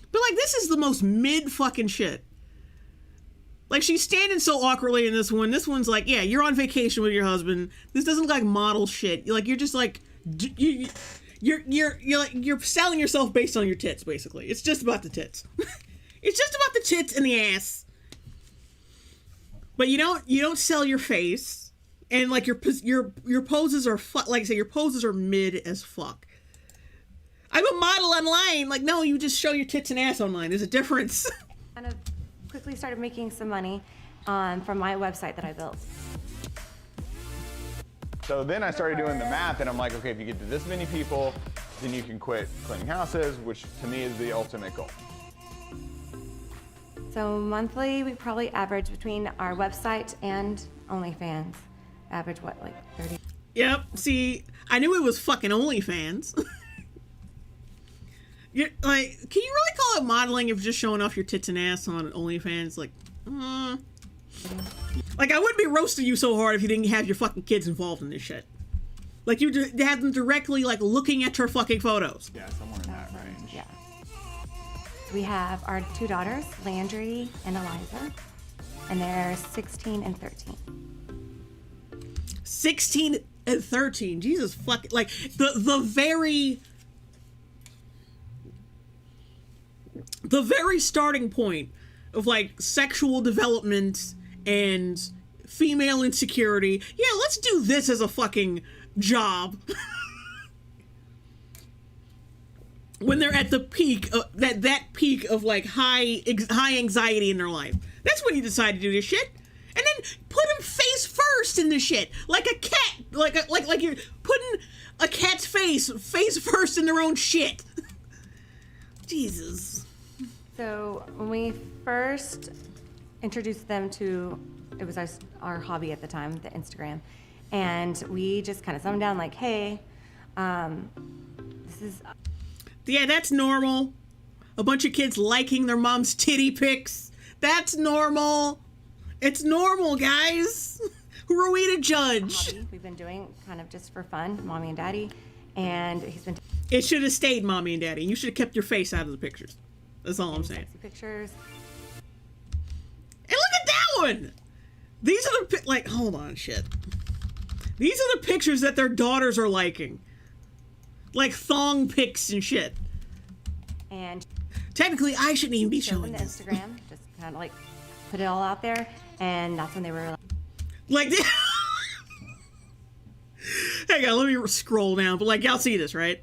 But, like, this is the most mid fucking shit. Like, she's standing so awkwardly in this one. This one's like, yeah, you're on vacation with your husband. This doesn't look like model shit. Like, you're just like, you're selling yourself based on your tits, basically. It's just about the tits. It's just about the tits and the ass. But you don't sell your face, and like your poses are like I say, your poses are mid as fuck. I'm a model online. Like, no, you just show your tits and ass online. There's a difference. Kind of quickly started making some money from my website that I built. So then I started doing the math, and I'm like, okay, if you get to this many people, then you can quit cleaning houses, which to me is the ultimate goal. So monthly, we probably average between our website and OnlyFans. Average what, like 30? Yep. See, I knew it was fucking OnlyFans. You're, like, can you really call it modeling if just showing off your tits and ass on OnlyFans? Like, like, I wouldn't be roasting you so hard if you didn't have your fucking kids involved in this shit. Like, you had them directly, like, looking at your fucking photos. Yeah, somewhere in that range. Yeah. We have our 2 daughters, Landry and Eliza, and they're 16 and 13. 16 and 13. Jesus fucking, like, the very starting point of, like, sexual development and female insecurity. Yeah, let's do this as a fucking job. When they're at the peak of that peak of like high anxiety in their life, that's when you decide to do this shit, and then put them face first in the shit, like a cat, like you're putting a cat's face first in their own shit. Jesus. So when we first introduced them to, it was our hobby at the time, the Instagram, and we just kind of summed down like, hey, this is. Yeah, that's normal. A bunch of kids liking their mom's titty pics. That's normal. It's normal, guys. Who are we to judge? Hobby we've been doing kind of just for fun, mommy and daddy, and he's been. It should have stayed mommy and daddy. You should have kept your face out of the pictures. That's all I'm saying. Sexy pictures. And look at that one. These are the like. Hold on, shit. These are the pictures that their daughters are liking. Like thong pics and shit. And technically, I shouldn't even be showing the this. Instagram, just kind of like put it all out there, and that's when they were like. Hang on, let me scroll down. But like, y'all see this, right?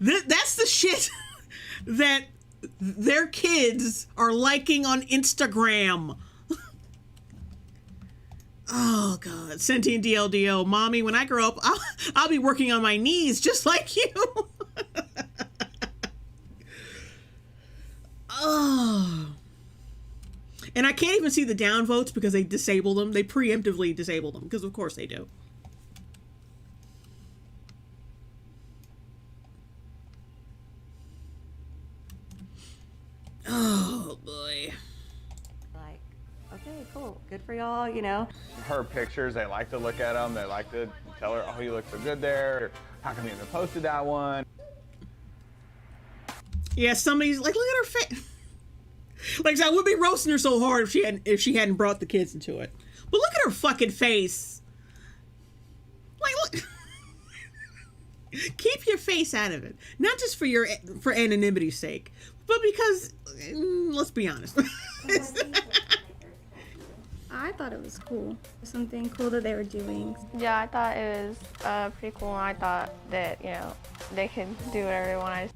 That's the shit that their kids are liking on Instagram. Oh God, sentient DLDO, mommy. When I grow up, I'll be working on my knees just like you. Oh, and I can't even see the downvotes because they disable them. They preemptively disable them because, of course, they do. Oh boy. Okay, cool. Good for y'all, you know. Her pictures, they like to look at them. They like to tell her, oh, you look so good there. Or, how come you haven't posted that one? Yeah, somebody's like, look at her face. Like, I would be roasting her so hard if she hadn't brought the kids into it. But look at her fucking face. Like, look. Keep your face out of it. Not just for anonymity's sake, but because, let's be honest. I thought it was cool. Something cool that they were doing. Yeah, I thought it was pretty cool, and I thought that, you know, they could do whatever they wanted.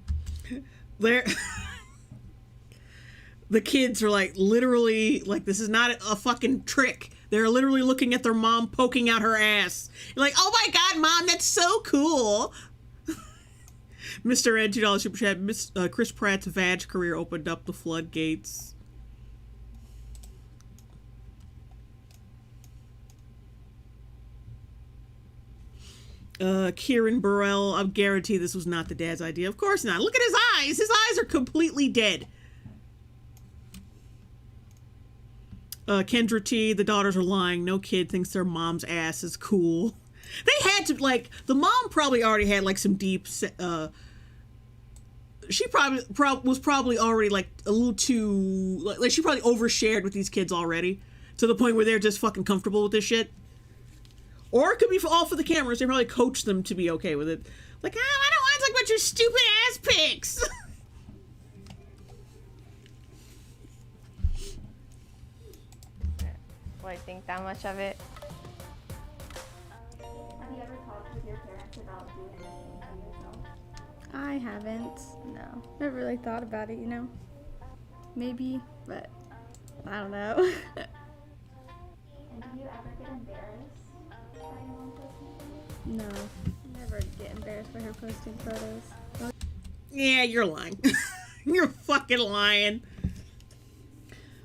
The kids are like literally like, this is not a fucking trick. They're literally looking at their mom poking out her ass. You're like, oh my God, mom, that's so cool. Mr. Ed, $2 super chat. Chris Pratt's Vag career opened up the floodgates. Kieran Burrell, I guarantee this was not the dad's idea. Of course not. Look at his eyes. His eyes are completely dead. Kendra T, the daughters are lying. No kid thinks their mom's ass is cool. They had to, like, the mom probably already had, like, some deep, she was probably already, like, a little too, like, she probably overshared with these kids already to the point where they're just fucking comfortable with this shit. Or it could be all for the cameras. They probably coach them to be okay with it. Like, oh, I don't want to talk about your stupid ass pics. What, I think that much of it? Have you ever talked with your parents about doing anything for yourself? I haven't. No. Never really thought about it, you know? Maybe, but I don't know. And do you ever get embarrassed by your mom posting photos? No. Never get embarrassed by her posting photos. Yeah, you're lying. You're fucking lying.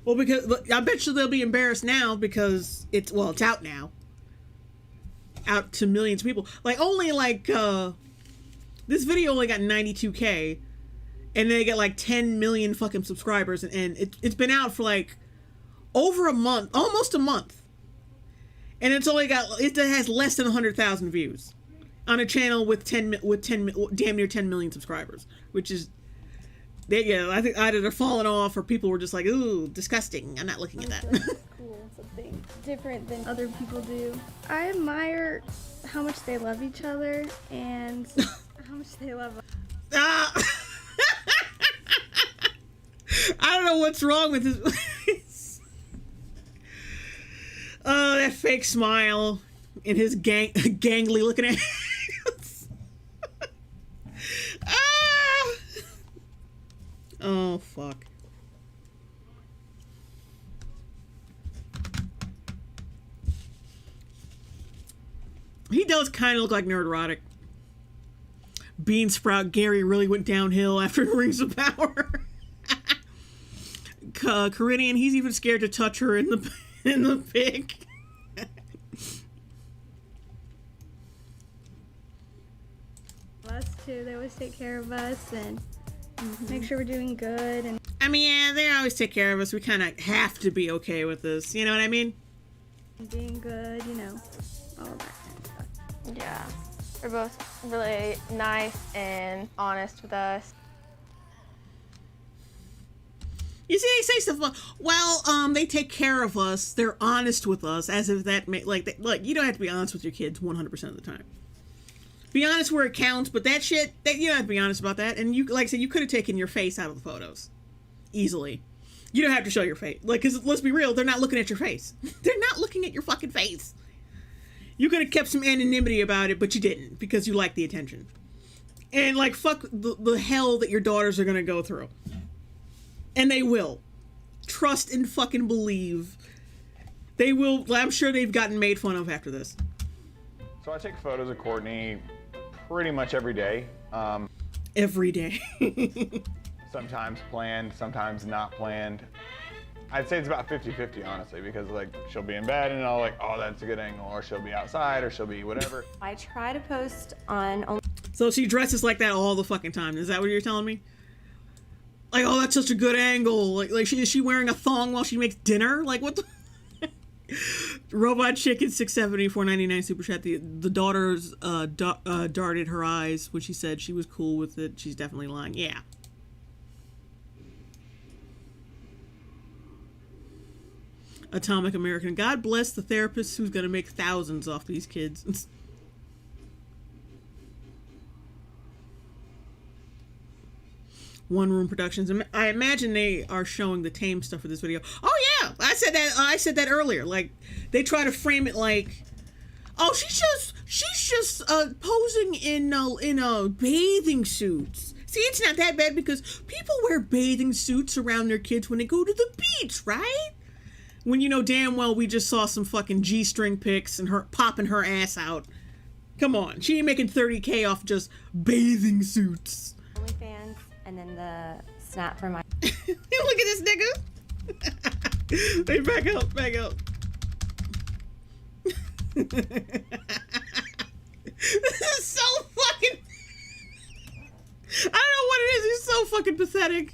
Well, because I bet you they'll be embarrassed now because it's out now. Out to millions of people. Like, only like, this video only got 92K. And they get like 10 million fucking subscribers. And it's been out for like over a month. Almost a month. And it has less than 100,000 views. On a channel with damn near 10 million subscribers. Which is... I think either they're falling off or people were just like, ooh, disgusting. I'm not looking at that. Cool, something different than other people do. I admire how much they love each other and how much they love us. I don't know what's wrong with his... Oh, that fake smile and his gangly looking at... Oh, fuck. He does kind of look like Nerd Erotic. Beansprout Gary really went downhill after Rings of Power. Caridian, he's even scared to touch her in the pic. Us too. They always take care of us and make sure we're doing good. And I mean, yeah, they always take care of us. We kind of have to be okay with this. You know what I mean? being good, you know, all of that kind of stuff. Yeah, they're both really nice and honest with us. You see, they say stuff like, well, they take care of us, they're honest with us, as if that like, you don't have to be honest with your kids 100% of the time. Be honest where it counts, but that shit, you don't have to be honest about that. And you, like I said, you could have taken your face out of the photos. Easily. You don't have to show your face. Like, because let's be real, they're not looking at your face. They're not looking at your fucking face. You could have kept some anonymity about it, but you didn't, because you like the attention. And, like, fuck the hell that your daughters are going to go through. And they will. Trust and fucking believe. They will. I'm sure they've gotten made fun of after this. So I take photos of Courtney pretty much every day. Every day. Sometimes planned, sometimes not planned. I'd say it's about 50-50, honestly, because like she'll be in bed and I'll like, oh, that's a good angle, or she'll be outside, or she'll be whatever. I try to post on. So she dresses like that all the fucking time. Is that what you're telling me? Like, oh, that's such a good angle. Like is she wearing a thong while she makes dinner? Like, what the? Robot Chicken 670 $4.99 super chat. The daughters darted her eyes when she said she was cool with it. She's definitely lying. Yeah. Atomic American. God bless the therapist who's gonna make thousands off these kids. One Room Productions. I imagine they are showing the tame stuff for this video. Oh yeah, I said that earlier. Like, they try to frame it like, oh, she's just posing in bathing suits. See, it's not that bad because people wear bathing suits around their kids when they go to the beach, right? When you know damn well we just saw some fucking G-string pics and her popping her ass out. Come on, she ain't making 30K off just bathing suits. OnlyFans, and then the snap from my. Look at this nigga. Hey, back up. This is so fucking. I don't know what it is. He's so fucking pathetic.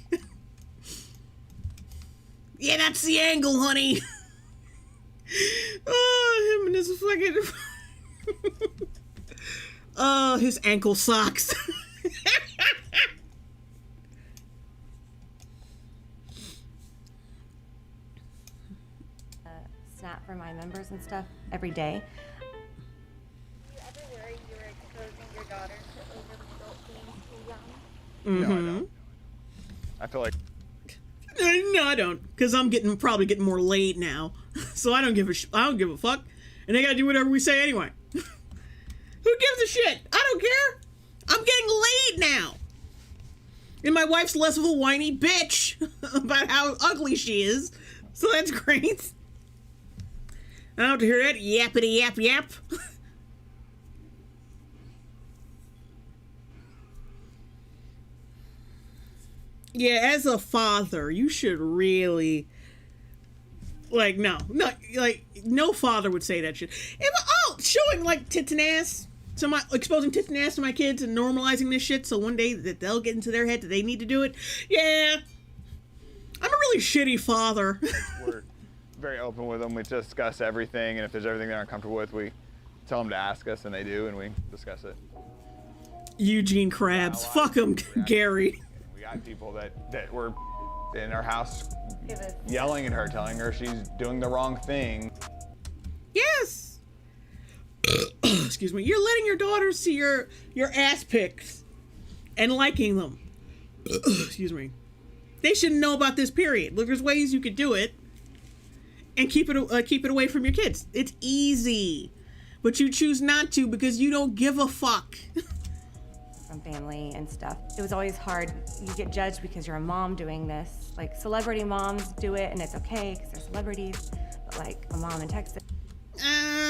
Yeah, that's the angle, honey. Oh, him and his fucking. Oh, his ankle socks. and stuff every day. Do you ever worry you're exposing your daughter to over-the-adult being too young? No, I don't. I feel like No, I don't, because I'm probably getting more laid now, so I don't give a fuck, and they gotta do whatever we say anyway. Who gives a shit? I don't care. I'm getting laid now, and my wife's less of a whiny bitch about how ugly she is, so that's great. I don't have to hear that yappity yap yap. Yeah, as a father, you should really, like, no father would say that shit. Showing, like, tits and ass, exposing tits and ass to my kids and normalizing this shit so one day that they'll get into their head that they need to do it. Yeah, I'm a really shitty father. we're very open with them. We discuss everything, and if there's everything they're uncomfortable with, we tell them to ask us, and they do, and we discuss it. Eugene Krabs. Fuck him, Gary. We got people that were in our house yelling at her, telling her she's doing the wrong thing. Yes. Excuse me. You're letting your daughters see your ass pics and liking them. Excuse me. They shouldn't know about this, period. Look, there's ways you could do it and keep it away from your kids. It's easy, but you choose not to because you don't give a fuck. From family and stuff. It was always hard. You get judged because you're a mom doing this. Like, celebrity moms do it and it's okay because they're celebrities, but like a mom in Texas.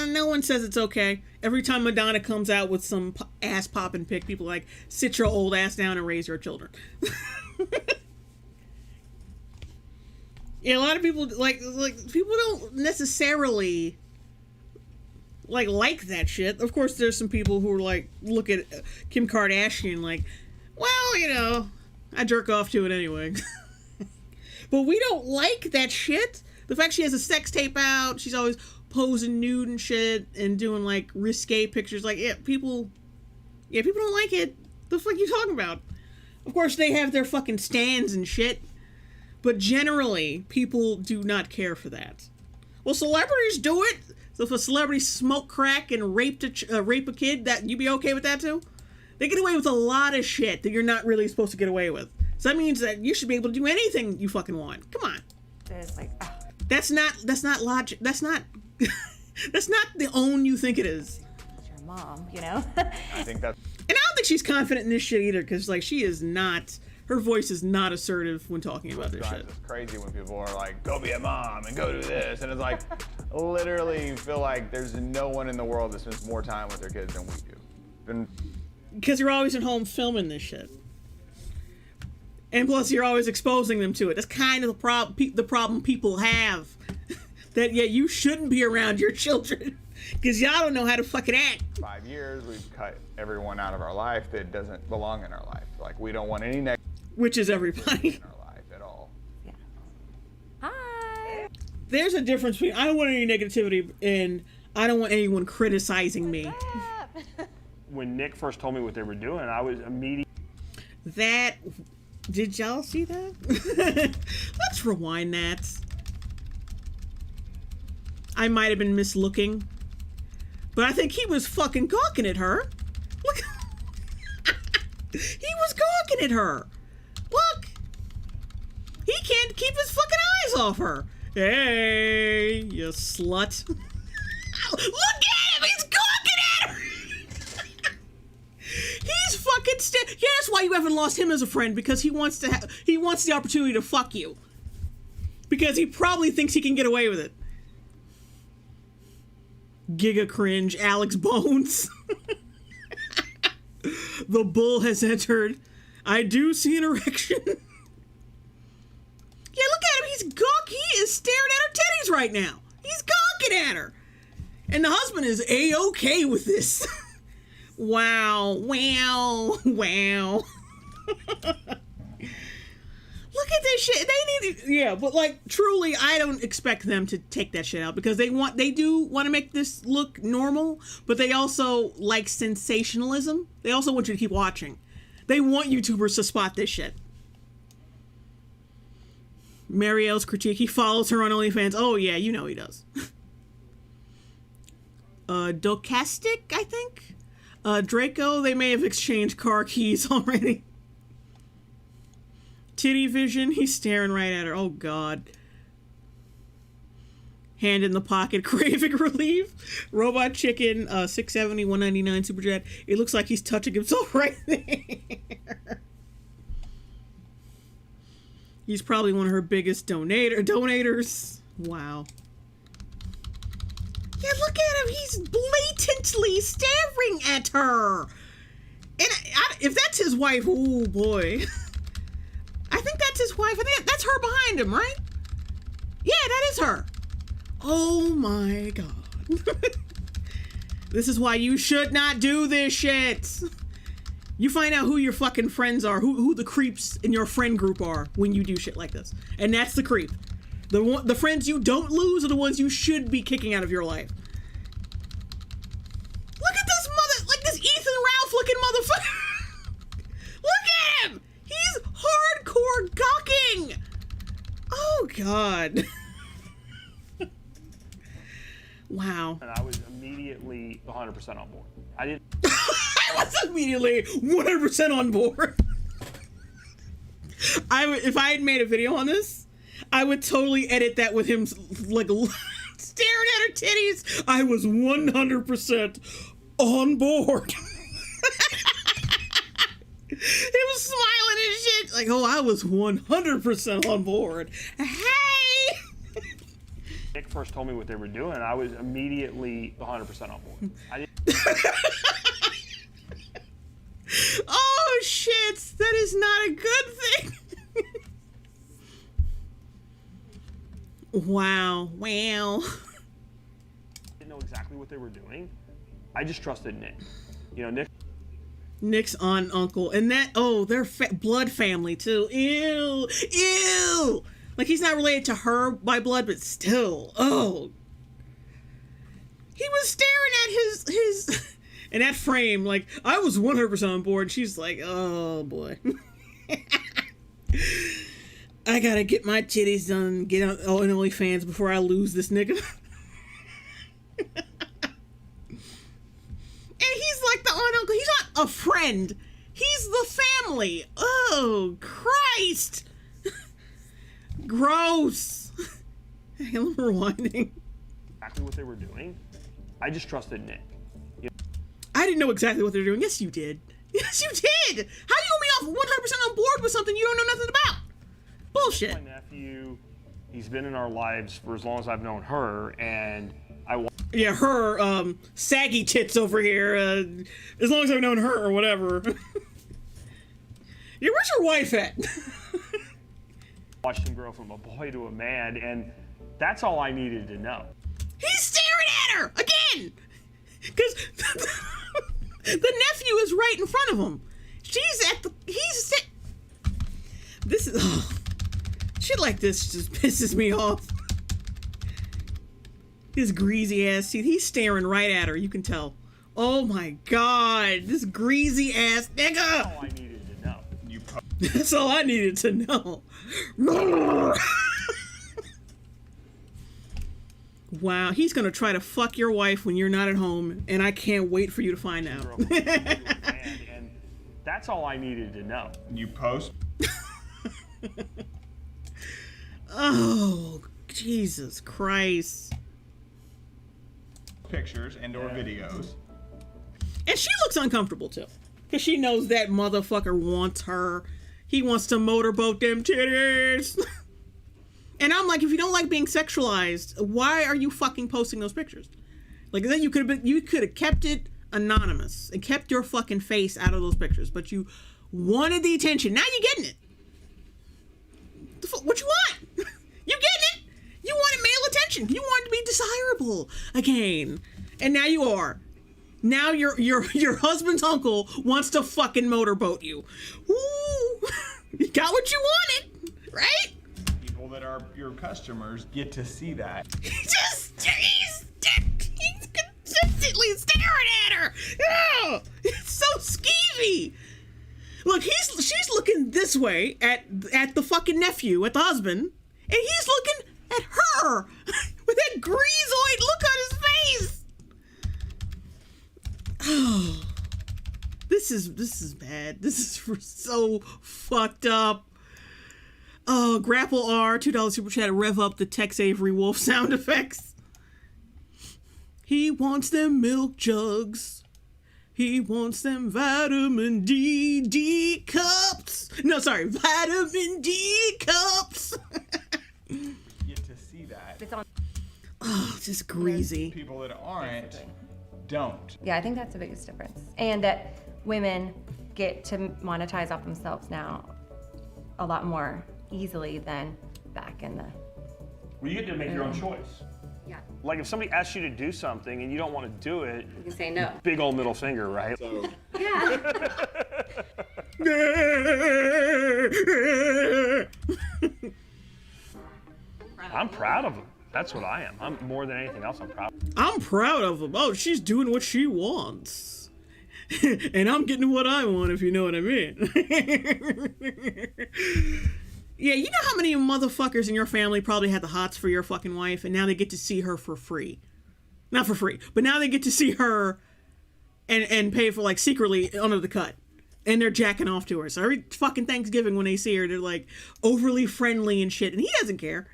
No one says it's okay. Every time Madonna comes out with some ass popping pic, people are like, sit your old ass down and raise your children. Yeah, a lot of people like people don't necessarily like that shit. Of course, there's some people who are like, look at Kim Kardashian like, well, you know, I jerk off to it anyway. But we don't like that shit. The fact she has a sex tape out, she's always posing nude and shit and doing like risque pictures. Like, people don't like it. The fuck you talking about? Of course, they have their fucking stands and shit. But generally, people do not care for that. Well, celebrities do it. So if a celebrity smoked crack and rape a kid, that you be okay with that too? They get away with a lot of shit that you're not really supposed to get away with. So that means that you should be able to do anything you fucking want. Come on. There's like, That's not logic. That's not the own you think it is. It's your mom, you know? I think that's... And I don't think she's confident in this shit either, because like she is not. Her voice is not assertive when talking about this shit. It's crazy when people are like, go be a mom and go do this. And it's like, literally, you feel like there's no one in the world that spends more time with their kids than we do. Because you're always at home filming this shit. And plus, you're always exposing them to it. That's kind of the problem people have. That, yeah, you shouldn't be around your children. Because y'all don't know how to fucking act. 5 years, we've cut everyone out of our life that doesn't belong in our life. Like, we don't want any which is everybody. in our life at all. Yeah. Hi. There's a difference between I don't want any negativity and I don't want anyone criticizing me. When Nick first told me what they were doing, I was immediately... Did y'all see that? Let's rewind that. I might have been mislooking, but I think he was fucking gawking at her. Look. He was gawking at her. Look. He can't keep his fucking eyes off her. Hey, you slut. Look at him. He's gawking at her. He's fucking yeah, that's why you haven't lost him as a friend, because he wants the opportunity to fuck you. Because he probably thinks he can get away with it. Giga cringe, Alex Bones. The bull has entered. I do see an erection. Yeah, look at him. He is staring at her titties right now. He's gawking at her. And the husband is A-okay with this. Wow. Wow. Wow. Look at this shit. They need to, yeah, but like truly, I don't expect them to take that shit out because they do want to make this look normal, but they also like sensationalism. They also want you to keep watching. They want YouTubers to spot this shit. Marielle's critique. He follows her on OnlyFans. Oh yeah, you know he does. Docastic, I think. Draco, they may have exchanged car keys already. Titty Vision, he's staring right at her. Oh, God. Hand in the pocket, craving relief. Robot Chicken, 670, 199 Superjet. It looks like he's touching himself right there. He's probably one of her biggest donators. Wow. Yeah, look at him. He's blatantly staring at her. And if that's his wife, oh boy. I think that's his wife. I think that's her behind him, right? Yeah, that is her. Oh my God. This is why you should not do this shit. You find out who your fucking friends are, who the creeps in your friend group are when you do shit like this. And that's the creep. The friends you don't lose are the ones you should be kicking out of your life. Look at this Ethan Ralph looking motherfucker. Look at him. He's hardcore gawking. Oh, God. Wow. And I was immediately 100% on board. I was immediately 100% on board. If I had made a video on this, I would totally edit that with him like staring at her titties. I was 100% on board. He was smiling and shit. Like, oh, I was 100% on board. Hey! Nick first told me what they were doing, I was immediately 100% on board. Oh, shit. That is not a good thing. Wow. I didn't know exactly what they were doing. I just trusted Nick. You know, Nick's aunt and uncle. And they're blood family, too. Ew. Like, he's not related to her by blood, but still. Oh. He was staring at his in that frame, like, I was 100% on board. She's like, oh, boy. I gotta get my titties done, get on OnlyFans before I lose this nigga. And he's like the aunt uncle. He's not a friend. He's the family. Oh, Christ. Gross. I'm rewinding. Exactly what they were doing. I just trusted Nick. You know? I didn't know exactly what they were doing. Yes, you did. Yes, you did. How you gonna be 100% on board with something you don't know nothing about? Bullshit. My nephew, he's been in our lives for as long as I've known her, and yeah, her saggy tits over here. As long as I've known her or whatever. Yeah, where's your wife at? Watched him grow from a boy to a man, and that's all I needed to know. He's staring at her again, because the nephew is right in front of him. This is shit like this just pisses me off. His greasy ass teeth. He's staring right at her. You can tell. Oh my God, this greasy ass nigga. That's all I needed to know. That's all I needed to know. Wow, he's gonna try to fuck your wife when you're not at home, and I can't wait for you to find out. And that's all I needed to know. You post? Oh, Jesus Christ. Pictures and or videos. And she looks uncomfortable too, because she knows that motherfucker wants her. He wants to motorboat them titties. And I'm like, if you don't like being sexualized, why are you fucking posting those pictures? Like, then you could have kept it anonymous and kept your fucking face out of those pictures, but you wanted the attention. Now you're getting it. What you want? You getting it? You wanted male attention. You wanted to be desirable again, and now you are. Now your husband's uncle wants to fucking motorboat you. Ooh, you got what you wanted, right? People that are your customers get to see that. He's consistently staring at her. Oh, it's so skeevy. Look, she's looking this way at the fucking nephew, at the husband, and he's looking at her with that greasoid look on his face. This is bad. This is so fucked up. Oh, Grapple R, $2 super chat, rev up the Tex Avery Wolf sound effects. He wants them milk jugs. He wants them vitamin D cups. No, sorry, vitamin D cups. Get to see that. It's on. Oh, it's just greasy. People that aren't don't. Yeah, I think that's the biggest difference. And that women get to monetize off themselves now a lot more easily than back in the... Well, you get to make your own choice. Yeah. Like if somebody asks you to do something and you don't want to do it, You can say no. big old middle finger, right? So. I'm proud of them. That's what I am. I'm more than anything else. I'm proud. I'm proud of him. Oh, she's doing what she wants. And I'm getting what I want, if you know what I mean. Yeah, you know how many motherfuckers in your family probably had the hots for your fucking wife, and now they get to see her for free. Not for free, but now they get to see her and pay for, like, secretly under the cut. And they're jacking off to her. So every fucking Thanksgiving when they see her, they're, like, overly friendly and shit. And he doesn't care.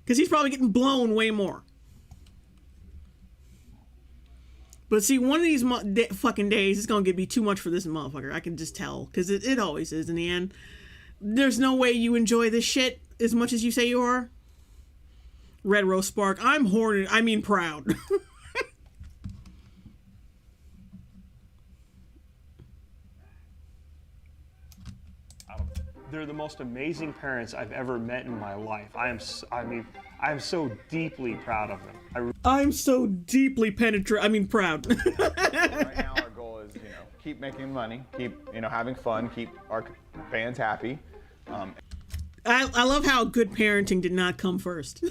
Because he's probably getting blown way more. But see, one of these fucking days, it's going to be too much for this motherfucker. I can just tell. Because it always is in the end. There's no way you enjoy this shit as much as you say you are. Red Rose Spark. I'm horny. I mean proud. They're the most amazing parents I've ever met in my life. I'm so deeply proud of them. I'm so deeply proud. Right now our goal is, keep making money, keep, having fun, keep our fans happy. I love how good parenting did not come first.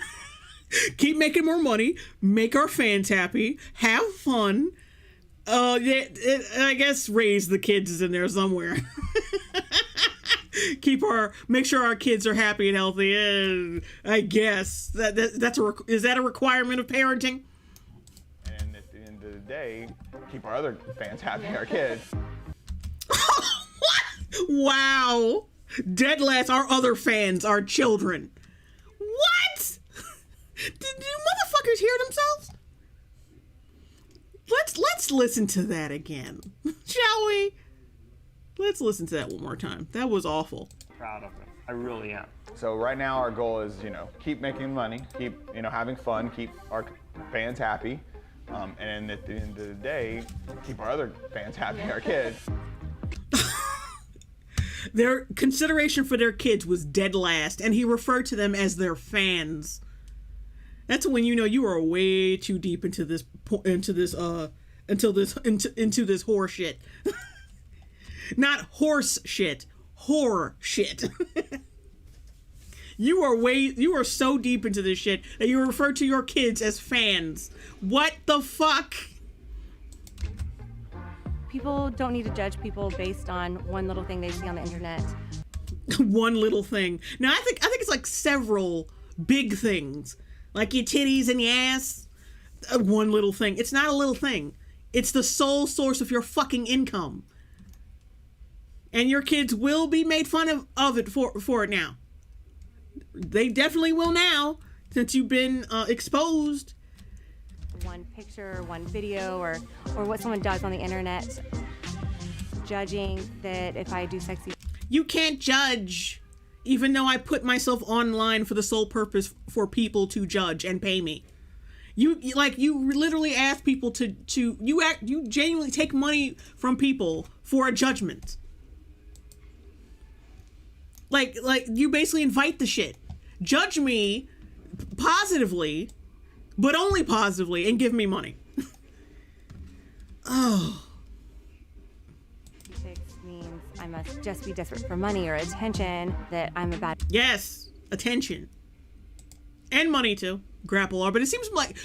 Keep making more money, make our fans happy, have fun. I guess raise the kids is in there somewhere. Make sure our kids are happy and healthy. I guess is that a requirement of parenting? And at the end of the day, keep our other fans happy, our kids. What? Wow. Dead last, our other fans, our children. What? Do motherfuckers hear themselves? Let's listen to that again, shall we? Let's listen to that one more time. That was awful. Proud of them. I really am. So right now our goal is, keep making money, keep, having fun, keep our fans happy. And at the end of the day, keep our other fans happy, our kids. Their consideration for their kids was dead last, and he referred to them as their fans. That's when you know you are way too deep into this horse shit. Not horse shit, horror shit. You are so deep into this shit that you refer to your kids as fans. What the fuck? People don't need to judge people based on one little thing they see on the internet. One little thing. Now I think it's like several big things. Like your titties and your ass. One little thing. It's not a little thing. It's the sole source of your fucking income. And your kids will be made fun of it for it now. They definitely will now, since you've been exposed. One picture, one video, or what someone does on the internet, judging that if I do sexy... You can't judge, even though I put myself online for the sole purpose for people to judge and pay me. You literally ask people you genuinely take money from people for a judgment. Like you basically invite the shit. Judge me positively, but only positively, and give me money. Oh. Means I must just be desperate for money or attention, that I'm a bad... Yes, attention. And money too. Grapple R, but it seems like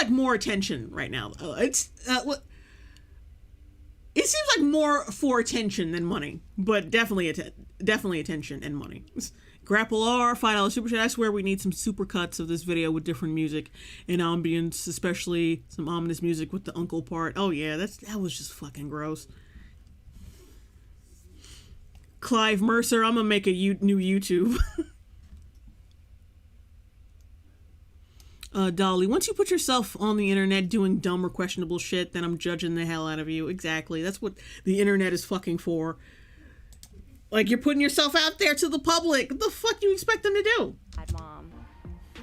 more attention right now. It seems like more for attention than money, but definitely attention and money. Grapple R, $5 super chat. I swear we need some super cuts of this video with different music and ambience, especially some ominous music with the uncle part. Oh yeah, that was just fucking gross. Clive Mercer, I'm gonna make a new YouTube. Dolly, once you put yourself on the internet doing dumb or questionable shit, then I'm judging the hell out of you. Exactly. That's what the internet is fucking for. Like, you're putting yourself out there to the public. What the fuck do you expect them to do? Bad mom.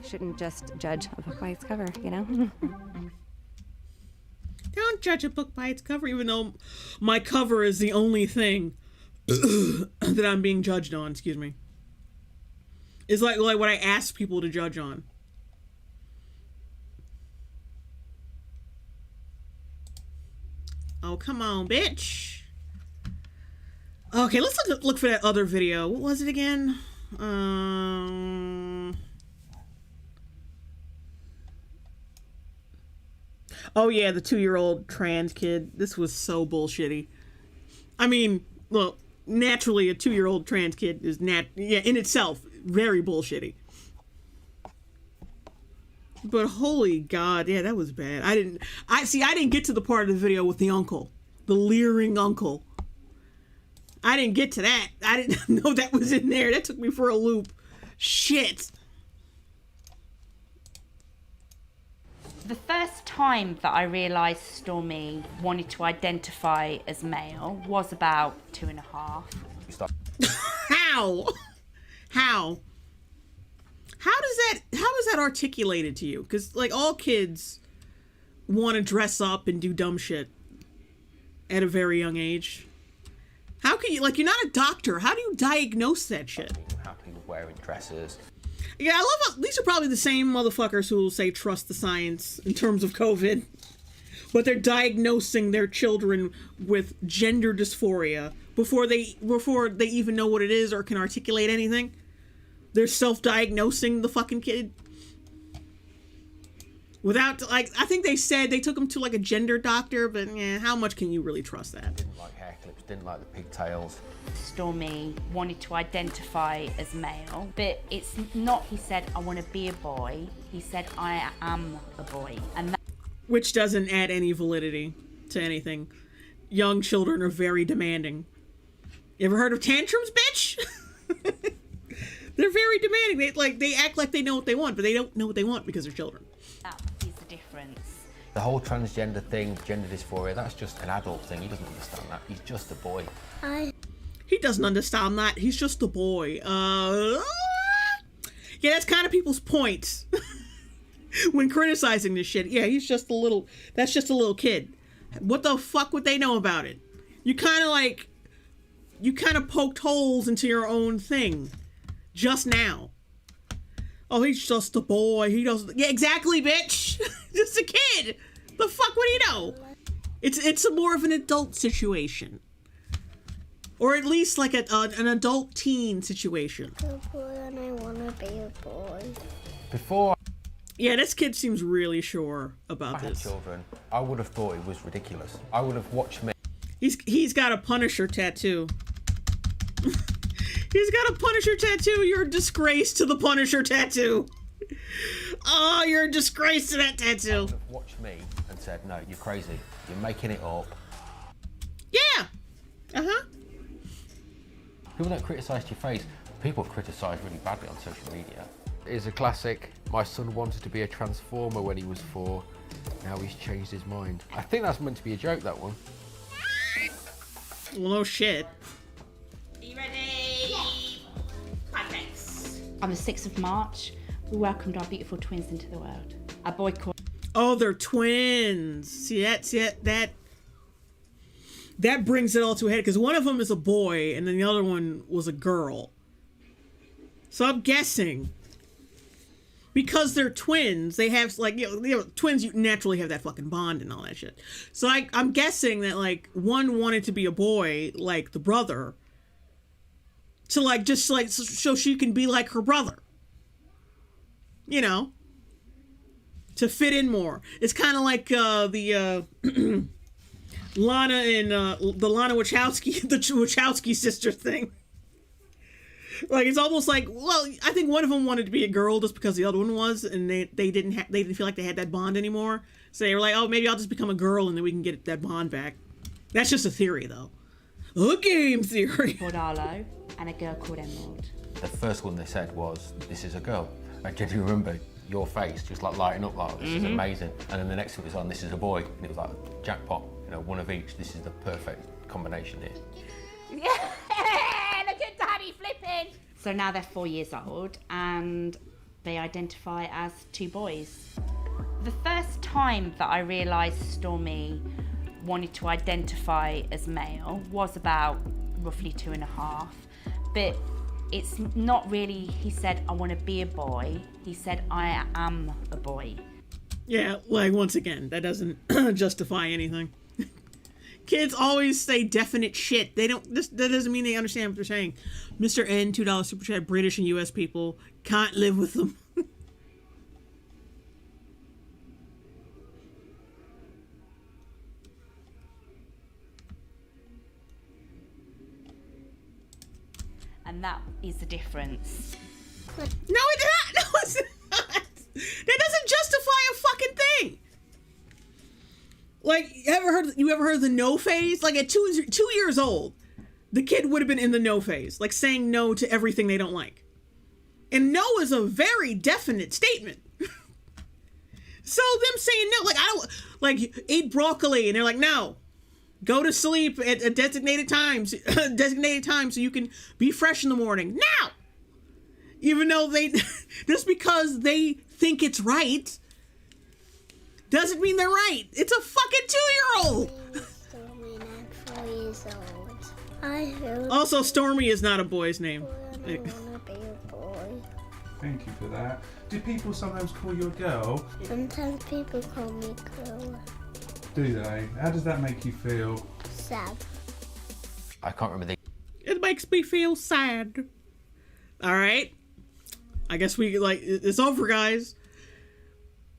Shouldn't just judge a book by its cover, you know? Don't judge a book by its cover, even though my cover is the only thing that I'm being judged on, excuse me. It's like what I ask people to judge on. Oh, come on, bitch. Okay, let's look for that other video. What was it again? Oh yeah, the 2-year-old trans kid. This was so bullshitty. I mean, well, naturally a 2-year-old trans kid is in itself very bullshitty. But holy God, yeah, that was bad. I didn't get to the part of the video with the uncle, the leering uncle. I didn't get to that. I didn't know that was in there. That took me for a loop. Shit. The first time that I realised Stormy wanted to identify as male was about 2.5. How? How is that articulated to you? Because like all kids want to dress up and do dumb shit at a very young age. How can you, like, you're not a doctor. How do you diagnose that shit? Happily wearing dresses. Yeah, I love how these are probably the same motherfuckers who will say trust the science in terms of COVID. But they're diagnosing their children with gender dysphoria before they even know what it is or can articulate anything. They're self-diagnosing the fucking kid. Without, like, I think they said they took him to, like, a gender doctor, but yeah, how much can you really trust that? Didn't like hair clips, didn't like the pigtails. Stormy wanted to identify as male, but it's not he said, I want to be a boy. He said, I am a boy. And that, which doesn't add any validity to anything. Young children are very demanding. You ever heard of tantrums, bitch? They're very demanding. They act like they know what they want, but they don't know what they want because they're children. that is the difference. The whole transgender thing, gender dysphoria, that's just an adult thing. He doesn't understand that. He's just a boy. He doesn't understand that. He's just a boy. Yeah, that's kind of people's point when criticizing this shit. Yeah, that's just a little kid. What the fuck would they know about it? You kind of poked holes into your own thing just now. Oh, he's just a boy. He doesn't. Yeah, exactly, bitch. Just a kid. The fuck would he know? It's a more of an adult situation, or at least like an adult teen situation. A boy, and I want to be a boy. Before Yeah, this kid seems really sure about I had this. children, I would have thought it was ridiculous. I would have watched me. He's got a Punisher tattoo. He's got a Punisher tattoo. You're a disgrace to the Punisher tattoo. Oh, you're a disgrace to that tattoo. Would have watched me and said, no, you're crazy. You're making it up. Yeah. Uh-huh. People don't criticise your face. People criticise really badly on social media. It's a classic. My son wanted to be a transformer when he was 4. Now he's changed his mind. I think that's meant to be a joke, that one. Well, no shit. Are you ready? Perfect. On the 6th of March, we welcomed our beautiful twins into the world. A boy called... Oh, they're twins. See that brings it all to a head, because one of them is a boy and then the other one was a girl. So I'm guessing because they're twins, they have like, you know, twins, you naturally have that fucking bond and all that shit. So I'm guessing that like one wanted to be a boy, like the brother, to like just like so she can be like her brother, you know, to fit in more. It's kind of like the Lana and the Lana Wachowski, the Wachowski sister thing. Like, it's almost like, well, I think one of them wanted to be a girl just because the other one was, and they didn't feel like they had that bond anymore. So they were like, oh, maybe I'll just become a girl and then we can get that bond back. That's just a theory, though. A game theory. Called Arlo and a girl called Emerald. The first one they said was, this is a girl. I genuinely remember your face just like lighting up like, this is amazing. And then the next one was on, this is a boy. And it was like, jackpot, you know, one of each. This is the perfect combination here. Yeah, look at Daddy flipping. So now they're 4 years old and they identify as two boys. The first time that I realised Stormy wanted to identify as male was about roughly 2.5, but it's not really, he said, I want to be a boy. He said, I am a boy. Yeah, like, once again, that doesn't justify anything. Kids always say definite shit. They don't, that doesn't mean they understand what they're saying. Mr. N, $2 super chat, British and US people can't live with them. And that is the difference. No, it's not. No, it's not. That doesn't justify a fucking thing. Like, you ever heard of the no phase? Like, at 2 years old, the kid would have been in the no phase, like saying no to everything they don't like. And no is a very definite statement. So them saying no, like, I don't, like, eat broccoli, and they're like, no. Go to sleep at a designated times so you can be fresh in the morning. Now! Even though just because they think it's right, doesn't mean they're right. It's a fucking 2-year-old. 4 years old. Also, Stormy is not a boy's name. I want to be a boy. Thank you for that. Do people sometimes call you a girl? Sometimes people call me girl. Do they? How does that make you feel? Sad. I can't remember the... It makes me feel sad. All right. I guess it's over, guys.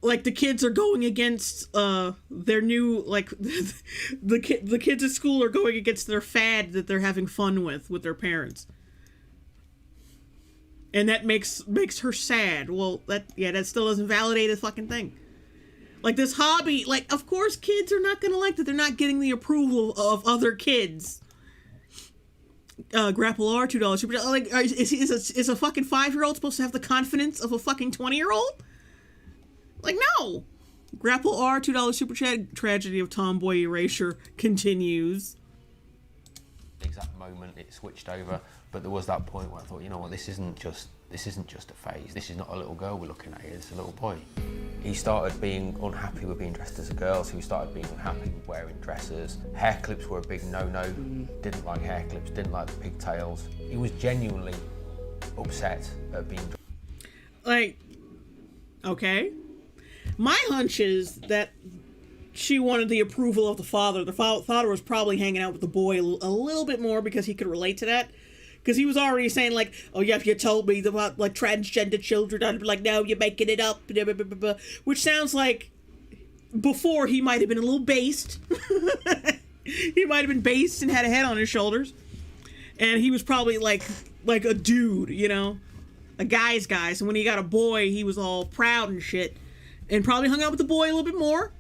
Like, the kids are going against their new, like, the kids at school are going against their fad that they're having fun with their parents. And that makes her sad. Well, that still doesn't validate a fucking thing. Like, this hobby, like, of course kids are not gonna like that they're not getting the approval of other kids. Grapple R, $2 super. Like, is a fucking 5-year-old supposed to have the confidence of a fucking 20-year-old? Like, no. Grapple R, $2 super chat. Tragedy of tomboy erasure continues. The exact moment it switched over, but there was that point where I thought, you know what, this isn't just a phase. This is not a little girl we're looking at here. It's a little boy. He started being unhappy with being dressed as a girl, so he started being unhappy with wearing dresses. Hair clips were a big no-no. Didn't like hair clips, didn't like the pigtails. He was genuinely upset at being... Like, okay. My hunch is that she wanted the approval of the father. The father was probably hanging out with the boy a little bit more because he could relate to that. Because he was already saying, like, oh, yeah, if you told me about, like, transgender children, I'd be like, no, you're making it up. Which sounds like before he might have been a little based. He might have been based and had a head on his shoulders. And he was probably, like a dude, you know? A guy's guy. So when he got a boy, he was all proud and shit. And probably hung out with the boy a little bit more.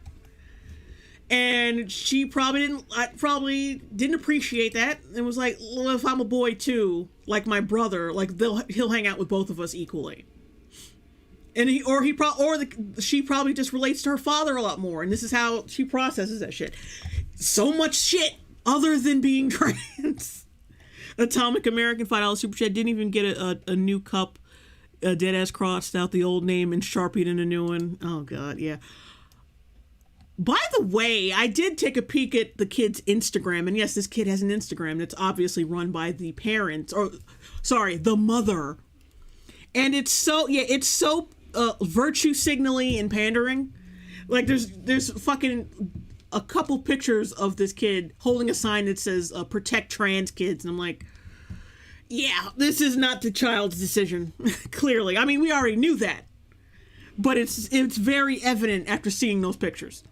And she probably didn't appreciate that and was like, well, if I'm a boy too, like my brother, like he'll hang out with both of us equally. And she probably just relates to her father a lot more, and this is how she processes that shit. So much shit other than being trans. Atomic American $5 super chat didn't even get a new cup. Dead ass crossed out the old name and sharpied in a new one. Oh god, yeah. By the way, I did take a peek at the kid's Instagram, and yes, this kid has an Instagram that's obviously run by the parents, the mother. And it's so virtue signaling and pandering. Like, there's fucking a couple pictures of this kid holding a sign that says, protect trans kids, and I'm like, yeah, this is not the child's decision, clearly. I mean, we already knew that. But it's very evident after seeing those pictures.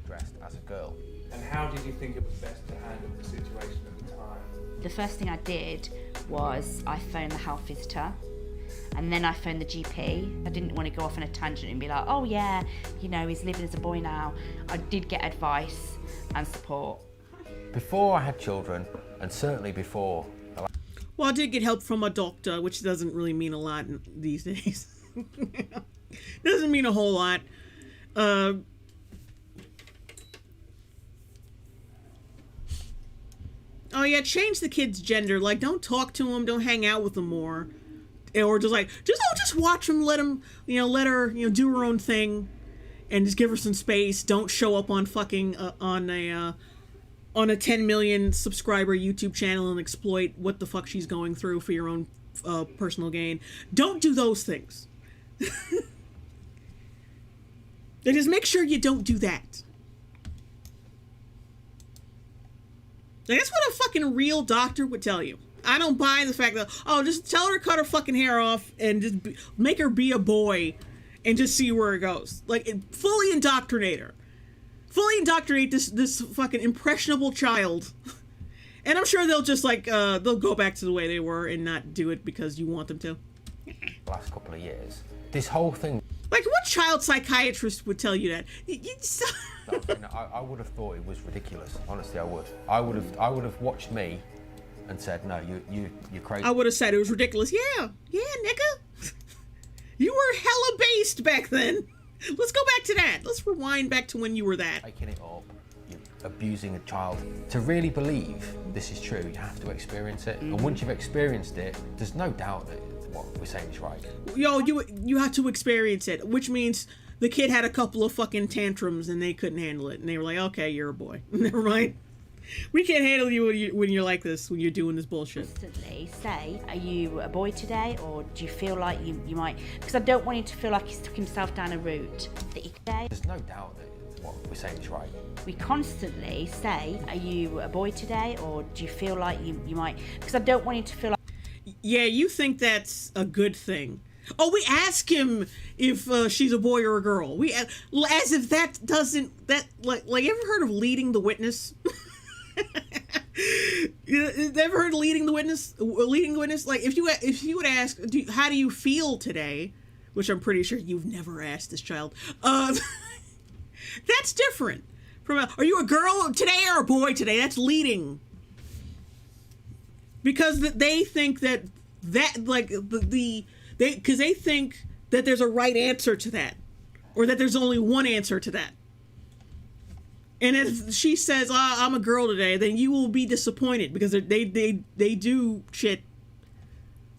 Dressed as a girl. And how did you think it was best to handle the situation at the time? The first thing I did was I phoned the health visitor, and then I phoned the GP. I didn't want to go off on a tangent and be like, oh yeah, you know, he's living as a boy now. I did get advice and support. Before I had children, and certainly before... Well, I did get help from a doctor, which doesn't really mean a lot these days. Doesn't mean a whole lot. Oh yeah, change the kid's gender. Like, don't talk to him, don't hang out with him more, or just watch him. Let him, let her, do her own thing, and just give her some space. Don't show up on fucking on a 10 million subscriber YouTube channel and exploit what the fuck she's going through for your own personal gain. Don't do those things. Then just make sure you don't do that. That's what a fucking real doctor would tell you. I don't buy the fact that, just tell her to cut her fucking hair off and just make her be a boy and just see where it goes. Like, fully indoctrinate her. Fully indoctrinate this fucking impressionable child. And I'm sure they'll just they'll go back to the way they were and not do it because you want them to. last couple of years, this whole thing... Like, what child psychiatrist would tell you that? I would have thought it was ridiculous. Honestly, I would. I would have watched me and said, no, you're crazy. I would have said it was ridiculous. Yeah, nigga. You were hella based back then. Let's go back to that. Let's rewind back to when you were that. Making it up, you're abusing a child. To really believe this is true, you have to experience it. And once you've experienced it, there's no doubt that what we're saying is right. Yo, you have to experience it, which means the kid had a couple of fucking tantrums and they couldn't handle it. And they were like, okay, you're a boy. Never mind. We can't handle you when you're like this, when you're doing this bullshit. Constantly say, are you a boy today, or do you feel like you might... Because I don't want him to feel like he's took himself down a route that he could. There's no doubt that what we're saying is right. We constantly say, are you a boy today, or do you feel like you might... Because I don't want him to feel like... Yeah, you think that's a good thing. Oh, we ask him if she's a boy or a girl. We as if that doesn't... Like you ever heard of leading the witness? You ever heard of leading the witness? Leading the witness, like if you would ask, how do you feel today, which I'm pretty sure you've never asked this child. That's different from are you a girl today or a boy today? That's leading, because they think that like because they think that there's a right answer to that, or that there's only one answer to that. And if she says, I'm a girl today, then you will be disappointed, because they do shit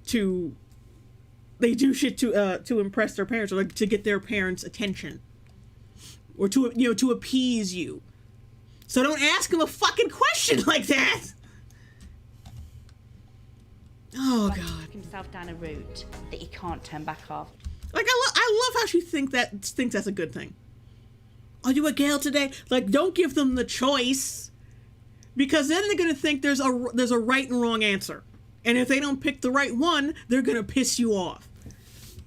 to impress their parents, or like to get their parents' attention, or to appease you. So don't ask them a fucking question like that. Oh God. Took himself down a route that he can't turn back off. Like I love how she thinks that's a good thing. Are you a girl today? Like, don't give them the choice, because then they're gonna think there's a right and wrong answer, and if they don't pick the right one, they're gonna piss you off.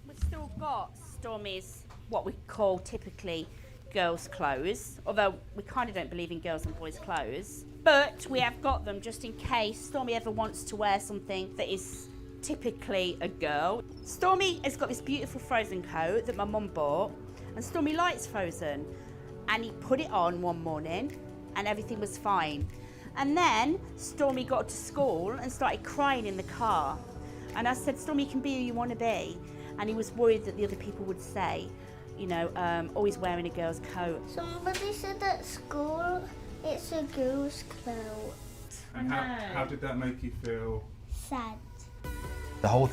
We've still got Stormy's what we call typically girls' clothes, although we kind of don't believe in girls and boys' clothes. But we have got them just in case Stormy ever wants to wear something that is typically a girl. Stormy has got this beautiful Frozen coat that my mum bought, and Stormy likes Frozen. And he put it on one morning and everything was fine. And then Stormy got to school and started crying in the car. And I said, Stormy, you can be who you want to be. And he was worried that the other people would say, always wearing a girl's coat. Somebody said at school it's a girl's coat. And how did that make you feel? Sad. The whole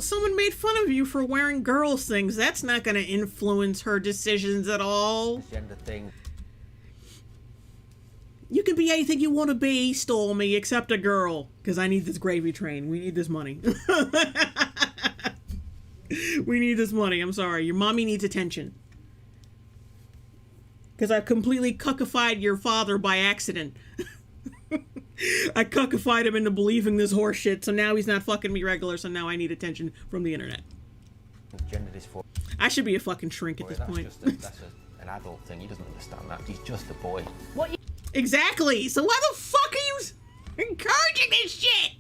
Someone made fun of you for wearing girls' things. That's not going to influence her decisions at all. Gender thing. You can be anything you want to be, Stormy, except a girl. Because I need this gravy train. We need this money. We need this money. I'm sorry. Your mommy needs attention. Because I've completely cuckified your father by accident. I cuckified him into believing this horse shit, so now he's not fucking me regular, so now I need attention from the internet. Gender dysphoria. I should be a fucking shrink at this point. That's an an adult thing. He doesn't understand that. He's just a boy. Exactly. So why the fuck are you encouraging this shit?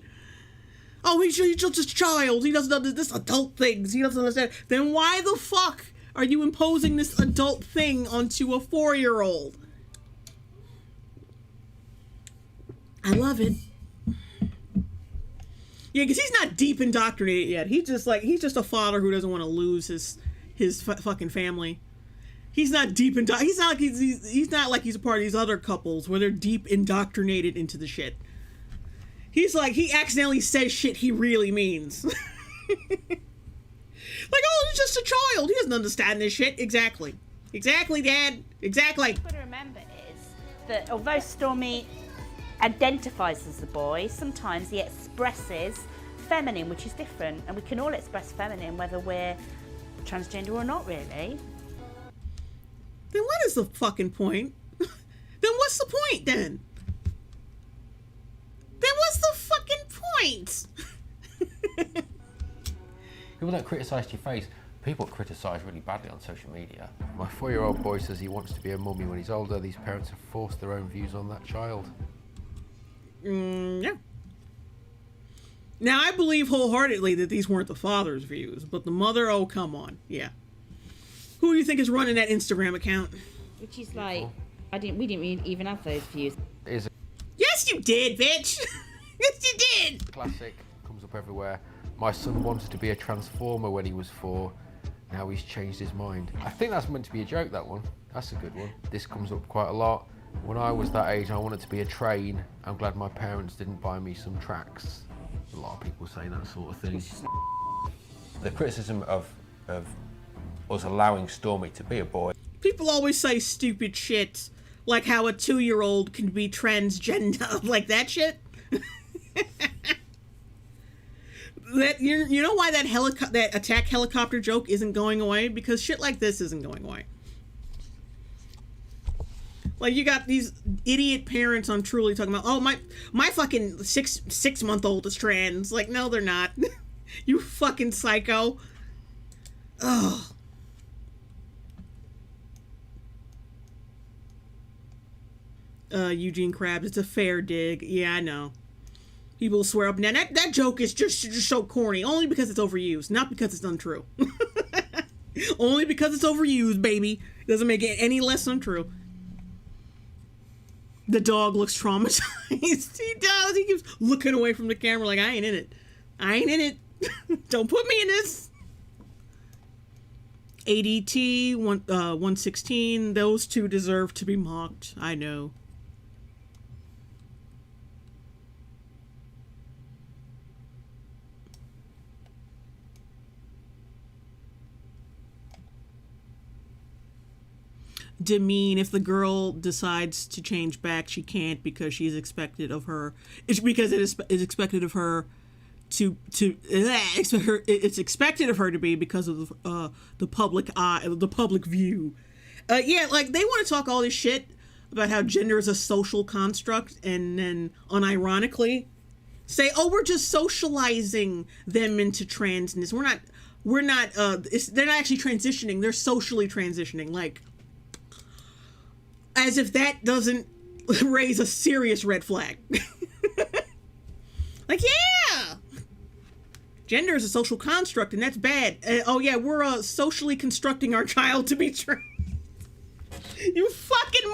Oh, he's just a child. He doesn't understand this adult things. He doesn't understand. Then why the fuck are you imposing this adult thing onto a 4-year-old? I love it. Yeah, because he's not deep indoctrinated yet. He's just a father who doesn't want to lose his fucking family. He's not deep he's not like he's a part of these other couples where they're deep indoctrinated into the shit. He's like, he accidentally says shit he really means. Like, oh, he's just a child. He doesn't understand this shit. Exactly. Exactly, Dad. Exactly. What you've got to remember is that although Stormy identifies as a boy, sometimes he expresses feminine, which is different. And we can all express feminine whether we're transgender or not, really. Then what is the fucking point? Then what's the point, then? Then what's the fucking point? People don't criticise your face. People criticise really badly on social media. My 4-year-old boy says he wants to be a mummy when he's older. These parents have forced their own views on that child. Yeah. Now, I believe wholeheartedly that these weren't the father's views, but the mother, oh, come on. Yeah. Who do you think is running that Instagram account? Which is like, we didn't even have those views. Yes, you did, bitch. Yes, you did. Classic. Comes up everywhere. My son wanted to be a transformer when he was 4. Now he's changed his mind. I think that's meant to be a joke, that one. That's a good one. This comes up quite a lot. When I was that age, I wanted to be a train. I'm glad my parents didn't buy me some tracks. A lot of people say that sort of thing. The criticism of us allowing Stormy to be a boy. People always say stupid shit, like how a 2-year-old can be transgender, like that shit. That you know why that attack helicopter joke isn't going away? Because shit like this isn't going away. Like, you got these idiot parents on Truly talking about, oh, my fucking 6-month-old is trans. Like, no, they're not. You fucking psycho. Ugh. Eugene Krabs, it's a fair dig. Yeah, I know. People swear up. Now, that joke is just so corny. Only because it's overused. Not because it's untrue. Only because it's overused, baby. Doesn't make it any less untrue. The dog looks traumatized. He does. He keeps looking away from the camera like, I ain't in it. I ain't in it. Don't put me in this. ADT, 116. Those two deserve to be mocked. I know. Demean, if the girl decides to change back, she can't because she's expected of her. It's because it is expected of her it's expected of her to be because of the public eye, the public view. Yeah, like they want to talk all this shit about how gender is a social construct, and then unironically say, "Oh, we're just socializing them into transness. We're not. They're not actually transitioning. They're socially transitioning. Like." As if that doesn't raise a serious red flag. Like, yeah! Gender is a social construct, and that's bad. Oh, yeah, we're socially constructing our child to be trans. You fucking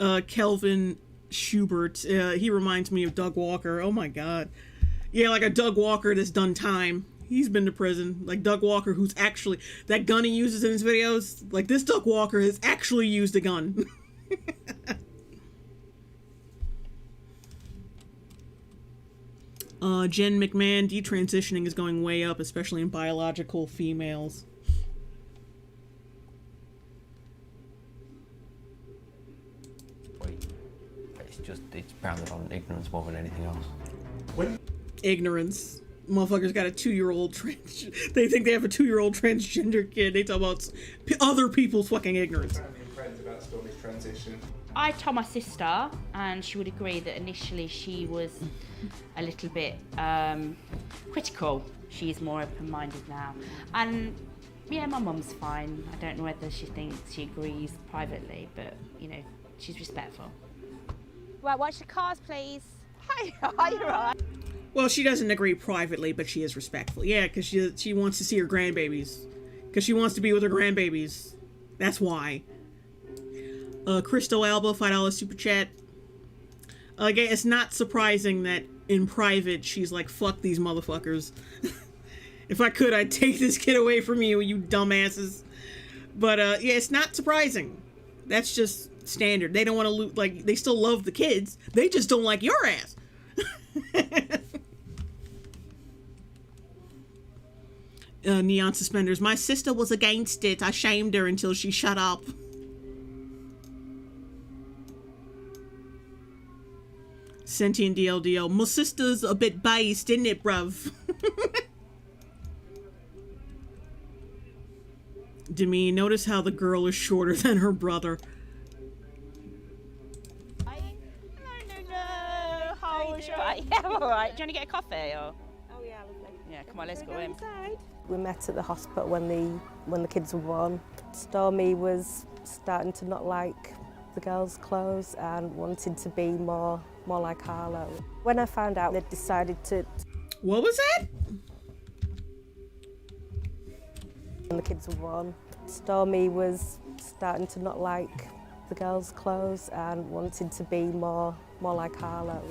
moron! Kelvin Schubert, he reminds me of Doug Walker. Oh, my God. Yeah, like a Doug Walker that's done time. He's been to prison. Like Doug Walker, who's actually... That gun he uses in his videos, like this Doug Walker has actually used a gun. Jen McMahon, detransitioning is going way up, especially in biological females. It's bounded on ignorance more than anything else. Ignorance. Motherfuckers got a 2-year-old they think they have a 2-year-old transgender kid. They talk about other people's fucking ignorance. About Stormy's transition. I told my sister, and she would agree that initially she was a little bit critical. she's more open-minded now. And yeah, my mum's fine. I don't know whether she thinks she agrees privately, but you know, she's respectful. Right, watch the cars, please. Hi, are you right? Well, she doesn't agree privately, but she is respectful. Yeah, because she wants to see her grandbabies. Because she wants to be with her grandbabies. That's why. Crystal Alba, $5 super chat. Again, it's not surprising that in private she's like, fuck these motherfuckers. If I could, I'd take this kid away from you, you dumbasses. But yeah, it's not surprising. That's just standard. They don't want to loot, like, they still love the kids. They just don't like your ass. Neon suspenders. My sister was against it. I shamed her until she shut up. Sentient DLDO. My sister's a bit based, isn't it, bruv? Demi, notice how the girl is shorter than her brother. Yeah, I'm alright. Do you want to get a coffee or? Oh yeah, lovely. Yeah, come on, let's go in. We met at the hospital when the kids were born. Stormy was starting to not like the girls' clothes and wanted to be more like Harlow. When I found out they'd decided to... What was that? When the kids were born, Stormy was starting to not like the girls' clothes and wanted to be more like Harlow.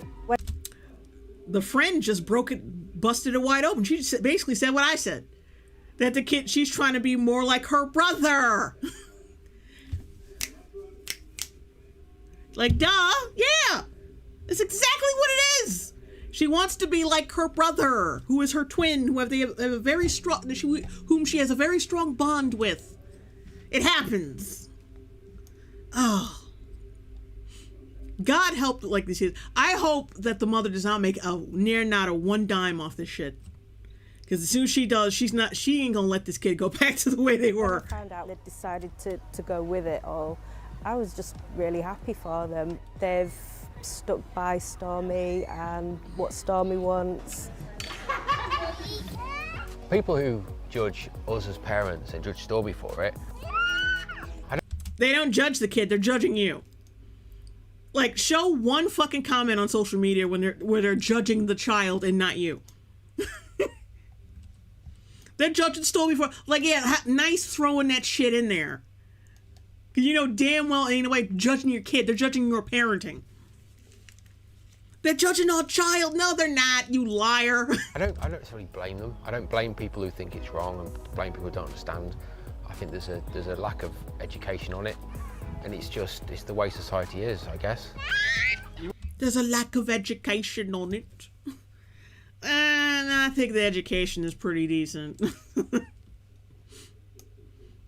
The friend just busted it wide open. She just basically said what I said. That the kid, she's trying to be more like her brother. Like, duh, yeah. That's exactly what it is. She wants to be like her brother, who is her twin, who have a very strong, whom she has a very strong bond with. It happens. Oh. God help like these kids. I hope that the mother does not make not a one dime off this shit. Because as soon as she does, she ain't gonna let this kid go back to the way they were. When I found out they'd decided to go with it all, I was just really happy for them. They've stuck by Stormy and what Stormy wants. People who judge us as parents and judge Stormy for it. They don't judge the kid, they're judging you. Like, show one fucking comment on social media where they're judging the child and not you. They're judging Stormy for, like, yeah, nice throwing that shit in there. Because you know damn well ain't no way judging your kid, they're judging your parenting. They're judging our child. No, they're not, you liar. I don't necessarily blame them. I don't blame people who think it's wrong and blame people who don't understand. I think there's a lack of education on it. And it's the way society is, I guess. There's a lack of education on it. And I think the education is pretty decent.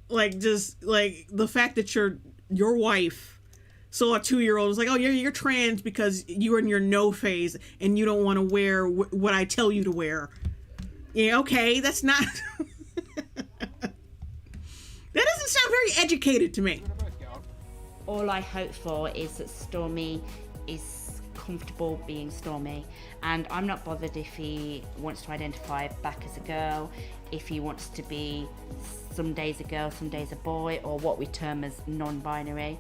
Like, just, like, the fact that your wife saw a 2-year-old was like, oh, you're trans because you're in your no phase and you don't want to wear what I tell you to wear. Yeah, okay, that's not... That doesn't sound very educated to me. All I hope for is that Stormy is comfortable being Stormy, and I'm not bothered if he wants to identify back as a girl, if he wants to be some days a girl, some days a boy, or what we term as non-binary.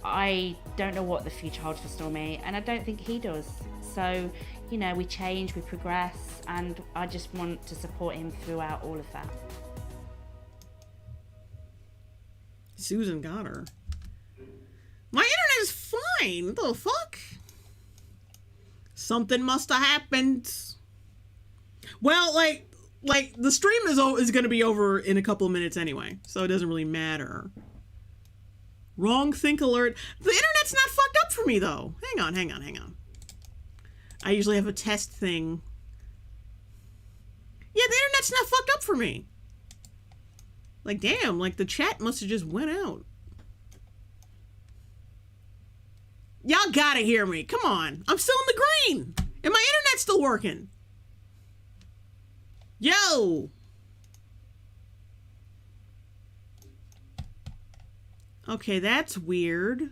I don't know what the future holds for Stormy, and I don't think he does. So, you know, we change, we progress, and I just want to support him throughout all of that. Susan got her. My internet is fine. What the fuck? Something must have happened. Well, like the stream is going to be over in a couple of minutes anyway, so it doesn't really matter. Wrong think alert. The internet's not fucked up for me though. Hang on. I usually have a test thing. Yeah, the internet's not fucked up for me. Like, damn, like the chat must have just went out. Y'all gotta hear me. Come on. I'm still in the green. And my internet's still working. Yo. Okay, that's weird.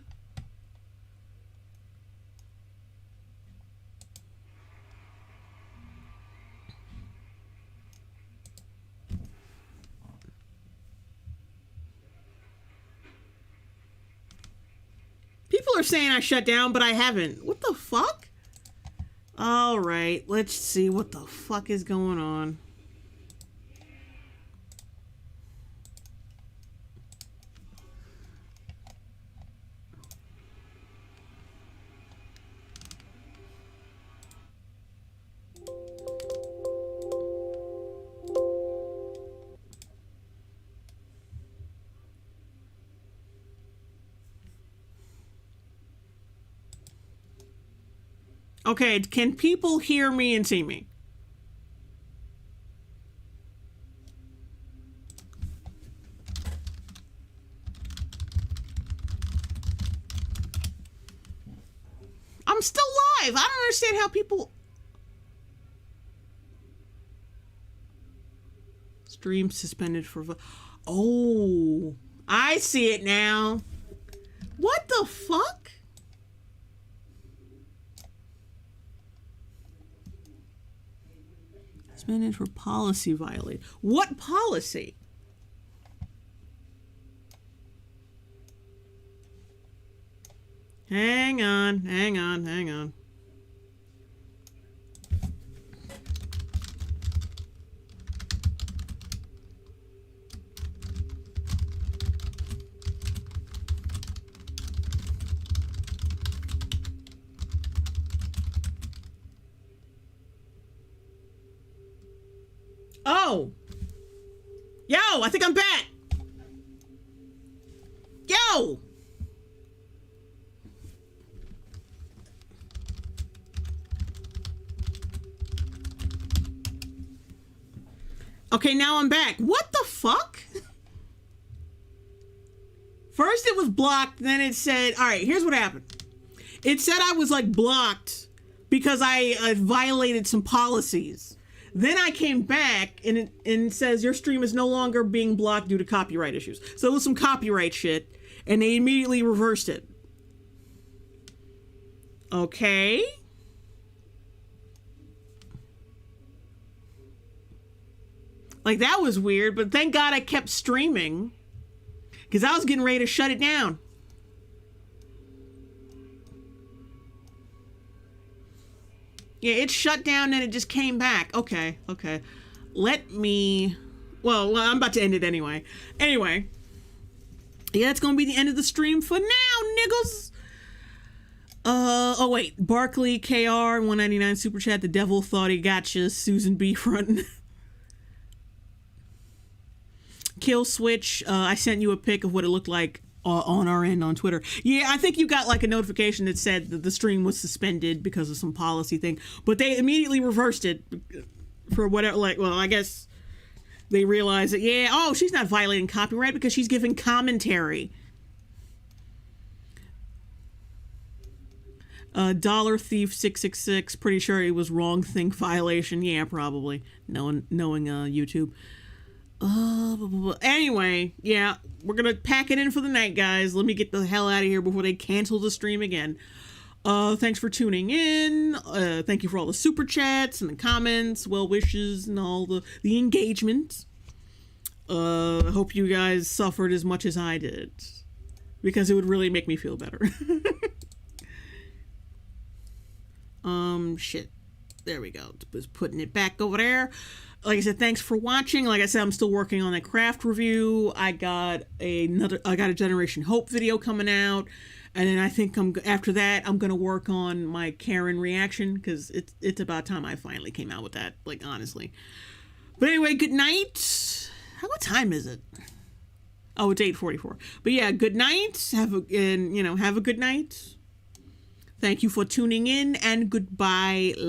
are saying I shut down, but I haven't. What the fuck? All right, let's see what the fuck is going on. Okay, can people hear me and see me? I'm still live. I don't understand how people... Stream suspended for... Oh, I see it now. What the fuck? Suspended for policy violation. What policy? Hang on, hang on, hang on. Oh! Yo, I think I'm back! Yo! Okay, now I'm back. What the fuck? First it was blocked, then it said, all right, here's what happened. It said I was like blocked because I violated some policies. Then I came back and it says your stream is no longer being blocked due to copyright issues. So it was some copyright shit and they immediately reversed it. Okay. Like that was weird, but thank God I kept streaming because I was getting ready to shut it down. Yeah, it shut down and it just came back. Okay, okay. Let me... Well, I'm about to end it anyway. Anyway. Yeah, it's gonna be the end of the stream for now, niggas. Oh wait. Barkley, KR, 199 Super Chat. The devil thought he got you. Susan B. frontin'. Kill Switch. I sent you a pic of what it looked like on our end on Twitter. Yeah, I think you got like a notification that said that the stream was suspended because of some policy thing, but they immediately reversed it for whatever, like, well, I guess they realized that, yeah, oh, she's not violating copyright because she's giving commentary. Dollar Thief 666, pretty sure it was wrong thing violation. Yeah, probably, knowing YouTube. Anyway, yeah, we're gonna pack it in for the night, guys. Let me get the hell out of here before they cancel the stream again. Thanks for tuning in. Thank you for all the super chats and the comments, well wishes, and all the engagement. I hope you guys suffered as much as I did, because it would really make me feel better. Shit. There we go. Just putting it back over there. Like I said, thanks for watching. Like I said, I'm still working on that craft review. I got a Generation Hope video coming out, and then I think after that I'm gonna work on my Karen reaction because it's about time I finally came out with that. Like honestly. But anyway, good night. What time is it? Oh, it's 8:44. But yeah, good night. Have a good night. Thank you for tuning in, and goodbye.